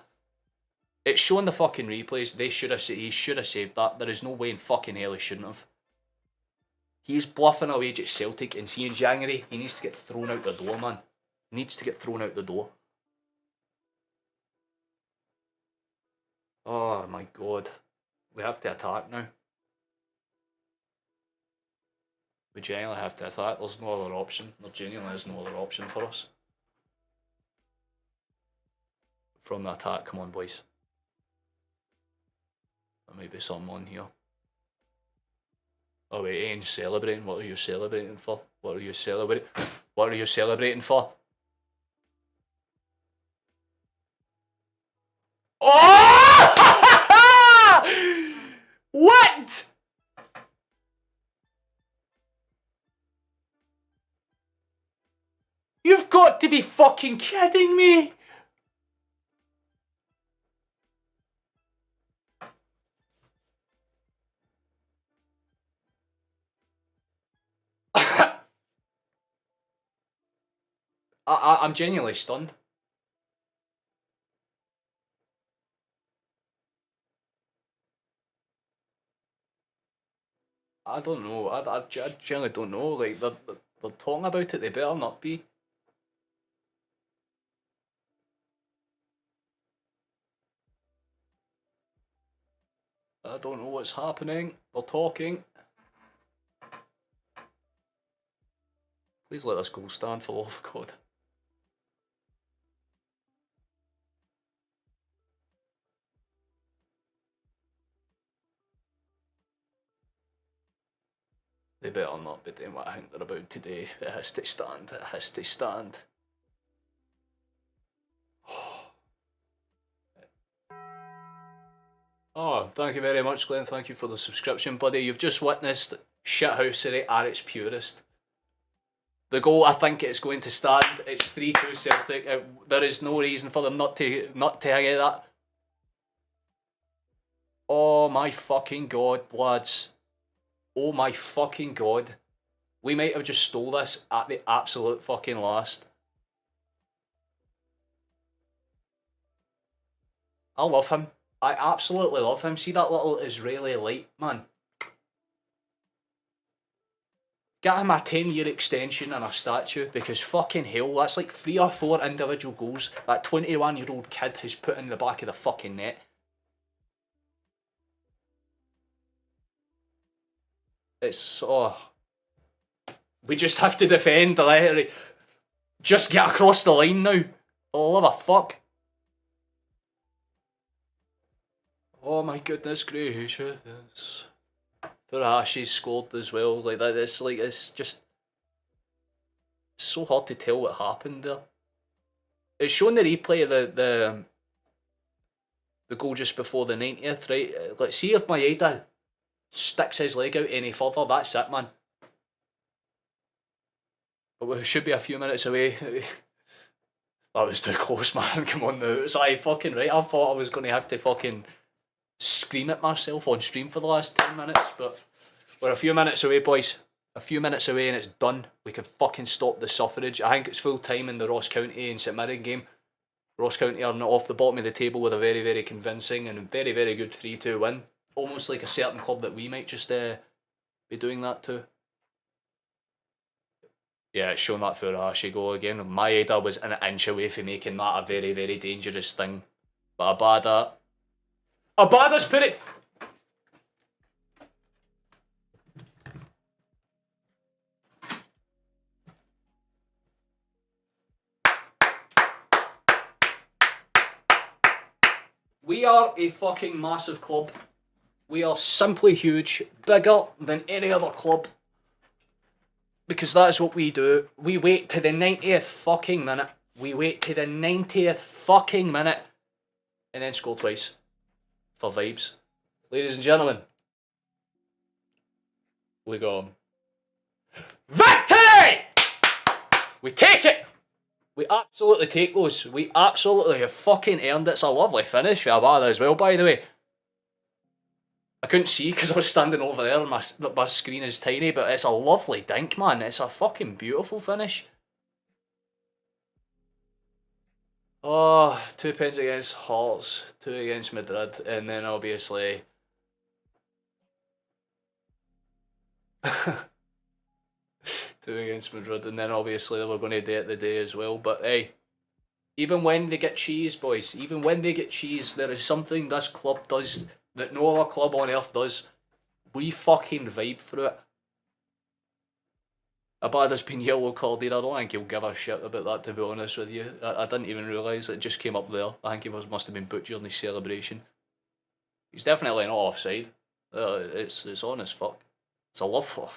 It's showing the fucking replays. He should have saved that. There is no way in fucking hell he shouldn't have. He's bluffing a wage at Celtic, and see in January, he needs to get thrown out the door, man. Needs to get thrown out the door. Oh my god. We have to attack now. We genuinely have to attack. There's no other option. There genuinely is no other option for us. From the attack, come on, boys. There might be something on here. Oh wait, Ain's celebrating. What are you celebrating for? What are you celebrating? What are you celebrating for? Oh! What? You've got to be fucking kidding me! I'm genuinely stunned. I don't know. I genuinely don't know. Like, they're talking about it, they better not be. I don't know what's happening. They're talking. Please let this goal stand, for the love of God. better not be doing what I think they're about today. It has to stand. It has to stand. Oh, thank you very much, Glenn. Thank you for the subscription, buddy. You've just witnessed shithousery at its purest. The goal, I think it's going to stand. It's 3-2 Celtic. There is no reason for them not to get that. Oh my fucking god, lads. Oh my fucking god. We might have just stole this at the absolute fucking last. I love him. I absolutely love him. See that little Israeli light, man? Get him a 10-year extension and a statue, because fucking hell, that's like 3 or 4 individual goals that 21-year-old kid has put in the back of the fucking net. It's, oh... We just have to defend, literally. Just get across the line now. Oh, love a fuck. Oh my goodness gracious. Furahashi's scored as well. Like that, it's just so hard to tell what happened there. It's showing the replay of the goal just before the 90th, right? Let's see if Maeda sticks his leg out any further. That's it, man. But we should be a few minutes away. That was too close, man. Come on now. It's like fucking right. I thought I was going to have to fucking scream at myself on stream for the last 10 minutes, but we're a few minutes away, boys. A few minutes away and it's done. We can fucking stop the suffrage. I think it's full time in the Ross County and St Mirren game. Ross County are off the bottom of the table with a very, very convincing and very, very good 3-2 win. Almost like a certain club that we might just be doing that to. Yeah, it's showing that Furahashi goal again. Maeda was an inch away from making that a very, very dangerous thing. But Abada's put it. We are a fucking massive club. We are simply huge, bigger than any other club. Because that is what we do. We wait to the 90th fucking minute. We wait to the 90th fucking minute. And then score twice. For vibes. Ladies and gentlemen. We go. Victory! We take it! We absolutely take those. We absolutely have fucking earned it. It's a lovely finish for Abada as well, by the way. I couldn't see because I was standing over there and my screen is tiny, but it's a lovely dink, man. It's a fucking beautiful finish. Oh, 2 pens against Hearts, 2 against Madrid, and then obviously... 2 against Madrid, and then obviously they were going to do it the day as well. But hey, even when they get cheese, boys, even when they get cheese, there is something this club does that no other club on earth does. We fucking vibe through it. Abada's been yellow carded. I don't think he'll give a shit about that, to be honest with you. I didn't even realise it just came up there. I think he must have been butchered in his celebration. He's definitely not offside. It's on as fuck. It's a love for.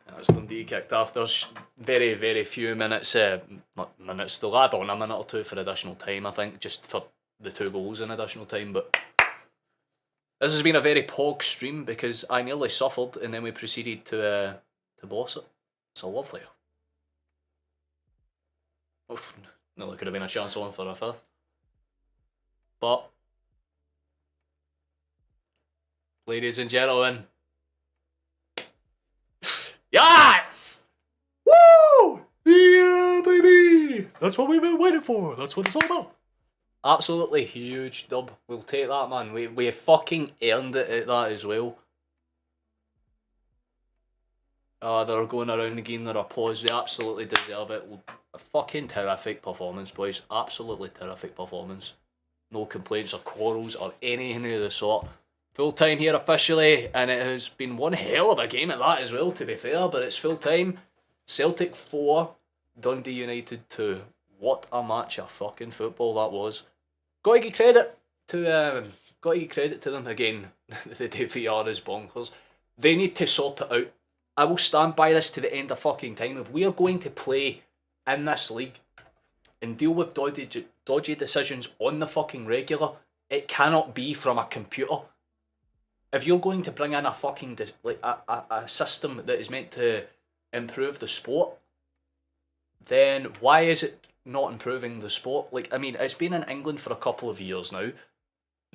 That's Dundee kicked off. There's very, very few minutes, not minutes, they'll add on a minute or two for additional time, I think, just for the 2 goals in additional time. But this has been a very pog stream because I nearly suffered and then we proceeded to boss it. So lovely. Oof, nearly could have been a chance on for a 5th. But, ladies and gentlemen, yes! Woo! Yeah, baby! That's what we've been waiting for. That's what it's all about. Absolutely huge dub. We'll take that, man. We fucking earned it at that as well. They're going around again, their applause. They absolutely deserve it. A fucking terrific performance, boys. Absolutely terrific performance. No complaints or quarrels or anything of the sort. Full time here officially, and it has been one hell of a game at that as well, to be fair, but it's full time. Celtic 4, Dundee United 2. What a match of fucking football that was. Gotta give credit to got to give credit to them again. The DVR is bonkers. They need to sort it out. I will stand by this to the end of fucking time. If we are going to play in this league and deal with dodgy decisions on the fucking regular, it cannot be from a computer. If you're going to bring in a fucking a system that is meant to improve the sport, then why is it not improving the sport? Like, I mean, it's been in England for a couple of years now.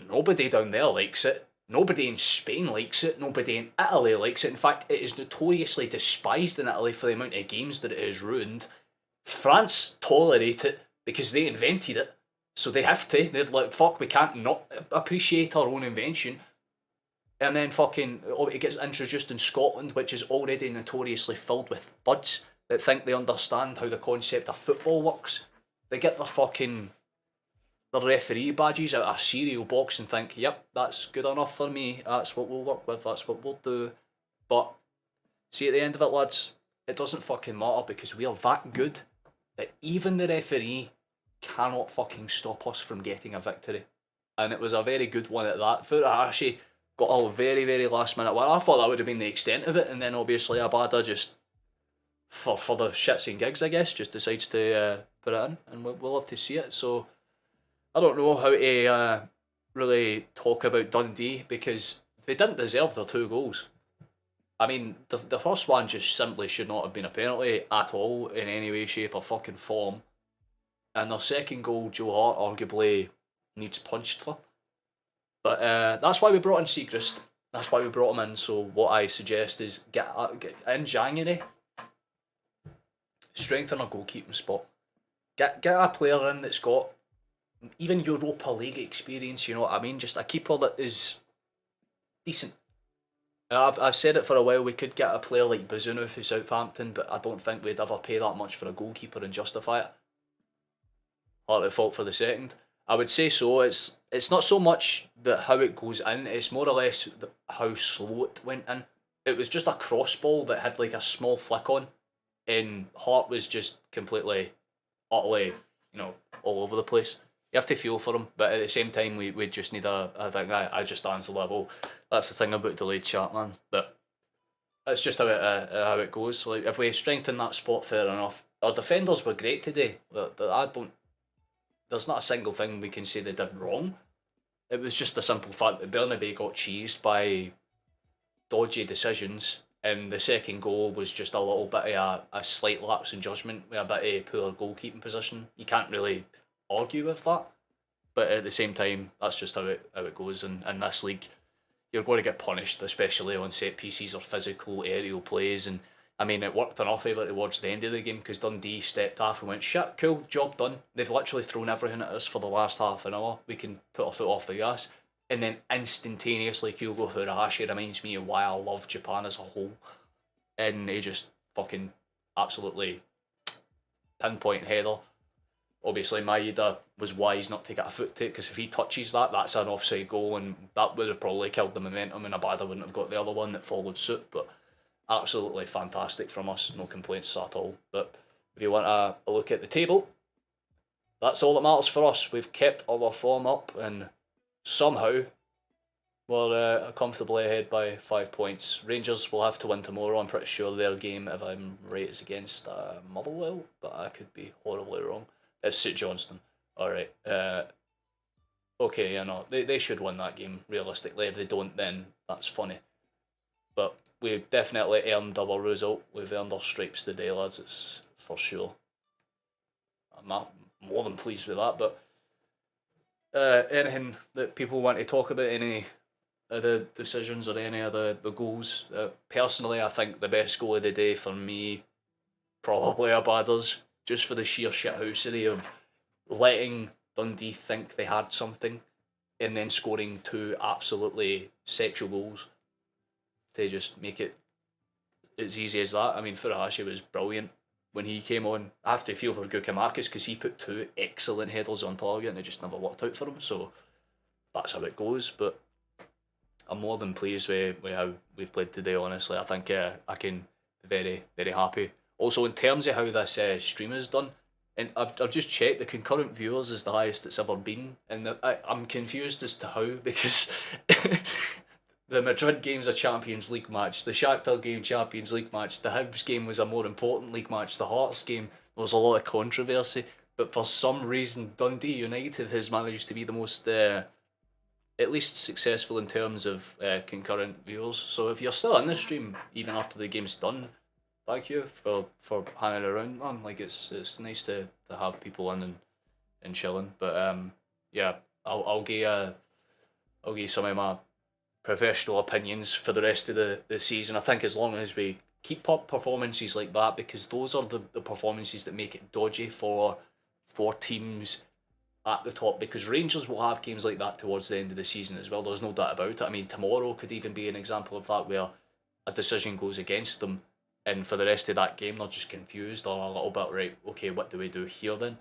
Nobody down there likes it. Nobody in Spain likes it. Nobody in Italy likes it. In fact, it is notoriously despised in Italy for the amount of games that it has ruined. France tolerate it because they invented it. So they have to. They're like, fuck, we can't not appreciate our own invention. And then fucking, it gets introduced in Scotland, which is already notoriously filled with buds that think they understand how the concept of football works. They get the referee badges out of a cereal box and think, yep, that's good enough for me, that's what we'll work with, that's what we'll do. But see, at the end of it, lads, it doesn't fucking matter because we are that good that even the referee cannot fucking stop us from getting a victory. And it was a very good one at that. Furuhashi got a very, very last minute one. I thought that would have been the extent of it, and then obviously Abada just, for the shits and gigs, I guess, just decides to put it in, and we'll have to see it. So I don't know how to really talk about Dundee because they didn't deserve their 2 goals. I mean, the first one just simply should not have been a penalty at all in any way, shape or fucking form. And their second goal, Joe Hart arguably needs punched for. But that's why we brought in Seacrest. That's why we brought him in. So what I suggest is get in January, strengthen our goalkeeping spot. Get a player in that's got even Europa League experience, you know what I mean? Just a keeper that is decent. I've said it for a while, we could get a player like Bazunu for Southampton, but I don't think we'd ever pay that much for a goalkeeper and justify it. Hardly fault for the second. I would say so. It's not so much that how it goes in, it's more or less how slow it went in. It was just a cross ball that had like a small flick on, and Hart was just completely, utterly, all over the place. You have to feel for him, but at the same time, we just need a thing. I just answer level. That's the thing about delayed chat, man. But that's just how it goes. Like if we strengthen that spot, fair enough. Our defenders were great today. There's not a single thing we can say they did wrong. It was just the simple fact that Bernabei got cheesed by dodgy decisions, and the second goal was just a little bit of a slight lapse in judgment with a bit of poor goalkeeping position. You can't really argue with that, but at the same time, that's just how it goes. And in this league, you're going to get punished, especially on set pieces or physical aerial plays. And I mean, it worked in our favour towards the end of the game because Dundee stepped off and went, shit, cool, job done. They've literally thrown everything at us for the last half an hour. We can put our foot off the gas. And then instantaneously, Kyogo Furuhashi reminds me of why I love Japan as a whole. And he just fucking absolutely pinpoint header. Obviously, Maeda was wise not to get a foot to it because if he touches that, that's an offside goal, and that would have probably killed the momentum, and Abada wouldn't have got the other one that followed suit. But absolutely fantastic from us, no complaints at all. But if you want a look at the table, that's all that matters for us. We've kept our form up, and somehow we're comfortably ahead by 5 points. Rangers will have to win tomorrow. I'm pretty sure their game, if I'm right, is against Motherwell, but I could be horribly wrong. It's St Johnstone. Alright. Okay, they should win that game, realistically. If they don't, then that's funny. But we've definitely earned our result. We've earned our stripes today, lads. It's for sure. I'm more than pleased with that. But anything that people want to talk about, any of the decisions or any of the goals? Personally, I think the best goal of the day for me, probably Abada's. Just for the sheer shithousery of letting Dundee think they had something and then scoring 2 absolutely sexual goals to just make it as easy as that. I mean, Furuhashi was brilliant when he came on. I have to feel for Gukamakis because he put 2 excellent headers on target and it just never worked out for him. So that's how it goes. But I'm more than pleased with how we've played today, honestly. I think I can be very, very happy. Also, in terms of how this stream is done, And I've just checked, the concurrent viewers is the highest it's ever been, and I'm confused as to how, because the Madrid game's a Champions League match, the Shakhtar game Champions League match, the Hibs game was a more important league match, the Hearts game there was a lot of controversy, but for some reason Dundee United has managed to be the most at least successful in terms of concurrent viewers. So if you're still in the stream even after the game's done, thank you for hanging around, man. Like it's nice to have people in and chilling. But yeah, I'll give some of my professional opinions for the rest of the season. I think as long as we keep up performances like that, because those are the performances that make it dodgy for teams at the top, because Rangers will have games like that towards the end of the season as well. There's no doubt about it. I mean, tomorrow could even be an example of that, where a decision goes against them, and for the rest of that game they're just confused or a little bit, right, okay, what do we do here then?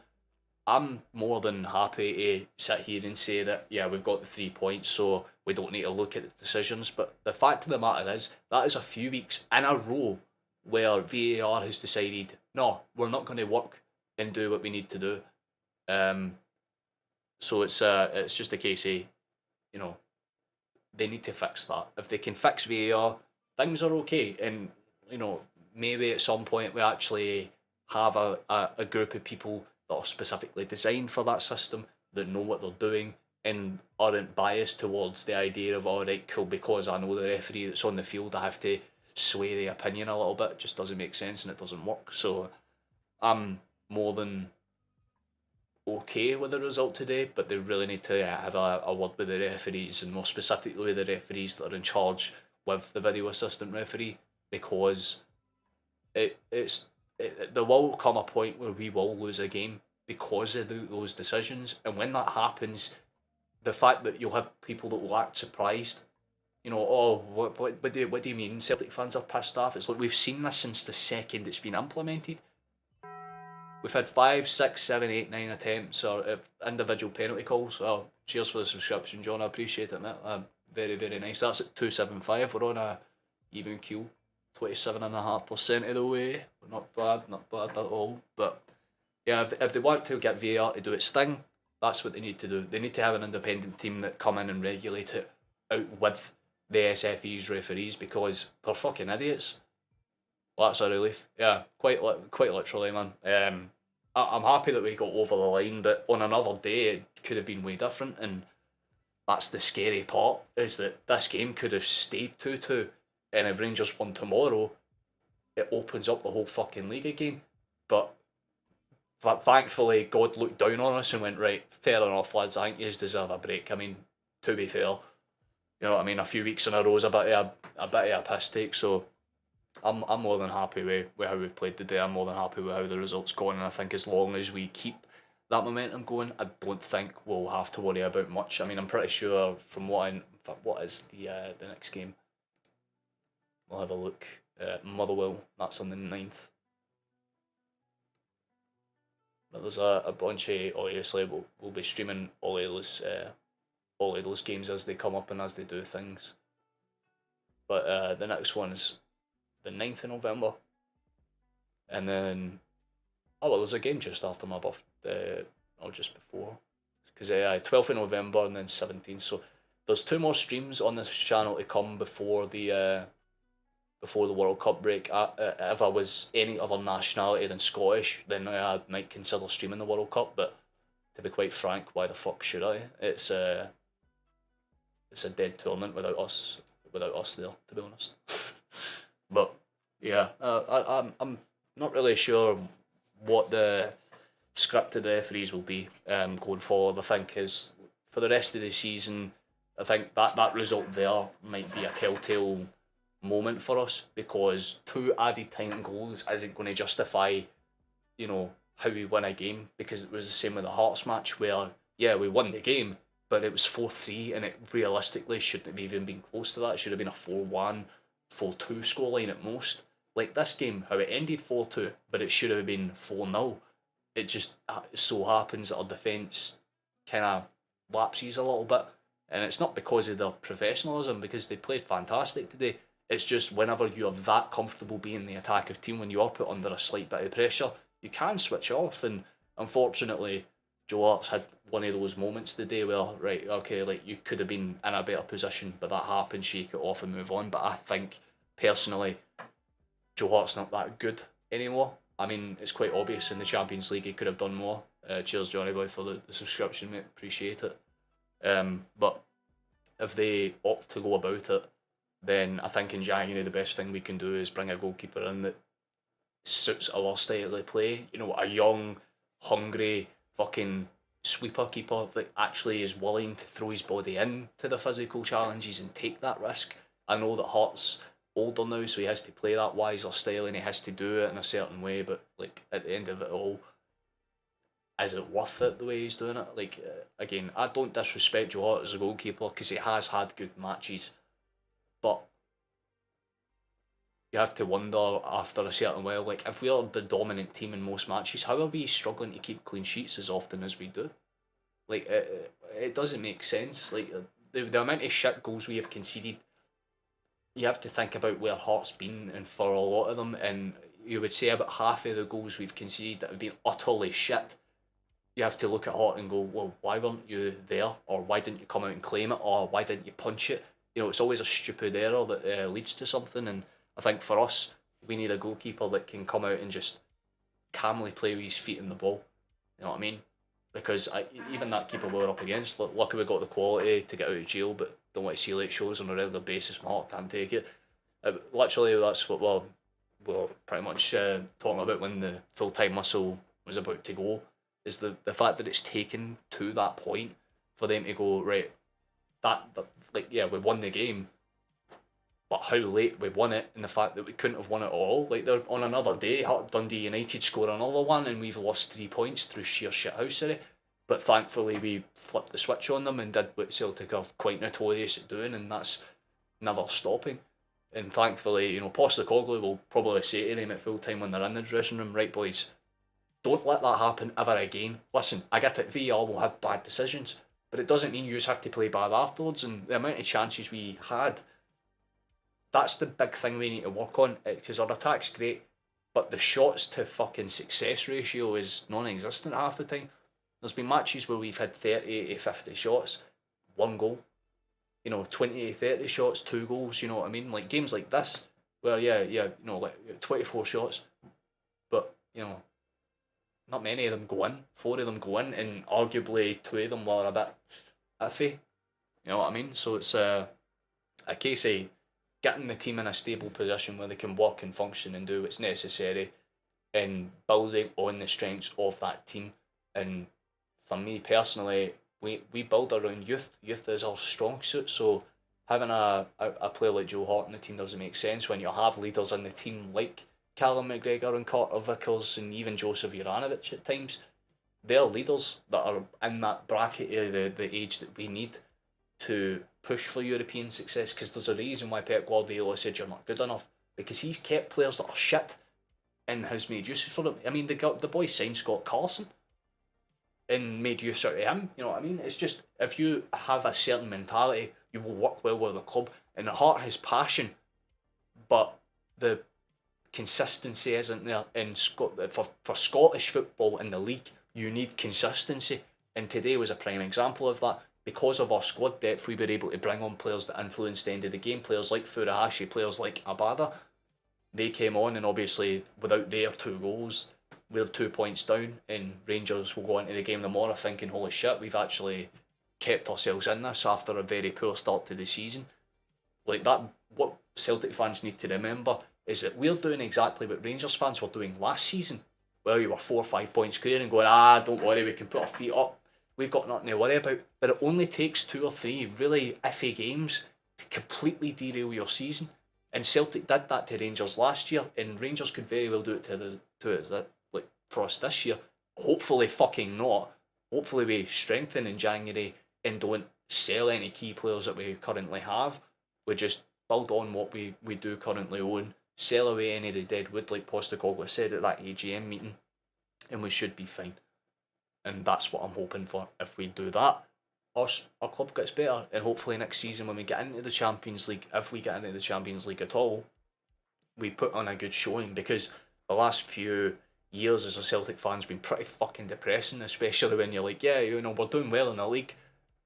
I'm more than happy to sit here and say that, yeah, we've got the 3 points, so we don't need to look at the decisions. But the fact of the matter is, that is a few weeks in a row where VAR has decided, no, we're not going to work and do what we need to do. So it's just a case of, you know, they need to fix that. If they can fix VAR, things are okay. And, you know, maybe at some point we actually have a group of people that are specifically designed for that system, that know what they're doing and aren't biased towards the idea of, all right, cool, because I know the referee that's on the field, I have to sway the opinion a little bit. It just doesn't make sense and it doesn't work. So I'm more than okay with the result today, but they really need to have a word with the referees, and more specifically the referees that are in charge with the video assistant referee, because there will come a point where we will lose a game because of those decisions, and when that happens, the fact that you'll have people that will act surprised, you know, oh, what do you mean Celtic fans are pissed off? It's like, we've seen this since the second it's been implemented. We've had 5, 6, 7, 8, 9 attempts or individual penalty calls. Oh, cheers for the subscription, John. I appreciate it, mate. Very, very nice. That's at 275. We're on a even keel, 27.5% of the way. Not bad at all. But yeah, if they want to get VAR to do its thing, that's what they need to do. They need to have an independent team that come in and regulate it out with the SFE's referees, because they're fucking idiots. Well, that's a relief. Yeah, quite literally, man. I'm happy that we got over the line, but on another day it could have been way different, and that's the scary part, is that this game could have stayed 2-2, and if Rangers won tomorrow, it opens up the whole fucking league again. But thankfully, God looked down on us and went, right, fair enough, lads, I think you deserve a break. I mean, to be fair, you know what I mean, a few weeks in a row is a bit of a piss take, so I'm more than happy with how we've played today. I'm more than happy with how the result's going, and I think as long as we keep that momentum going, I don't think we'll have to worry about much. I mean, I'm pretty sure from what is the next game? We'll have a look. Motherwell, that's on the 9th. But there's a bunch of, obviously we'll be streaming all of those games as they come up and as they do things. But the next one's the 9th of November, and then there's a game just after my birthday, or just before, because 12th of November and then 17th. So there's 2 more streams on this channel to come before the World Cup break. If I was any other nationality than Scottish, then I might consider streaming the World Cup. But to be quite frank, why the fuck should I? It's a dead tournament without us there, to be honest. But yeah, I'm not really sure what the scripted referees will be going forward. I think is for the rest of the season, I think that result there might be a telltale moment for us, because 2 added time goals isn't going to justify, you know, how we win a game, because it was the same with the Hearts match where, yeah, we won the game, but it was 4-3, and it realistically shouldn't have even been close to that. It should have been a 4-1, 4-2 scoreline at most. Like this game, how it ended 4-2, but it should have been 4-0. It just so happens that our defence kind of lapses a little bit, and it's not because of their professionalism, because they played fantastic today. It's just whenever you're that comfortable being the attacking team, when you are put under a slight bit of pressure, you can switch off, and Unfortunately, Joe Hart's had one of those moments today where, right, okay, like you could have been in a better position, but that happened, shake it off and move on. But I think, personally, Joe Hart's not that good anymore. I mean, it's quite obvious in the Champions League he could have done more. Cheers, Johnny Boy, for the subscription, mate. Appreciate it. But if they opt to go about it, then I think in January the best thing we can do is bring a goalkeeper in that suits our style of play. You know, a young, hungry, fucking sweeper keeper that actually is willing to throw his body into the physical challenges and take that risk. I know that Hart's older now, so he has to play that wiser style and he has to do it in a certain way. But like at the end of it all, is it worth it the way he's doing it? Like again, I don't disrespect Joe Hart as a goalkeeper because he has had good matches, but you have to wonder after a certain while, like if we are the dominant team in most matches, how are we struggling to keep clean sheets as often as we do? Like it doesn't make sense. Like the amount of shit goals we have conceded, you have to think about where Hearts been, and for a lot of them, and you would say about half of the goals we've conceded that have been utterly shit. You have to look at Hart and go, well, why weren't you there, or why didn't you come out and claim it, or why didn't you punch it? You know, it's always a stupid error that leads to something, and I think for us, we need a goalkeeper that can come out and just calmly play with his feet in the ball. You know what I mean? Because even that keeper we were up against, lucky we got the quality to get out of jail, but don't want to see late shows on a regular basis. My heart can't take it. Literally, that's what we're pretty much talking about when the full-time whistle was about to go, is the fact that it's taken to that point for them to go, right, like, yeah, we won the game, but how late we won it, and the fact that we couldn't have won it all. Like, they're on another day, Dundee United score another one, and we've lost 3 points through sheer shithousery. But thankfully, we flipped the switch on them and did what Celtic are quite notorious at doing, and that's never stopping. And thankfully, you know, Postecoglou will probably say to them at full time when they're in the dressing room, right, boys, don't let that happen ever again. Listen, I get it, VAR will have bad decisions, but it doesn't mean you just have to play bad afterwards. And the amount of chances we had, that's the big thing we need to work on, because our attack's great, but the shots to fucking success ratio is non-existent half the time. There's been matches where we've had 30 to 50 shots, 1 goal. You know, 20 to 30 shots, 2 goals, you know what I mean? Like games like this, where you know, like 24 shots, but, you know, not many of them go in. 4 of them go in, and arguably 2 of them were a bit iffy. You know what I mean? So it's a case of getting the team in a stable position where they can work and function and do what's necessary, and building on the strengths of that team. And for me personally, we build around youth. Youth is our strong suit, so having a player like Joe Hart in the team doesn't make sense when you have leaders in the team like Callum McGregor and Carter Vickers and even Joseph Juranovic at times. They're leaders that are in that bracket of the age that we need to push for European success, because there's a reason why Pep Guardiola said you're not good enough, because he's kept players that are shit and has made use for them. I mean, the boy signed Scott Carson and made use out of him. You know what I mean? It's just, if you have a certain mentality, you will work well with the club. And the Heart has passion, but the consistency isn't there. In for Scottish football in the league, you need consistency. And today was a prime example of that. Because of our squad depth, we were able to bring on players that influenced the end of the game. Players like Furuhashi, players like Abada. They came on, and obviously without their 2 goals, we're 2 points down, and Rangers will go into the game tomorrow thinking, holy shit, we've actually kept ourselves in this after a very poor start to the season. Like that, what Celtic fans need to remember is that we're doing exactly what Rangers fans were doing last season, where you were 4 or 5 points clear and going, don't worry, we can put our feet up. We've got nothing to worry about. But it only takes 2 or 3 really iffy games to completely derail your season. And Celtic did that to Rangers last year, and Rangers could very well do it to us for us this year. Hopefully fucking not. Hopefully we strengthen in January and don't sell any key players that we currently have. We just build on what we do currently own, sell away any of the dead wood like Postecoglou said at that AGM meeting, and we should be fine. And that's what I'm hoping for. If we do that, our club gets better, and hopefully next season when we get into the Champions League, if we get into the Champions League at all, we put on a good showing, because the last few years as a Celtic fan's been pretty fucking depressing, especially when you're like, yeah, we're doing well in the league,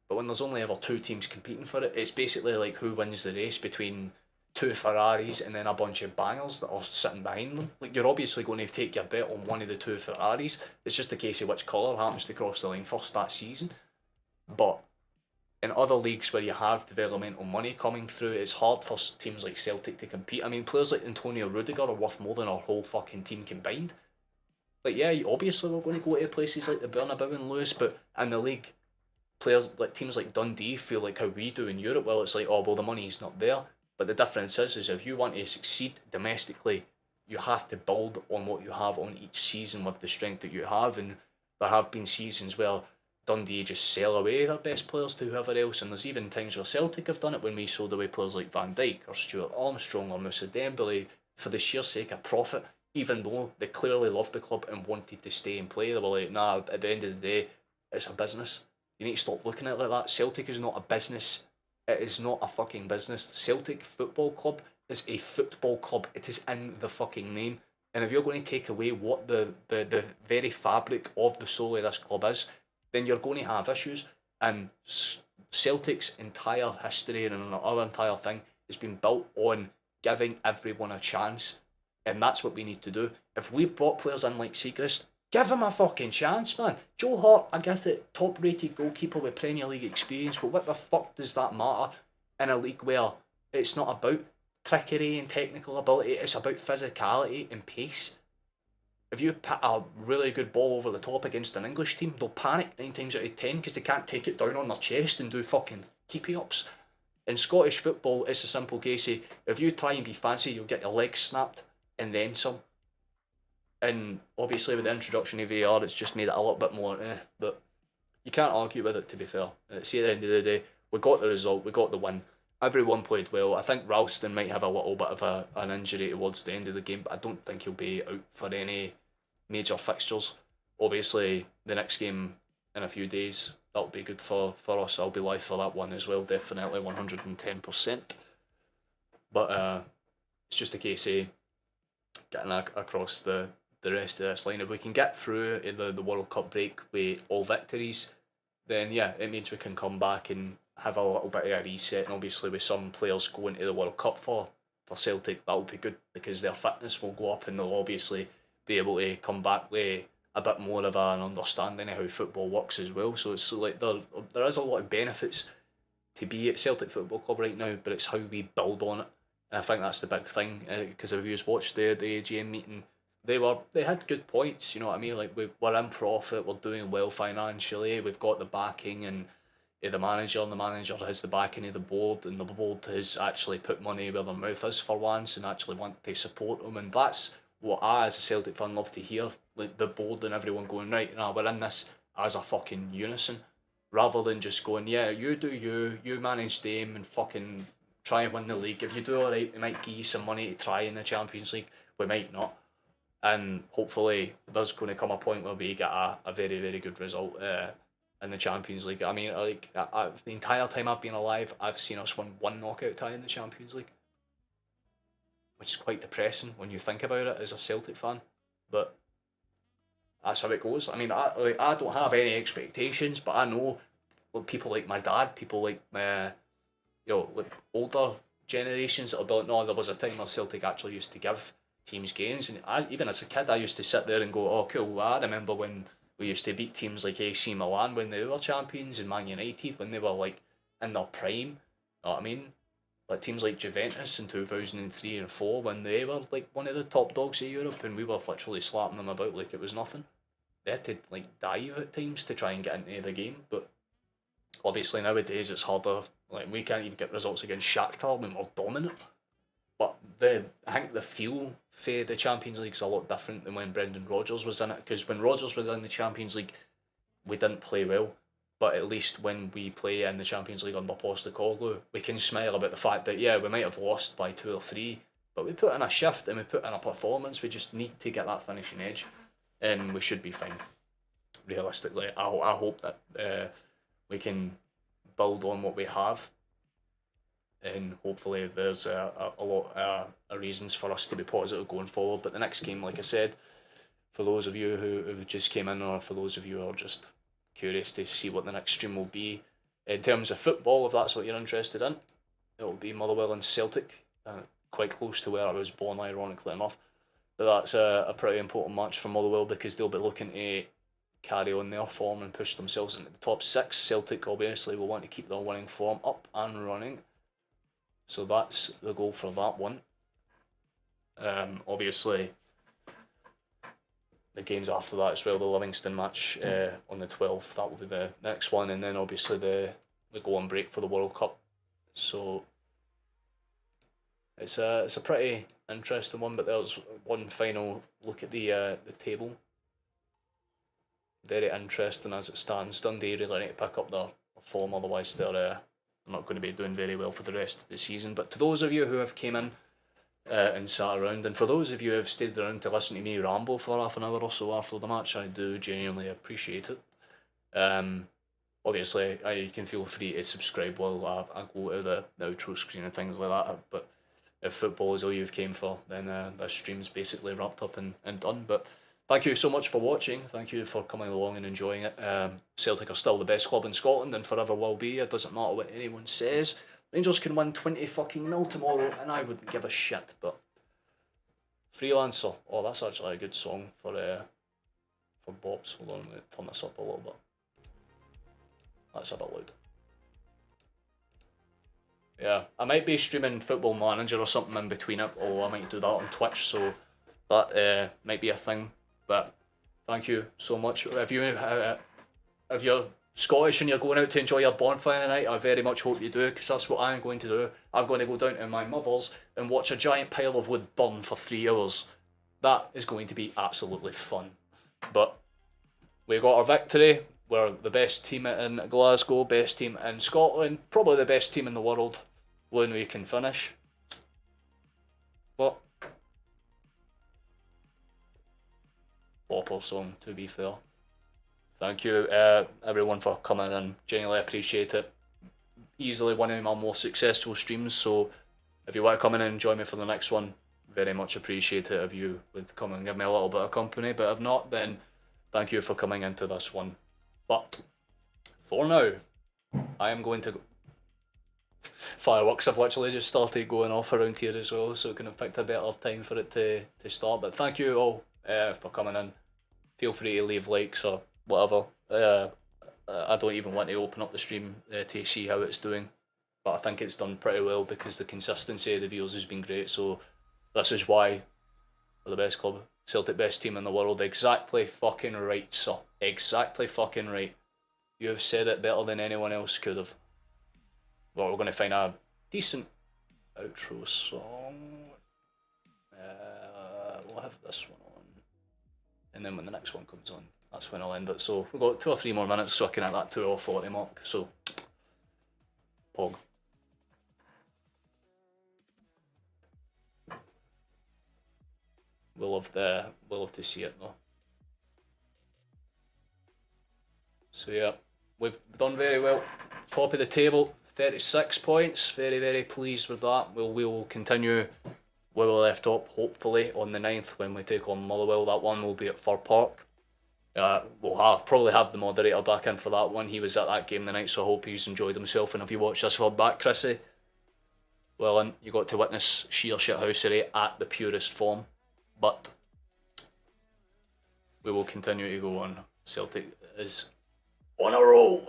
but when there's only ever two teams competing for it, it's basically like who wins the race between two Ferraris and then a bunch of bangers that are sitting behind them. Like, you're obviously going to take your bet on one of the two Ferraris. It's just a case of which colour happens to cross the line first that season. But in other leagues where you have developmental money coming through, it's hard for teams like Celtic to compete. I mean, players like Antonio Rudiger are worth more than our whole fucking team combined. Like, yeah, obviously we're going to go to places like the Bernabeu and lose, but in the league, players like teams like Dundee feel like how we do in Europe. Well, it's like, oh well, the money's not there. But the difference is if you want to succeed domestically, you have to build on what you have on each season with the strength that you have. And there have been seasons where Dundee just sell away their best players to whoever else, and there's even times where Celtic have done it when we sold away players like Van Dijk or Stuart Armstrong or Moussa Dembele for the sheer sake of profit, even though they clearly loved the club and wanted to stay and play. They were like, nah, at the end of the day, it's a business. You need to stop looking at it like that. Celtic is not a business. It is not a fucking business. The Celtic Football Club is a football club. It is in the fucking name. And if you're going to take away what the very fabric of the soul of this club is, then you're going to have issues. And Celtic's entire history and our entire thing has been built on giving everyone a chance. And that's what we need to do. If we've brought players in like Seagrass, give him a fucking chance, man. Joe Hart, I get it, top-rated goalkeeper with Premier League experience, but what the fuck does that matter in a league where it's not about trickery and technical ability, it's about physicality and pace. If you put a really good ball over the top against an English team, they'll panic 9 times out of 10 because they can't take it down on their chest and do fucking keepy-ups. In Scottish football, it's a simple case of, if you try and be fancy, you'll get your legs snapped and then some. And obviously with the introduction of VAR, it's just made it a little bit more but you can't argue with it, to be fair. See, at the end of the day, we got the result, we got the win. Everyone played well. I think Ralston might have a little bit of an injury towards the end of the game, but I don't think he'll be out for any major fixtures. Obviously, the next game in a few days, that'll be good for us. I'll be live for that one as well, definitely 110%. But it's just a case of getting across the rest of this line. If we can get through the World Cup break with all victories, then yeah, it means we can come back and have a little bit of a reset. And obviously with some players going to the World Cup for Celtic, that'll be good because their fitness will go up and they'll obviously be able to come back with a bit more of an understanding of how football works as well. So it's like there is a lot of benefits to be at Celtic Football Club right now, but it's how we build on it. And I think that's the big thing, because if you watched the AGM meeting, they had good points, you know what I mean? Like, we're in profit, we're doing well financially, we've got the backing and the manager, and the manager has the backing of the board, and the board has actually put money where their mouth is for once and actually want to support them. And that's what I, as a Celtic fan, love to hear. Like, the board and everyone going, right, nah, we're in this as a fucking unison, rather than just going, yeah, you do you manage them and fucking try and win the league. If you do alright, we might give you some money to try in the Champions League, we might not. And hopefully there's going to come a point where we get a very, very good result in the Champions League. I mean, like, the entire time I've been alive, I've seen us win one knockout tie in the Champions League, which is quite depressing when you think about it as a Celtic fan. But that's how it goes. I mean, I don't have any expectations, but I know people like my dad, people like like older generations that'll be like, no, there was a time where Celtic actually used to give teams games, and even as a kid I used to sit there and go, oh cool, I remember when we used to beat teams like AC Milan when they were champions, and Man United when they were like in their prime, you know what I mean? Like teams like Juventus in 2003 and 4 when they were like one of the top dogs of Europe, and we were literally slapping them about like it was nothing. They had to like dive at times to try and get into the game, but obviously nowadays it's harder. Like, we can't even get results against Shakhtar when we're dominant. But I think the feel for the Champions League is a lot different than when Brendan Rodgers was in it. Because when Rodgers was in the Champions League, we didn't play well. But at least when we play in the Champions League under Postecoglou, we can smile about the fact that, yeah, we might have lost by 2 or 3, but we put in a shift and we put in a performance. We just need to get that finishing edge, and we should be fine. Realistically, I hope that we can build on what we have, and hopefully there's a lot of reasons for us to be positive going forward. But the next game, like I said, for those of you who just came in, or for those of you who are just curious to see what the next stream will be. In terms of football, if that's what you're interested in, it will be Motherwell and Celtic, quite close to where I was born, ironically enough. But that's a pretty important match for Motherwell because they'll be looking to carry on their form and push themselves into the top 6. Celtic obviously will want to keep their winning form up and running. So that's the goal for that one. Obviously, the games after that as well, the Livingston match on the 12th, that will be the next one, and then obviously the go on break for the World Cup. So it's a pretty interesting one, but there's one final look at the table. Very interesting as it stands. Dundee really need to pick up their form, otherwise they're not going to be doing very well for the rest of the season. But to those of you who have came in and sat around, and for those of you who have stayed around to listen to me ramble for half an hour or so after the match, I do genuinely appreciate it. Obviously, you can feel free to subscribe while I go to the outro screen and things like that, but if football is all you've came for, then this stream's basically wrapped up and done. But thank you so much for watching. Thank you for coming along and enjoying it. Celtic are still the best club in Scotland and forever will be. It doesn't matter what anyone says. Rangers can win 20-0 tomorrow and I wouldn't give a shit. But Freelancer. Oh, that's actually a good song for Bob's. Hold on, I'm going to turn this up a little bit. That's a bit loud. Yeah, I might be streaming Football Manager or something in between it, or I might do that on Twitch, so that might be a thing. But thank you so much. If you're Scottish and you're going out to enjoy your bonfire tonight, I very much hope you do, because that's what I'm going to do. I'm going to go down to my mother's and watch a giant pile of wood burn for 3 hours. That is going to be absolutely fun. But we got our victory. We're the best team in Glasgow, best team in Scotland, probably the best team in the world when we can finish. But Bopper song, to be fair. Thank you everyone for coming in, genuinely appreciate it. Easily one of my more successful streams, so if you want to come in and join me for the next one, very much appreciate it if you would come and give me a little bit of company, but if not, then thank you for coming into this one. But for now, I am going to go. Fireworks have literally just started going off around here as well, so it could have picked a better time for it to start. But thank you all for coming in. Feel free to leave likes or whatever. I don't even want to open up the stream to see how it's doing, but I think it's done pretty well because the consistency of the views has been great. So this is why we're the best club. Celtic best team in the world. Exactly fucking right, sir. Exactly fucking right. You have said it better than anyone else could have. Well, we're going to find a decent outro song. We'll have this one on. And then when the next one comes on, that's when I'll end it. So we've got 2 or 3 more minutes so I can hit that 2:40 mark. So, pog. We'll love to see it though. So yeah, we've done very well. Top of the table, 36 points. Very, very pleased with that. We will continue where we left off, hopefully, on the 9th when we take on Motherwell. That one will be at Fir Park. We'll probably have the moderator back in for that one. He was at that game the night, so I hope he's enjoyed himself. And if you watch this VOD back, Chrissy, well, and you got to witness sheer shithousery at the purest form. But we will continue to go on. Celtic is on a roll.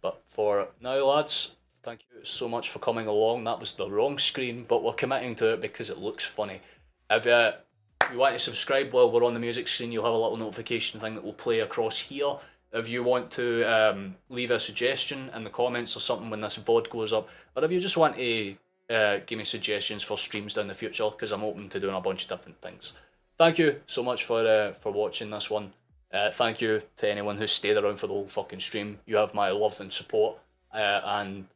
But for now, lads, thank you so much for coming along. That was the wrong screen, but we're committing to it because it looks funny. If you want to subscribe while we're on the music screen, you'll have a little notification thing that will play across here. If you want to leave a suggestion in the comments or something when this VOD goes up, or if you just want to give me suggestions for streams down the future, because I'm open to doing a bunch of different things. Thank you so much for watching this one. Thank you to anyone who stayed around for the whole fucking stream. You have my love and support, and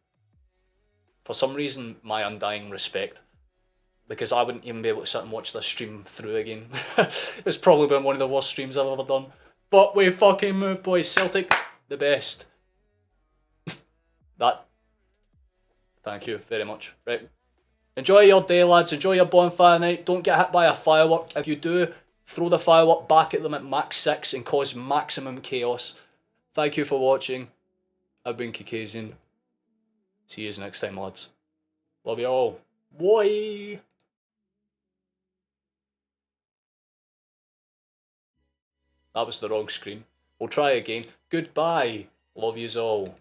for some reason my undying respect, because I wouldn't even be able to sit and watch this stream through again. It's probably been one of the worst streams I've ever done, but we fucking moved, boys. Celtic, the best. Thank you very much. Right. Enjoy your day, lads. Enjoy your bonfire night. Don't get hit by a firework. If you do, throw the firework back at them at max 6 and cause maximum chaos. Thank you for watching. I've been Caucasian. See you next time, lads. Love you all. Bye. That was the wrong screen. We'll try again. Goodbye. Love yous all.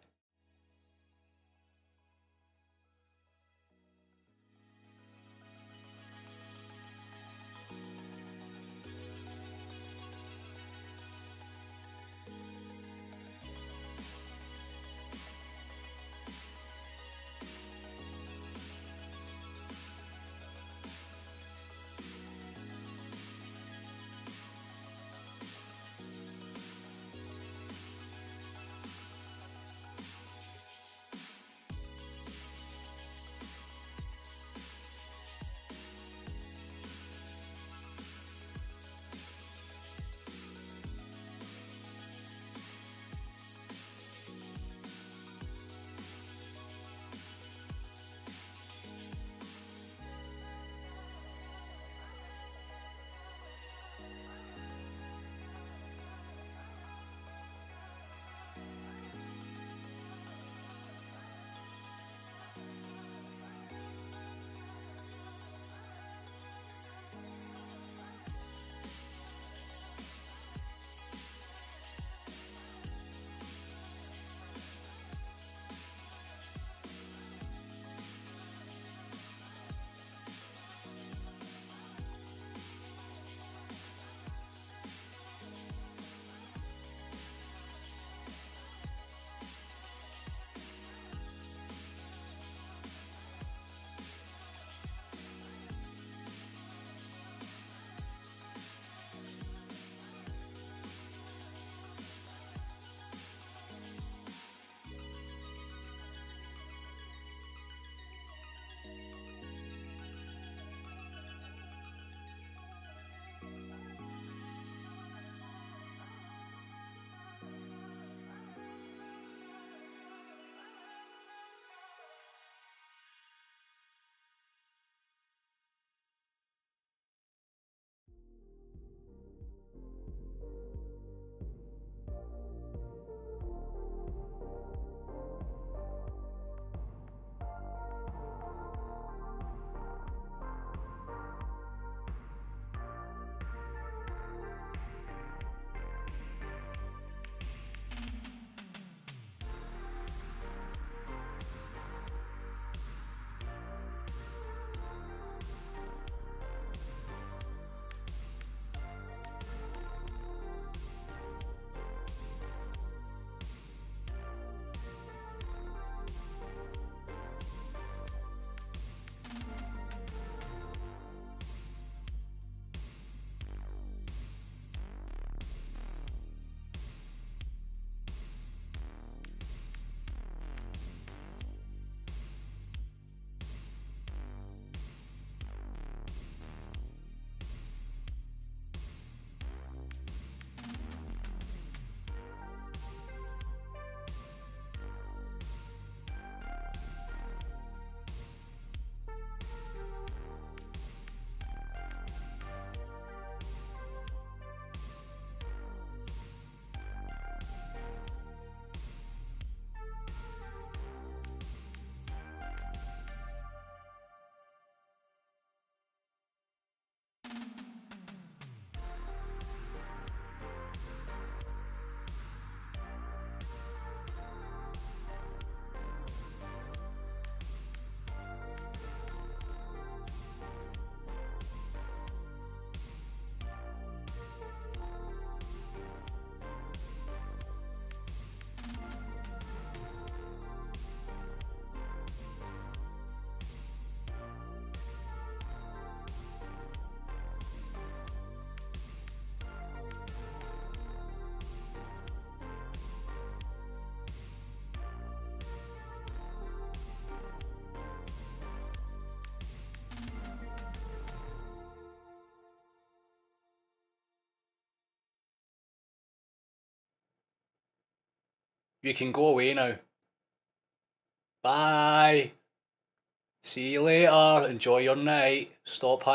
You can go away now. Bye. See you later. Enjoy your night. Stop